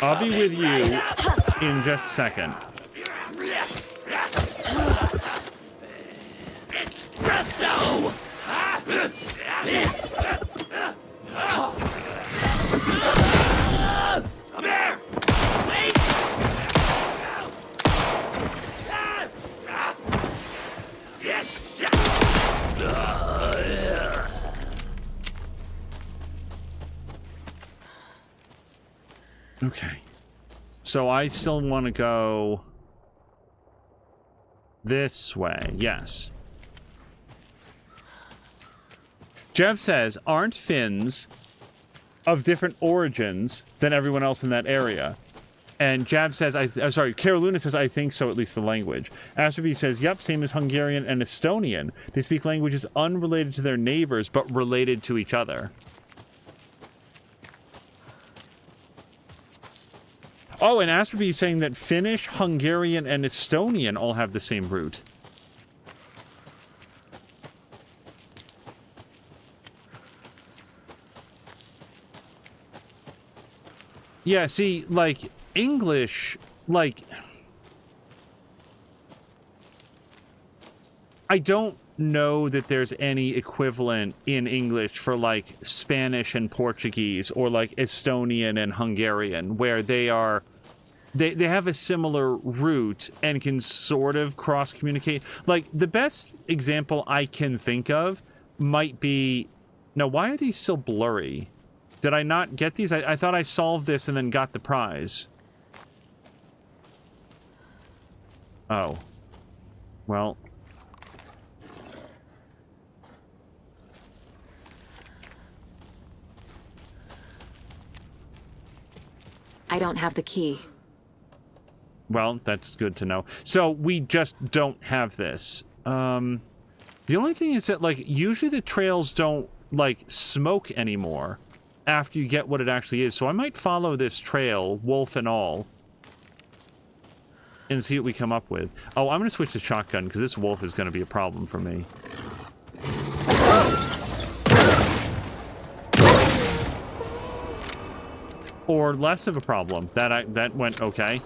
I'll be with you in just a second. Okay. So I still want to go this way. Yes. Jeb says, aren't Finns of different origins than everyone else in that area? And Jab says, sorry, Caroluna says, I think so, at least the language. Astroby says, yep, same as Hungarian and Estonian. They speak languages unrelated to their neighbors, but related to each other. Oh, and Asperby is saying that Finnish, Hungarian, and Estonian all have the same root. Yeah, see, like, English, like... I don't know that there's any equivalent in English for, like, Spanish and Portuguese, or, like, Estonian and Hungarian, where they are... They have a similar root and can sort of cross-communicate. Like, the best example I can think of might be... Now, why are these still blurry? Did I not get these? I thought I solved this and then got the prize. Oh. Well... I don't have the key. Well, that's good to know. So, we just don't have this. The only thing is that, like, usually the trails don't, like, smoke anymore after you get what it actually is. So I might follow this trail, wolf and all, and see what we come up with. Oh, I'm going to switch to shotgun, because this wolf is going to be a problem for me. Or less of a problem. That went okay.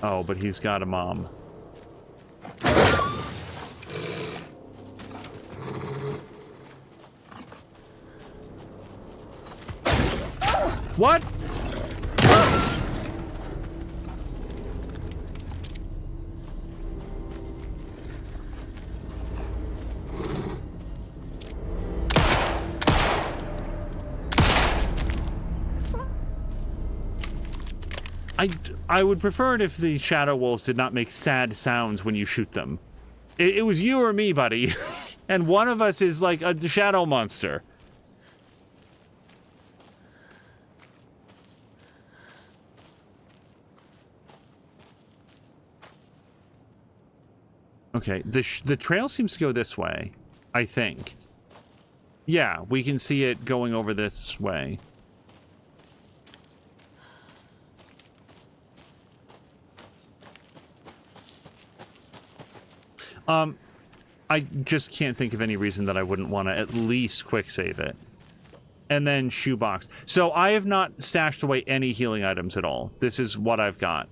Oh, but he's got a mom. What? I would prefer it if the shadow wolves did not make sad sounds when you shoot them. It was you or me, buddy. And one of us is like a shadow monster. Okay, the trail seems to go this way, I think. Yeah, we can see it going over this way. I just can't think of any reason that I wouldn't want to at least quick save it. And then shoebox. So I have not stashed away any healing items at all. This is what I've got.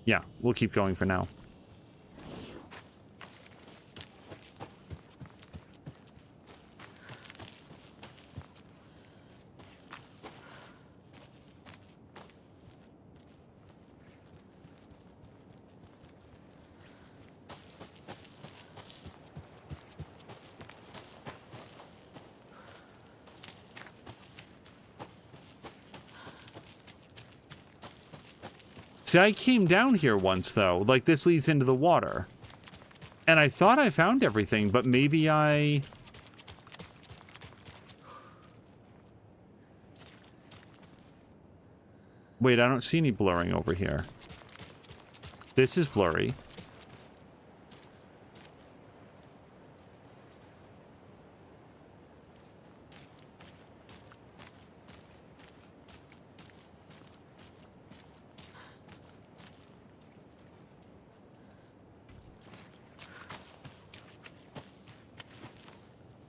Yeah, we'll keep going for now. See, I came down here once, though. Like, this leads into the water. And I thought I found everything, but maybe I... Wait, I don't see any blurring over here. This is blurry.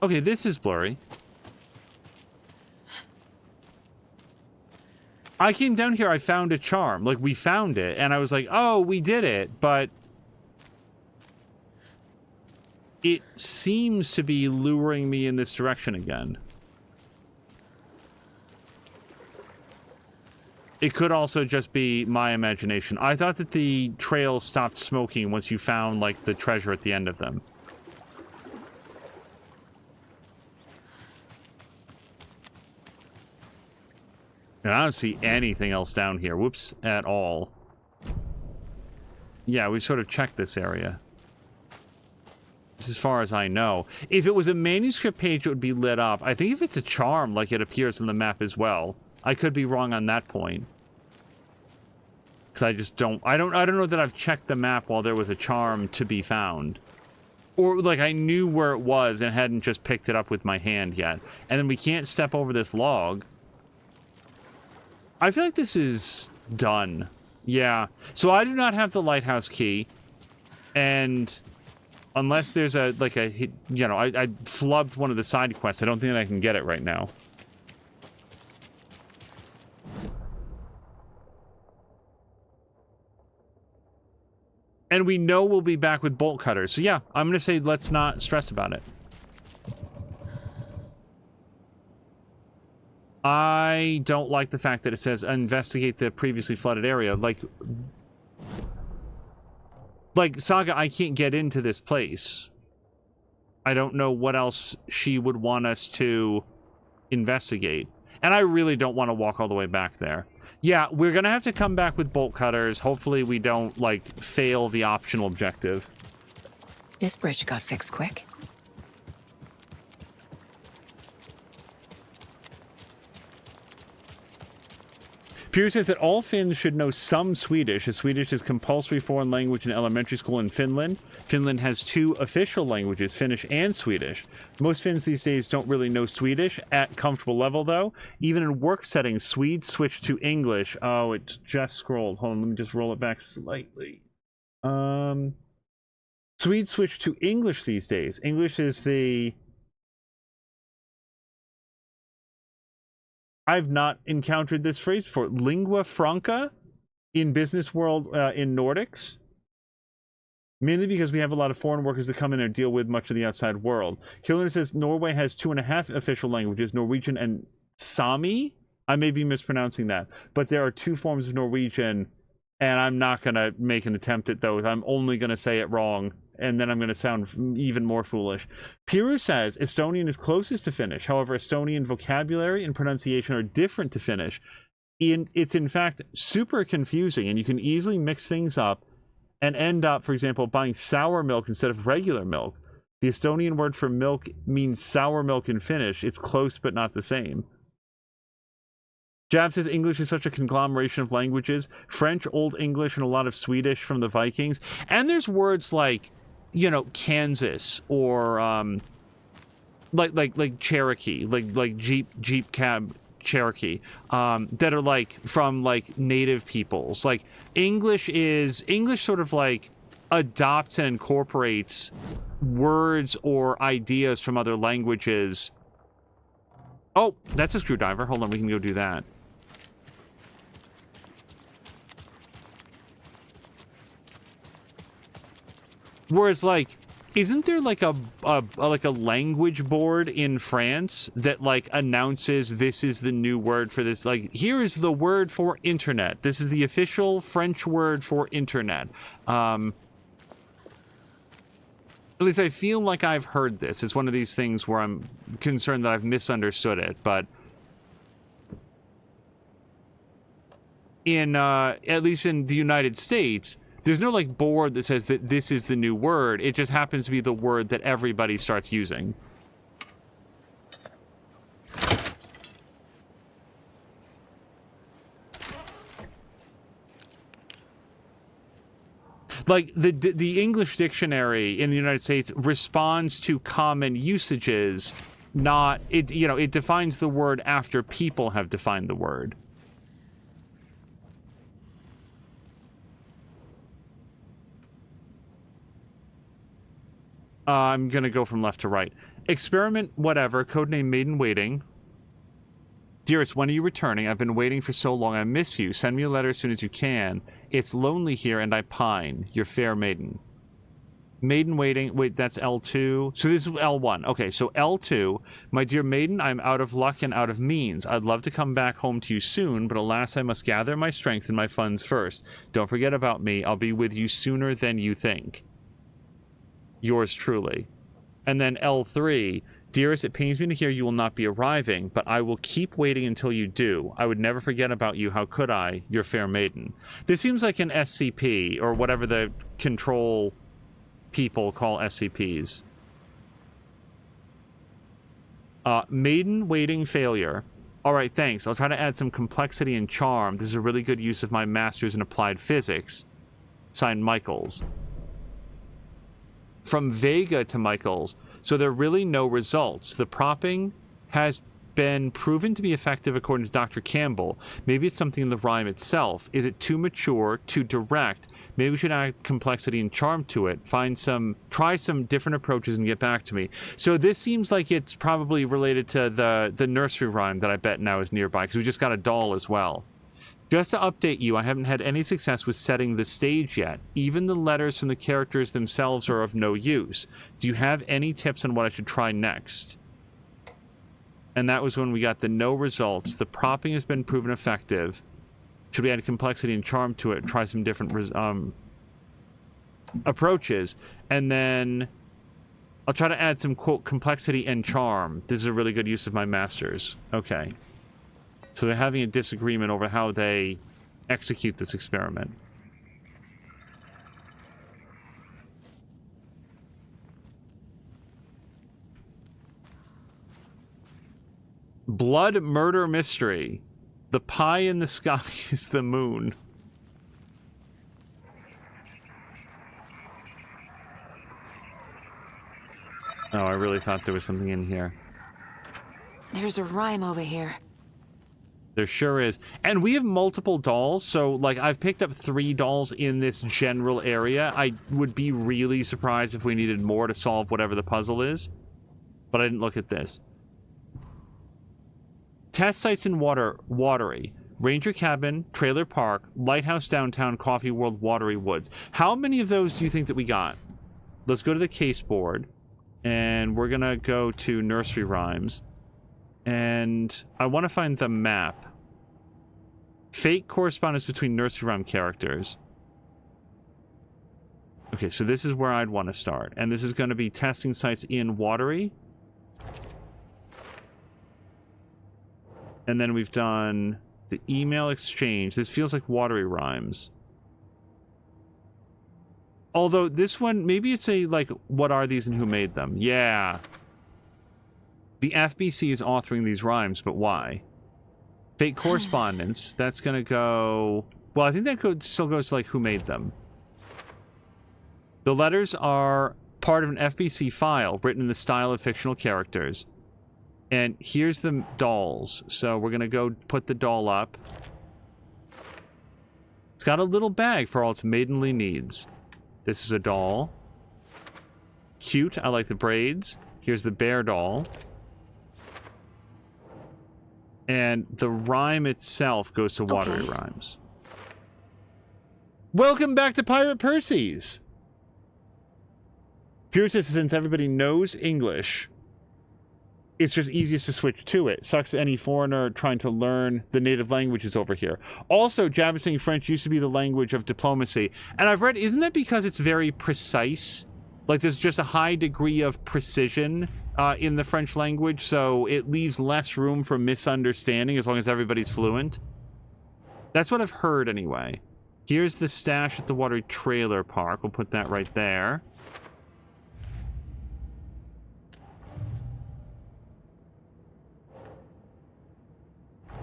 Okay, this is blurry. I came down here, I found a charm. Like, we found it, and I was like, oh, we did it, but... it seems to be luring me in this direction again. It could also just be my imagination. I thought that the trails stopped smoking once you found, like, the treasure at the end of them. And I don't see anything else down here. Whoops, at all. Yeah, we sort of checked this area. As far as I know. If it was a manuscript page, it would be lit up. I think if it's a charm, like it appears on the map as well. I could be wrong on that point. Because I just don't... I don't know that I've checked the map while there was a charm to be found. Or, like, I knew where it was and hadn't just picked it up with my hand yet. And then we can't step over this log. I feel like this is done. Yeah. So I do not have the lighthouse key. And unless there's a, like a, you know, I flubbed one of the side quests. I don't think that I can get it right now. And we know we'll be back with bolt cutters. So yeah, I'm going to say let's not stress about it. I don't like the fact that it says investigate the previously flooded area. Like Saga, I can't get into this place. I don't know what else she would want us to investigate. And I really don't want to walk all the way back there. Yeah, we're going to have to come back with bolt cutters. Hopefully we don't, like, fail the optional objective. This bridge got fixed quick. Pierce says that all Finns should know some Swedish, as Swedish is compulsory foreign language in elementary school in Finland. Finland has 2 official languages, Finnish and Swedish. Most Finns these days don't really know Swedish at comfortable level, though. Even in work settings, Swedes switch to English. Oh, it just scrolled. Hold on, let me just roll it back slightly. Swedes switch to English these days. English is the... I've not encountered this phrase before. Lingua franca in business world in Nordics. Mainly because we have a lot of foreign workers that come in and deal with much of the outside world. Killer says Norway has 2.5 official languages, Norwegian and Sami. I may be mispronouncing that. But there are 2 forms of Norwegian, and I'm not going to make an attempt at those. I'm only going to say it wrong, and then I'm going to sound even more foolish. Piru says Estonian is closest to Finnish. However, Estonian vocabulary and pronunciation are different to Finnish. It's in fact super confusing, and you can easily mix things up and end up, for example, buying sour milk instead of regular milk. The Estonian word for milk means sour milk in Finnish. It's close, but not the same. Jab says English is such a conglomeration of languages. French, Old English, and a lot of Swedish from the Vikings. And there's words like, you know, Kansas, or like Cherokee, like Jeep cab Cherokee, that are like from like native peoples. Like English sort of like adopts and incorporates words or ideas from other languages. Oh, that's a screwdriver. Hold on, we can go do that. Whereas, like, isn't there like a language board in France that like announces this is the new word for this? Like, here is the word for internet. This is the official French word for internet. At least I feel like I've heard this. It's one of these things where I'm concerned that I've misunderstood it, but in at least in the United States, there's no like board that says that this is the new word. It just happens to be the word that everybody starts using. Like the English dictionary in the United States responds to common usages, not it. You know, it defines the word after people have defined the word. I'm gonna go from left to right. Experiment, whatever. Codename Maiden Waiting. Dearest, when are you returning? I've been waiting for so long. I miss you. Send me a letter as soon as you can. It's lonely here and I pine. Your fair maiden. Maiden Waiting. Wait, that's L2. So this is L1. Okay, so L2. My dear maiden, I'm out of luck and out of means. I'd love to come back home to you soon, but alas, I must gather my strength and my funds first. Don't forget about me. I'll be with you sooner than you think. Yours truly. And then L3. Dearest, it pains me to hear you will not be arriving, but I will keep waiting until you do. I would never forget about you. How could I? Your fair maiden. This seems like an SCP, or whatever the control people call SCPs. Maiden Waiting Failure. Alright, thanks. I'll try to add some complexity and charm. This is a really good use of my master's in applied physics. Signed, Michaels. From Vega to Michaels. So there are really no results. The propping has been proven to be effective according to Dr. Campbell. Maybe it's something in the rhyme itself. Is it too mature, too direct? Maybe we should add complexity and charm to it. Try some different approaches and get back to me. So this seems like it's probably related to the nursery rhyme that I bet now is nearby, because we just got a doll as well. Just to update you, I haven't had any success with setting the stage yet. Even the letters from the characters themselves are of no use. Do you have any tips on what I should try next? And that was when we got the no results. The propping has been proven effective. Should we add complexity and charm to it? Try some different approaches. And then I'll try to add some, quote, complexity and charm. This is a really good use of my masters. Okay. So they're having a disagreement over how they execute this experiment. Blood Murder Mystery. The pie in the sky is the moon. Oh, I really thought there was something in here. There's a rhyme over here. There sure is. And we have multiple dolls, so, like, I've picked up 3 dolls in this general area. I would be really surprised if we needed more to solve whatever the puzzle is. But I didn't look at this. Test sites in Watery. Ranger Cabin, Trailer Park, Lighthouse Downtown, Coffee World, Watery Woods. How many of those do you think that we got? Let's go to the case board. And we're gonna go to Nursery Rhymes. And I want to find the map. Fake correspondence between nursery rhyme characters. Okay, so this is where I'd want to start. And this is going to be testing sites in Watery. And then we've done the email exchange. This feels like Watery Rhymes. Although this one, maybe it's a, like, what are these and who made them? Yeah. The FBC is authoring these rhymes, but why? Fake correspondence. That's going to go... Well, I think that still goes to, like, who made them. The letters are part of an FBC file written in the style of fictional characters. And here's the dolls. So we're going to go put the doll up. It's got a little bag for all its maidenly needs. This is a doll. Cute. I like the braids. Here's the bear doll. And the rhyme itself goes to Watery Rhymes. Welcome back to Pirate Percy's! Pure says, since everybody knows English, it's just easiest to switch to it. Sucks to any foreigner trying to learn the native languages over here. Also, Jab is saying French used to be the language of diplomacy. And I've read, isn't that because it's very precise? Like, there's just a high degree of precision in the French language, so it leaves less room for misunderstanding as long as everybody's fluent. That's what I've heard anyway. Here's the stash at the watery trailer park. We'll put that right there.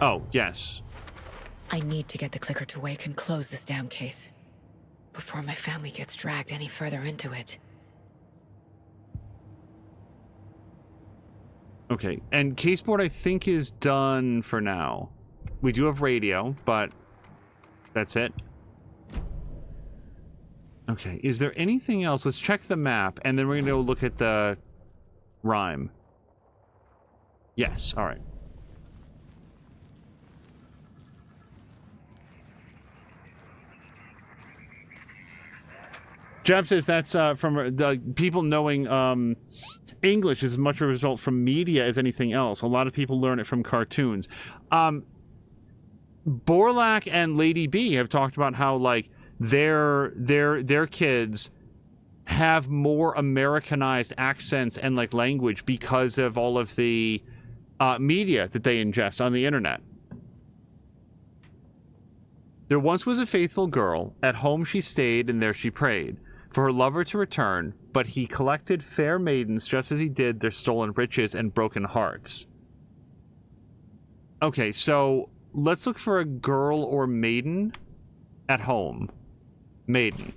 Oh, yes. I need to get the clicker to wake and close this damn case before my family gets dragged any further into it. Okay, and caseboard I think is done for now. We do have radio, but that's it. Okay, is there anything else? Let's check the map, and then we're going to go look at the rhyme. Yes, all right. Jab says that's from the people knowing English is as much a result from media as anything else. A lot of people learn it from cartoons. Borlak and Lady B have talked about how like their kids have more Americanized accents and like language because of all of the media that they ingest on the internet. There once was a faithful girl. At home she stayed, and there she prayed for her lover to return, but he collected fair maidens just as he did their stolen riches and broken hearts. Okay, so let's look for a girl or maiden at home. Maiden.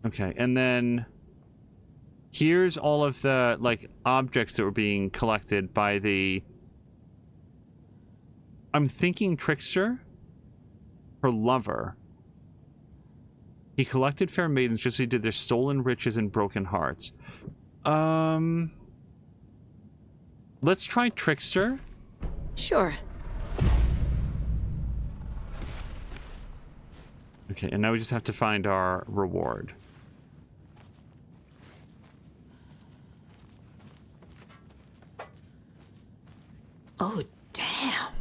Okay, and then here's all of the, like, objects that were being collected by the... I'm thinking trickster? Her lover. He collected fair maidens just as he did their stolen riches and broken hearts. Let's try trickster. Sure. Okay, and now we just have to find our reward. Oh, damn.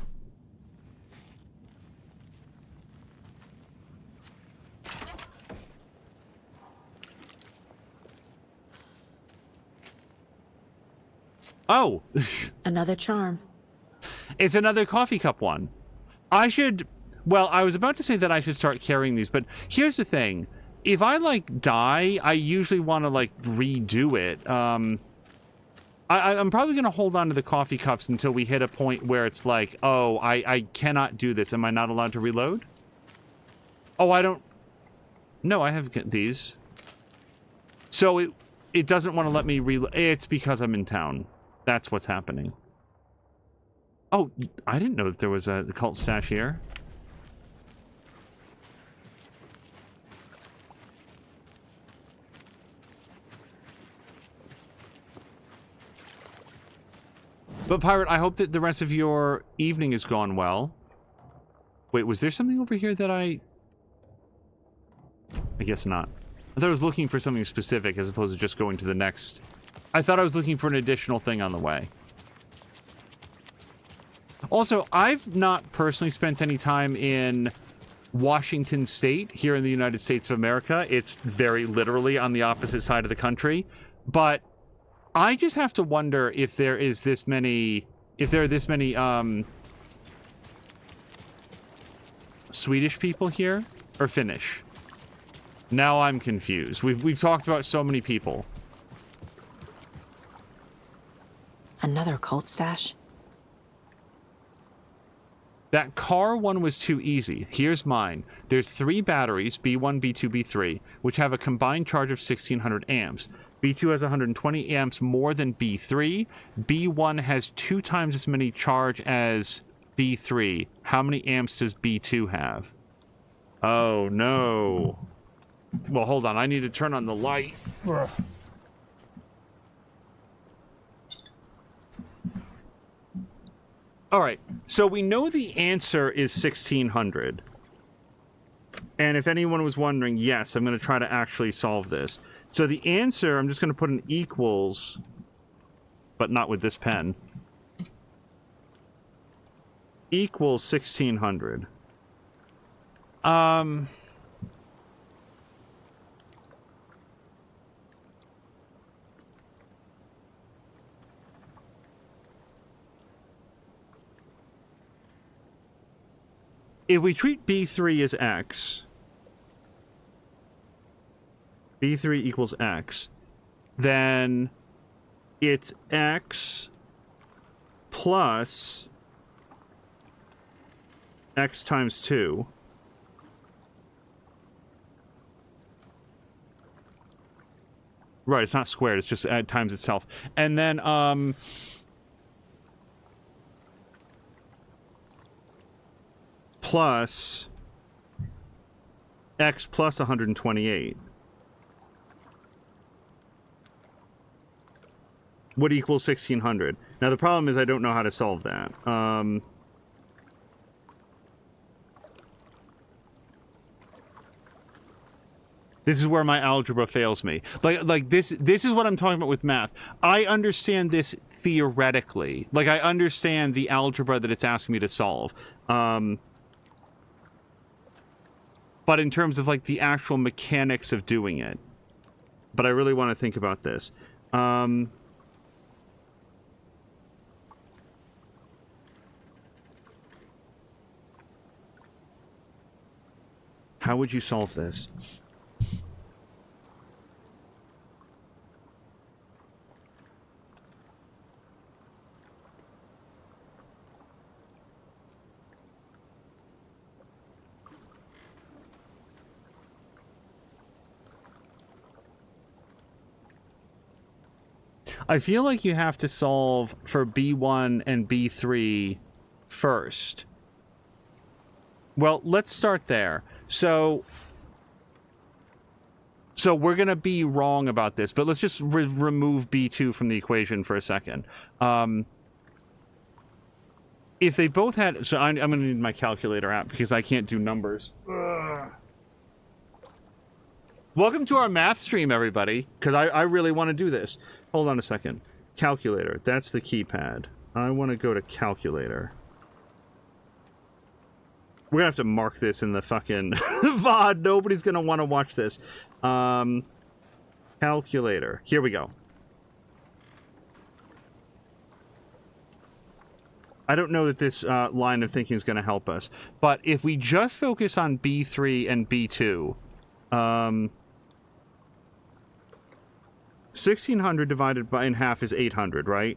Oh! Another charm. It's another coffee cup one. I should... Well, I was about to say that I should start carrying these, but here's the thing. If I, like, die, I usually want to, like, redo it. I'm probably going to hold on to the coffee cups until we hit a point where it's like, oh, I cannot do this. Am I not allowed to reload? Oh, I don't... No, I have these. So it doesn't want to let me reload. It's because I'm in town. That's what's happening. Oh, I didn't know that there was a cult stash here. But Pirate, I hope that the rest of your evening has gone well. Wait, was there something over here that I guess not. I thought I was looking for something specific as opposed to just going to the next... I thought I was looking for an additional thing on the way. Also, I've not personally spent any time in Washington State, here in the United States of America. It's very literally on the opposite side of the country. But I just have to wonder if there is this many... If there are this many, Swedish people here? Or Finnish? Now I'm confused. We've talked about so many people. Another cult stash? That car one was too easy. Here's mine. There's 3 batteries, B1, B2, B3, which have a combined charge of 1600 amps. B2 has 120 amps more than B3. B1 has 2 times as many charge as B3. How many amps does B2 have? Oh, no. Well, hold on. I need to turn on the light. Ugh. All right. So we know the answer is 1600. And if anyone was wondering, yes, I'm going to try to actually solve this. So the answer, I'm just going to put an equals, but not with this pen. Equals 1600. if we treat B3 as X, B3 equals X, then it's X plus X times 2. Right, it's not squared, it's just times itself. And then, plus X plus 128 would equal 1600. Now, the problem is I don't know how to solve that. This is where my algebra fails me. Like this is what I'm talking about with math. I understand this theoretically. Like, I understand the algebra that it's asking me to solve. But in terms of, like, the actual mechanics of doing it. But I really want to think about this. How would you solve this? I feel like you have to solve for B1 and B3 first. Well, let's start there. So we're going to be wrong about this, but let's just remove B2 from the equation for a second. If they both had... So I'm going to need my calculator app because I can't do numbers. Ugh. Welcome to our math stream, everybody, because I really want to do this. Hold on a second. Calculator. That's the keypad. I want to go to calculator. We're going to have to mark this in the fucking VOD. Nobody's going to want to watch this. Calculator. Here we go. I don't know that this line of thinking is going to help us. But if we just focus on B3 and B2... 1600 divided by in half is 800, right?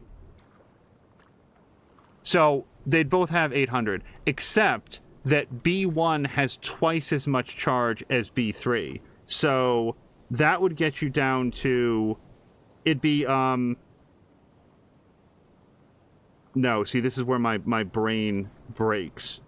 So they'd both have 800, except that B1 has twice as much charge as B3. So that would get you down to... It'd be, No, see, this is where my brain breaks.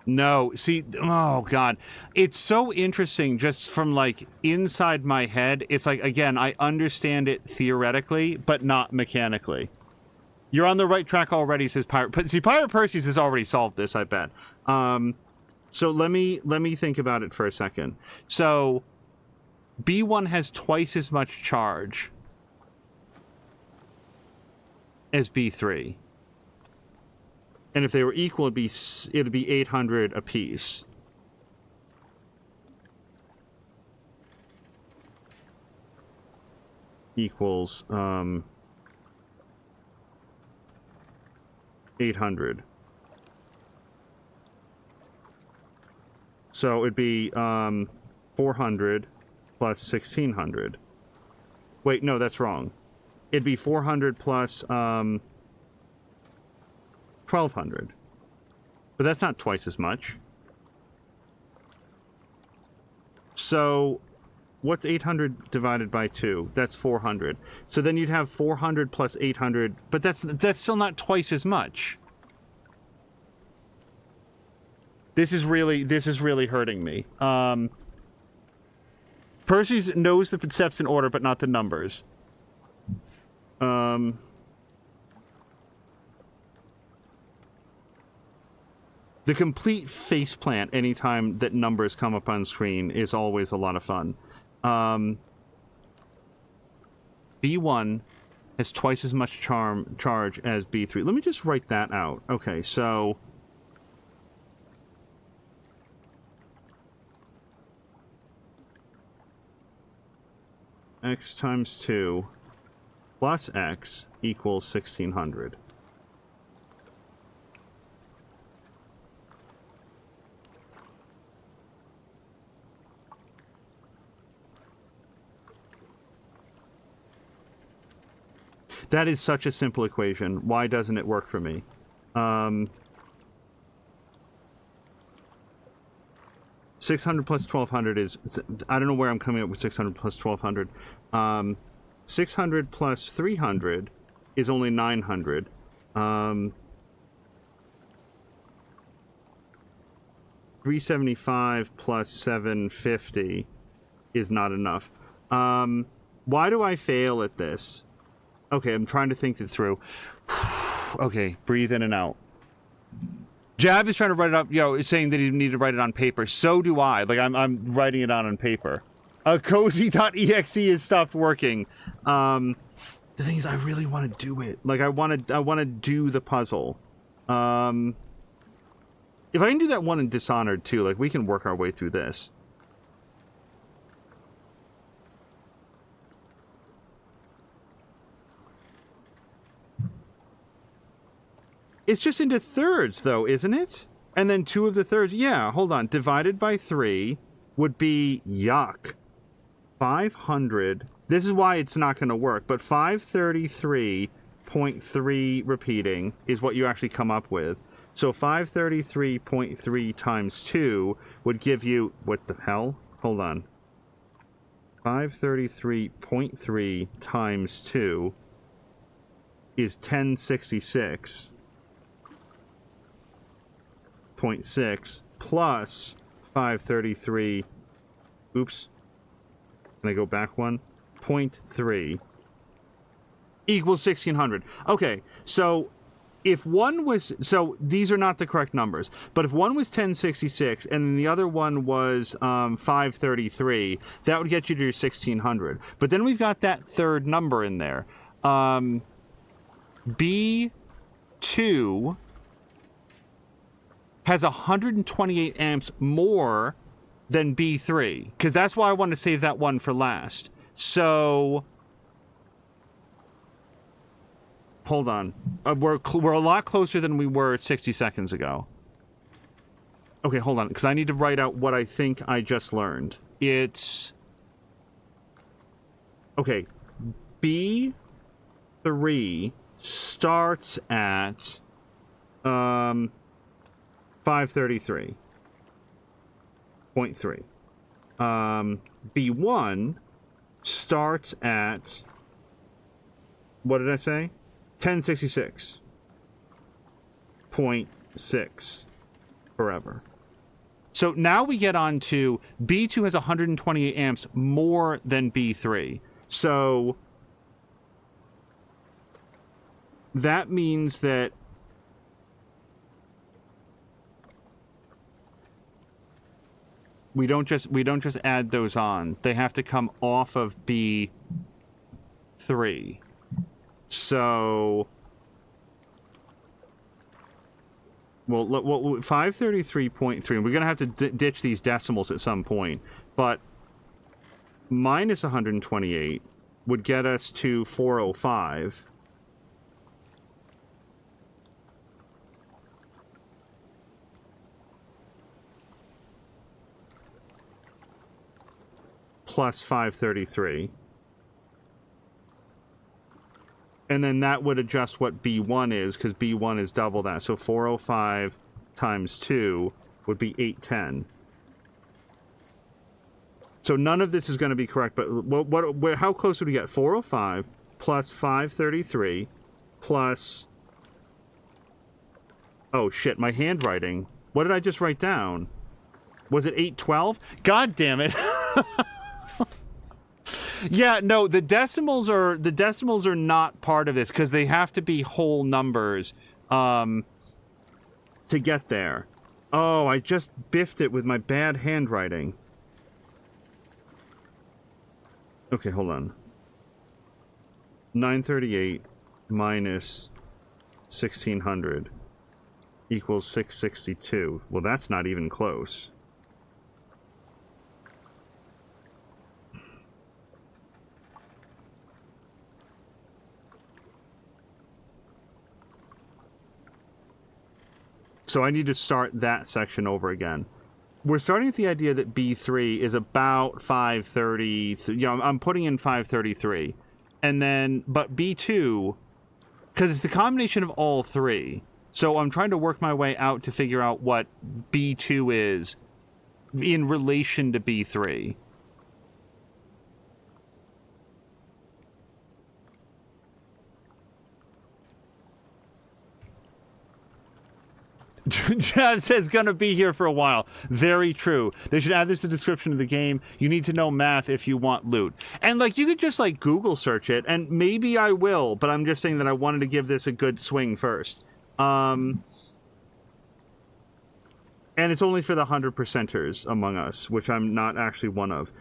No, see, oh god, it's so interesting just from, like, inside my head. It's like, again, I understand it theoretically, but not mechanically. You're on the right track already, says Pirate. See, Pirate Percy's has already solved this, I bet. So let me think about it for a second. So B1 has twice as much charge as B3. And if they were equal, it'd be 800 apiece. Equals 800. So it'd be 400 plus 1600. Wait, no, that's wrong. It'd be 400 plus 1200. But that's not twice as much. So what's 800 divided by 2? That's 400. So then you'd have 400 plus 800, but that's still not twice as much. This is really hurting me. Percy knows the steps in order, but not the numbers. The complete faceplant anytime that numbers come up on screen is always a lot of fun. B1 has twice as much charge as B3. Let me just write that out. Okay, so... X times 2 plus x equals 1600. That is such a simple equation. Why doesn't it work for me? 600 plus 1200 is... I don't know where I'm coming up with 600 plus 1200. 600 plus 300 is only 900. 375 plus 750 is not enough. Why do I fail at this? Okay, I'm trying to think it through. Okay, breathe in and out. Jab is trying to write it up, saying that you need to write it on paper. So do I. Like, I'm writing it on paper. Cozy.exe has stopped working. The thing is, I really want to do it. Like, I want to do the puzzle. If I can do that one in Dishonored, too, like, we can work our way through this. It's just into thirds, though, isn't it? And then 2 of the thirds. Yeah, hold on. Divided by 3 would be, yuck, 500. This is why it's not going to work. But 533.3 repeating is what you actually come up with. So 533.3 times 2 would give you... What the hell? Hold on. 533.3 times 2 is 1066. 0.6 plus 533. Oops. Can I go back one? 0.3 equals 1600. Okay, so if one was... So these are not the correct numbers, but if one was 1066 and then the other one was 533, that would get you to your 1600. But then we've got that third number in there. B2 has 128 amps more than B3, because that's why I want to save that one for last. So, hold on. We're a lot closer than we were 60 seconds ago. Okay, hold on, because I need to write out what I think I just learned. It's... Okay, B3 starts at 533.3. B1 starts at, what did I say? 1066.6 forever. So now we get on to B2 has 128 amps more than B3. So that means that we don't just add those on. They have to come off of B3. So, well 533.3. We're gonna have to ditch these decimals at some point. But minus 128 would get us to 405. Plus 533. And then that would adjust what B1 is, because B1 is double that. So 405 times 2 would be 810. So none of this is going to be correct, but how close would we get? 405 plus 533 plus... Oh, shit, my handwriting. What did I just write down? Was it 812? God damn it. Yeah, no, the decimals are not part of this because they have to be whole numbers to get there. Oh, I just biffed it with my bad handwriting. Okay, hold on. 938 minus 1600 equals 662. Well, that's not even close. So I need to start that section over again. We're starting with the idea that B3 is about 530. I'm putting in 533. And then, but B2, because it's the combination of all three. So I'm trying to work my way out to figure out what B2 is in relation to B3. Jav says gonna be here for a while. Very true. They should add this to the description of the game. You need to know math if you want loot. And like you could just like Google search it, and maybe I will, but I'm just saying that I wanted to give this a good swing first. And it's only for the 100%ers among us, which I'm not actually one of.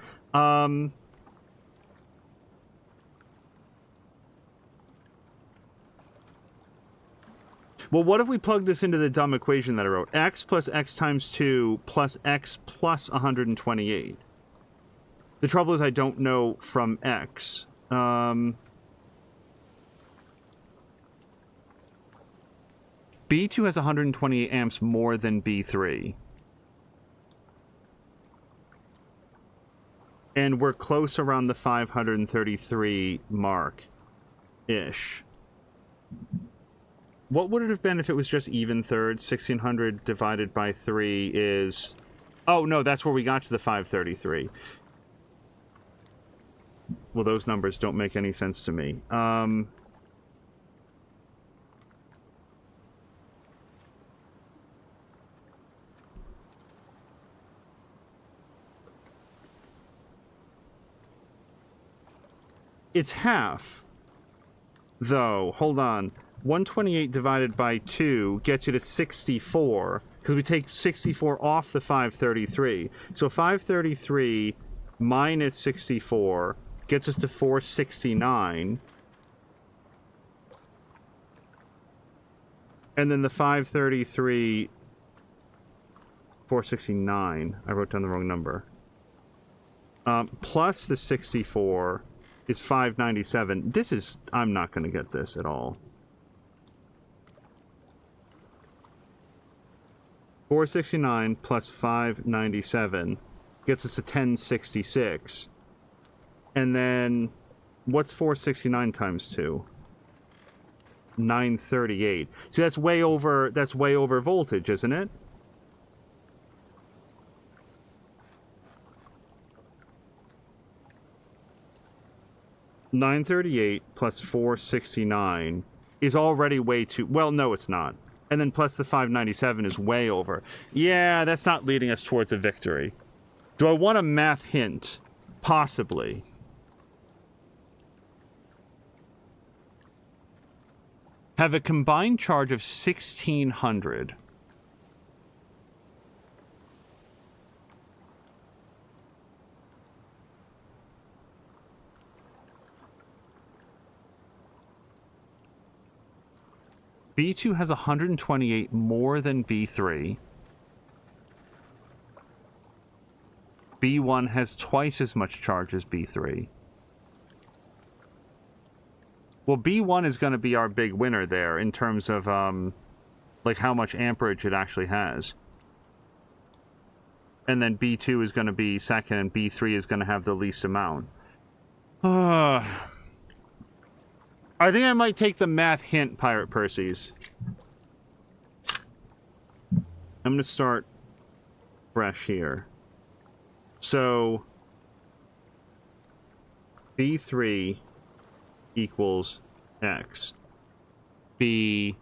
Well, what if we plug this into the dumb equation that I wrote? X plus X times 2 plus X plus 128. The trouble is I don't know from X. B2 has 128 amps more than B3. And we're close around the 533 mark-ish. What would it have been if it was just even thirds? 1600 divided by 3 is... Oh, no, that's where we got to the 533. Well, those numbers don't make any sense to me. It's half, though. Hold on. 128 divided by 2 gets you to 64, because we take 64 off the 533. So 533 minus 64 gets us to 469. And then the 533... 469. I wrote down the wrong number. Plus the 64 is 597. This is... I'm not going to get this at all. 469 plus 597 gets us to 1066. And then, what's 469 times 2? 938. See, that's way over voltage, isn't it? $938 plus 469 is already way too... Well, no, it's not. And then plus the 597 is way over. Yeah, that's not leading us towards a victory. Do I want a math hint? Possibly. Have a combined charge of 1600. B2 has 128 more than B3. B1 has twice as much charge as B3. Well, B1 is going to be our big winner there in terms of, like, how much amperage it actually has. And then B2 is going to be second, and B3 is going to have the least amount. I think I might take the math hint, Pirate Percy's. I'm going to start fresh here. So, B3 equals X. B2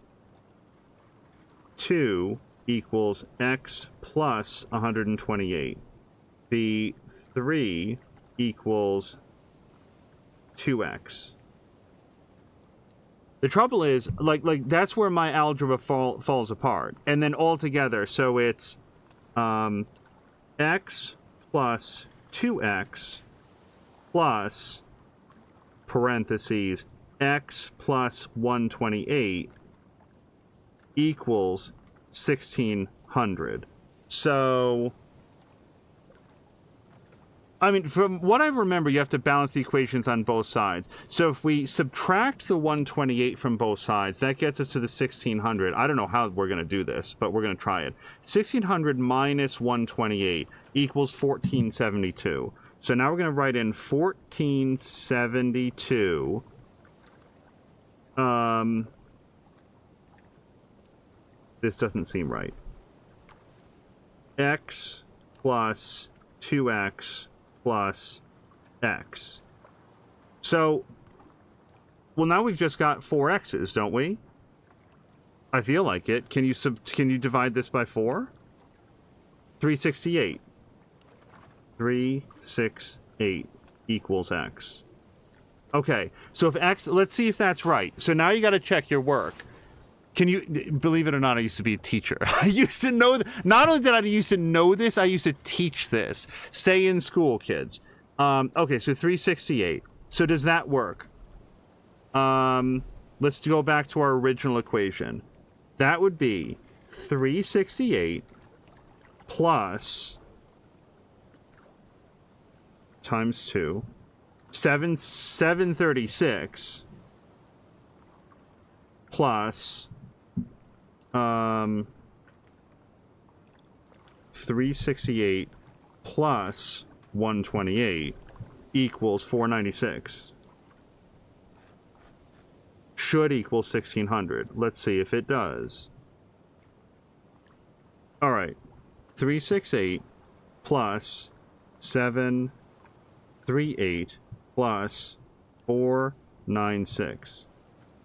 equals X plus 128. B3 equals 2X. The trouble is, like that's where my algebra falls apart. And then altogether, so it's X plus 2X plus, parentheses, X plus 128 equals 1600. So I mean, from what I remember, you have to balance the equations on both sides. So if we subtract the 128 from both sides, that gets us to the 1600. I don't know how we're going to do this, but we're going to try it. 1600 minus 128 equals 1472. So now we're going to write in 1472. This doesn't seem right. X plus 2x plus x. So, well, now we've just got 4 x's, don't we? I feel like it. Can you divide this by 4? 368. 368 equals x. Okay, so if x, let's see if that's right. So now you got to check your work. Can you, believe it or not, I used to be a teacher. I used to know, not only did I used to know this, I used to teach this. Stay in school, kids. Okay, so 368. So does that work? Let's go back to our original equation. That would be 368 plus times 2, 736 plus 368 plus 128 equals 496. Should equal 1600. Let's see if it does. All right. 368 plus 738 plus 496.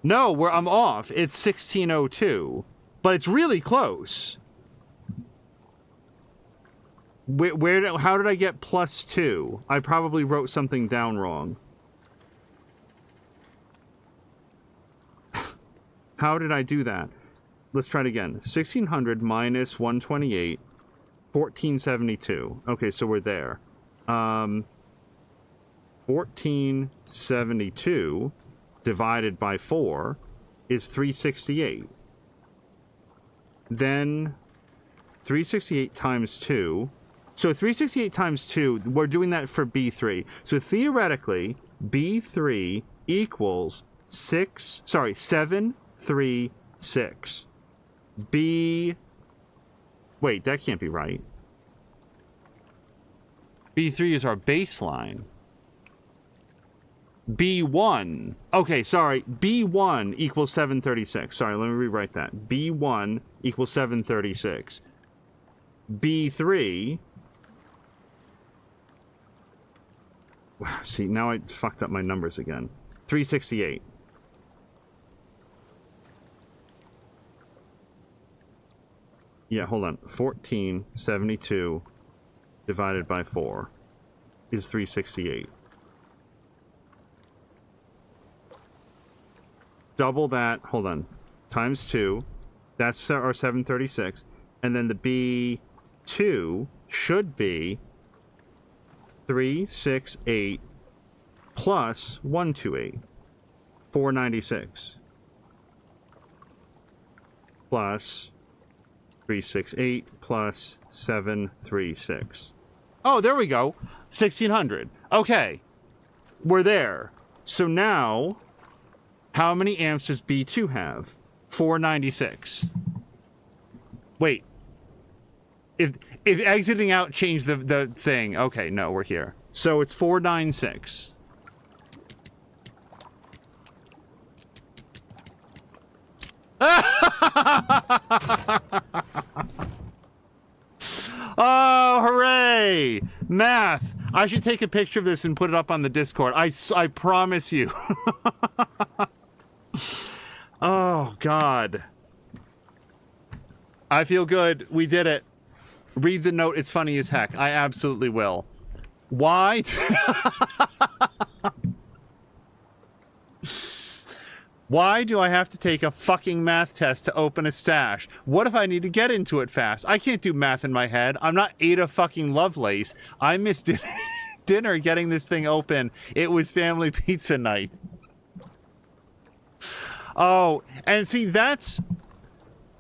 No, I'm off. It's 1602. But it's really close. How did I get plus 2? I probably wrote something down wrong. How did I do that? Let's try it again. 1600 minus 128, 1472. Okay, so we're there. 1472 divided by 4 is 368. Then 368 times 2. So 368 times 2, we're doing that for B3. So theoretically, B3 equals 736. Wait, that can't be right. B3 is our baseline. B1. Okay, sorry. B1 equals 736. Sorry, let me rewrite that. B1 equals 736. B3. Wow, see, now I fucked up my numbers again. 368. Yeah, hold on. 1472 divided by 4 is 368. Double that, hold on, times 2, that's our 736, and then the B2 should be 368 plus 128, 496, plus 368 plus 736. Oh, there we go, 1600. Okay, we're there. So now, how many amps does B2 have? 496. Wait. If exiting out changed the thing. Okay, no, we're here. So it's 496. Oh, hooray! Math. I should take a picture of this and put it up on the Discord. I promise you. Oh, God. I feel good. We did it. Read the note. It's funny as heck. I absolutely will. Why? Why do I have to take a fucking math test to open a stash? What if I need to get into it fast? I can't do math in my head. I'm not Ada fucking Lovelace. I missed dinner getting this thing open. It was family pizza night. Oh, and see, that's...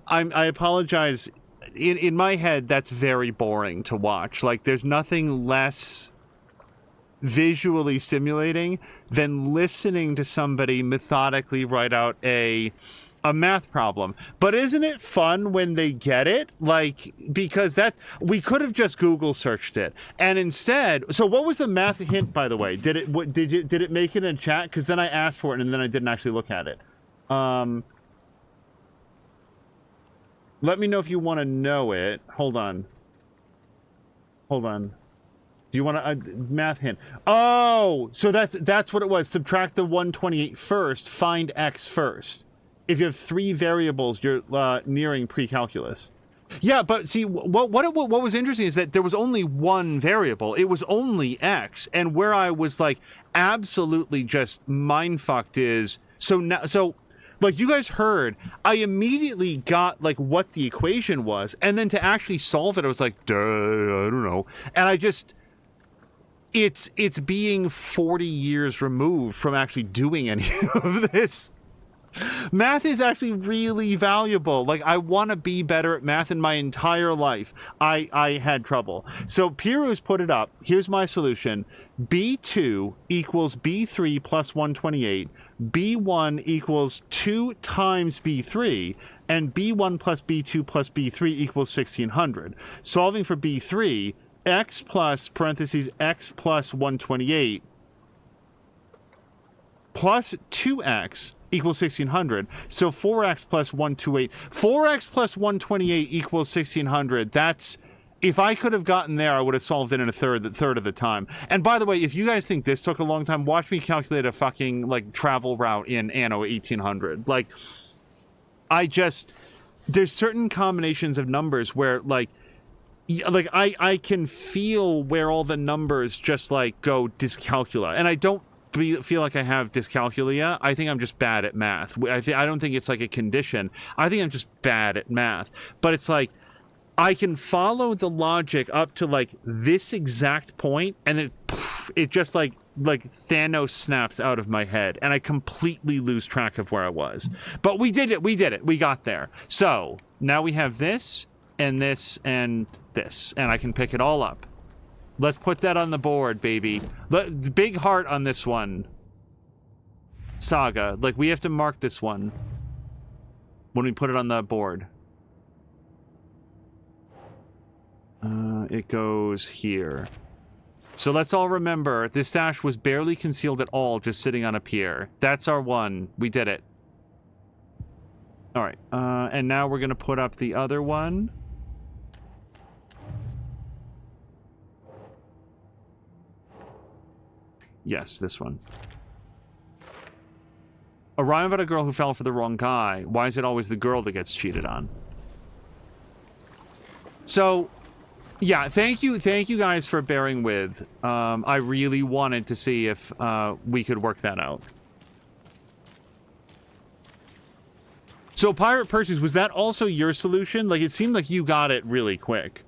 I apologize. In my head, that's very boring to watch. Like, there's nothing less visually stimulating than listening to somebody methodically write out a math problem. But isn't it fun when they get it? Like, because we could have just Google searched it, and instead, so what was the math hint, by the way? Did it make it in chat? Because then I asked for it and then I didn't actually look at it. Let me know if you want to know it. Hold on. Do you want a math hint? Oh, so that's what it was. Subtract the 128 first, find x first. If you have 3 variables, you're nearing pre-calculus. Yeah, but see, what was interesting is that there was only one variable. It was only x, and where I was like absolutely just mind-fucked is so like you guys heard, I immediately got like what the equation was, and then to actually solve it, I was like, duh, I don't know, and I just. It's being 40 years removed from actually doing any of this. Math is actually really valuable. Like, I want to be better at math in my entire life. I had trouble. So Piru's put it up. Here's my solution. B2 equals B3 plus 128. B1 equals 2 times B3. And B1 plus B2 plus B3 equals 1600. Solving for B3, x plus parentheses x plus 128 plus 2x equals 1600. So 4x plus 128. 4x plus 128 equals 1600. That's, if I could have gotten there, I would have solved it in a third of the time. And by the way, if you guys think this took a long time, watch me calculate a fucking like travel route in Anno 1800. Like, there's certain combinations of numbers where I can feel where all the numbers just like go dyscalculia, and I don't feel like I have dyscalculia. I think I'm just bad at math. I don't think it's like a condition. I think I'm just bad at math. But it's like I can follow the logic up to like this exact point, and then it just like Thanos snaps out of my head, and I completely lose track of where I was. But we did it. We got there. So now we have this and this and this, and I can pick it all up. Let's put that on the board, baby. Big heart on this one. Saga. Like, we have to mark this one when we put it on the board. It goes here. So let's all remember, this stash was barely concealed at all, just sitting on a pier. That's our one. We did it. All right. And now we're going to put up the other one. Yes, this one. A rhyme about a girl who fell for the wrong guy. Why is it always the girl that gets cheated on? So, yeah, thank you guys for bearing with. I really wanted to see if we could work that out. So, Pirate Perseus, was that also your solution? Like, it seemed like you got it really quick.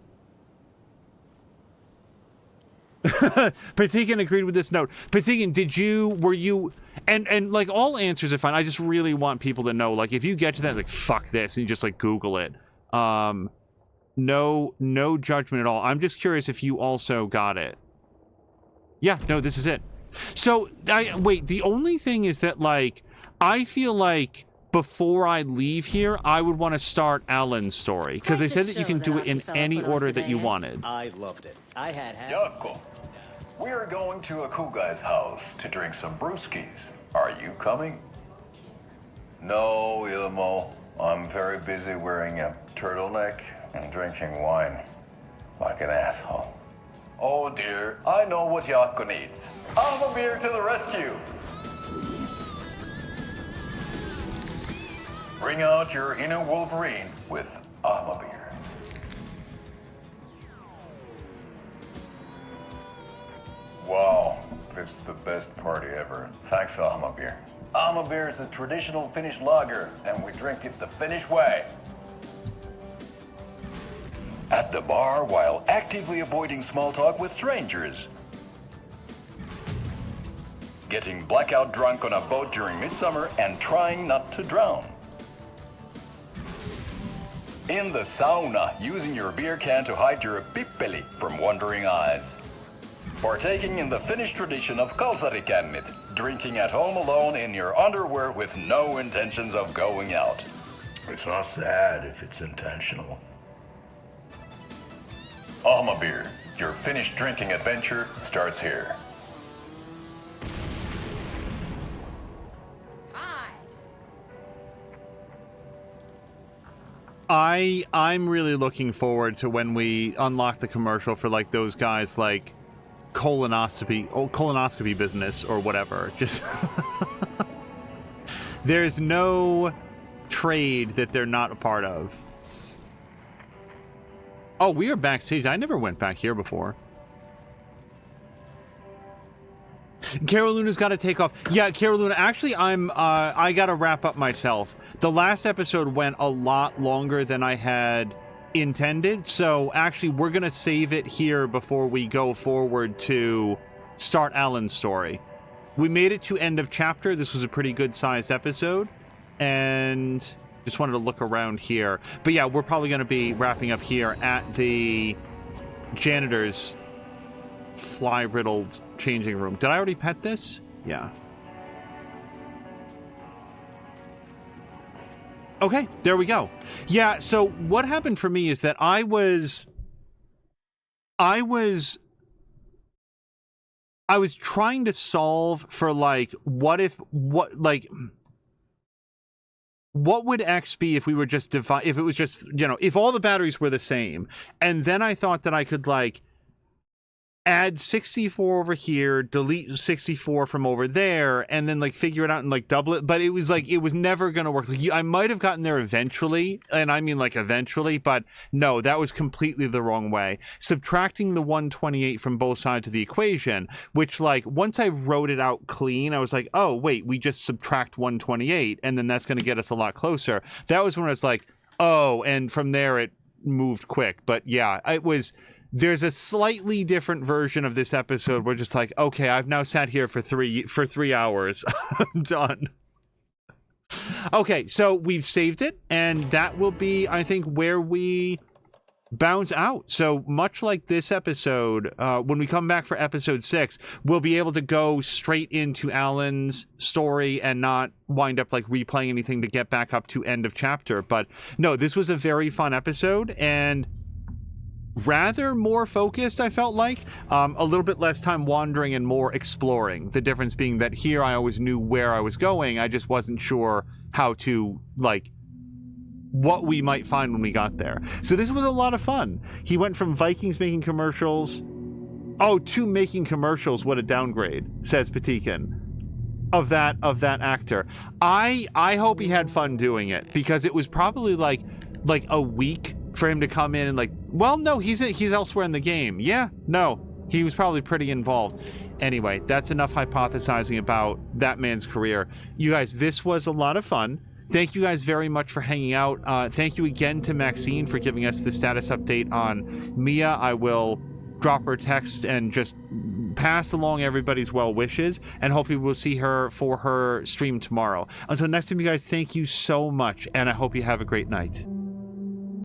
Patigan agreed with this note. Patigan, were you, and like all answers are fine. I just really want people to know, like, if you get to that, like, fuck this, and you just like Google it. No judgment at all. I'm just curious if you also got it. Yeah, no, this is it. So, wait, the only thing is that, like, I feel like before I leave here, I would want to start Alan's story, because they said that you can do it in any order that you wanted. I loved it. I had Yoko, we're going to a cool guy's house to drink some brewskis. Are you coming? No, Ilmo. I'm very busy wearing a turtleneck and drinking wine like an asshole. Oh dear, I know what Yako needs. Alma beer to the rescue. Bring out your inner Wolverine with Alma beer. Wow, this is the best party ever. Thanks, Alma beer. Alma beer is a traditional Finnish lager, and we drink it the Finnish way. At the bar while actively avoiding small talk with strangers. Getting blackout drunk on a boat during midsummer and trying not to drown. In the sauna, using your beer can to hide your pippeli from wandering eyes. Partaking in the Finnish tradition of kalsarikännit, drinking at home alone in your underwear with no intentions of going out. It's not sad if it's intentional. Alma beer, your Finnish drinking adventure starts here. I'm really looking forward to when we unlock the commercial for like those guys like colonoscopy business or whatever. Just there's no trade that they're not a part of. Oh, we are backstage. I never went back here before. Carol Luna's got to take off. Yeah, Carol Luna. Actually, I got to wrap up myself. The last episode went a lot longer than I had intended, so actually we're going to save it here before we go forward to start Alan's story. We made it to end of chapter. This was a pretty good-sized episode, and just wanted to look around here. But yeah, we're probably going to be wrapping up here at the janitor's fly-riddled changing room. Did I already pet this? Yeah. Okay, there we go. Yeah, so what happened for me is that I was trying to solve for like what would X be if we were just if it was just, you know, if all the batteries were the same. And then I thought that I could like add 64 over here, delete 64 from over there, and then like figure it out and like double it. But it was like, it was never going to work. Like, I might have gotten there eventually, and I mean like eventually, but no, that was completely the wrong way. Subtracting the 128 from both sides of the equation, which like once I wrote it out clean, I was like, oh wait, we just subtract 128 and then that's going to get us a lot closer. That was when I was like, oh, and from there it moved quick. But yeah, it was... There's a slightly different version of this episode where just like, okay, I've now sat here for three hours. I'm done. Okay, so we've saved it, and that will be, I think, where we bounce out. So much like this episode, when we come back for episode 6, we'll be able to go straight into Alan's story and not wind up like replaying anything to get back up to end of chapter. But no, this was a very fun episode, and rather more focused, I felt like. A little bit less time wandering and more exploring. The difference being that here I always knew where I was going. I just wasn't sure how to, like, what we might find when we got there. So this was a lot of fun. He went from Vikings making commercials, to making commercials. What a downgrade, says Patikin. Of that actor. I hope he had fun doing it, because it was probably like a week for him to come in and like, well, no, he's elsewhere in the game. Yeah, no, he was probably pretty involved. Anyway, that's enough hypothesizing about that man's career. You guys, this was a lot of fun. Thank you guys very much for hanging out. Thank you again to Maxine for giving us the status update on Mia. I will drop her text and just pass along everybody's well wishes, and hopefully we'll see her for her stream tomorrow. Until next time, you guys, thank you so much, and I hope you have a great night.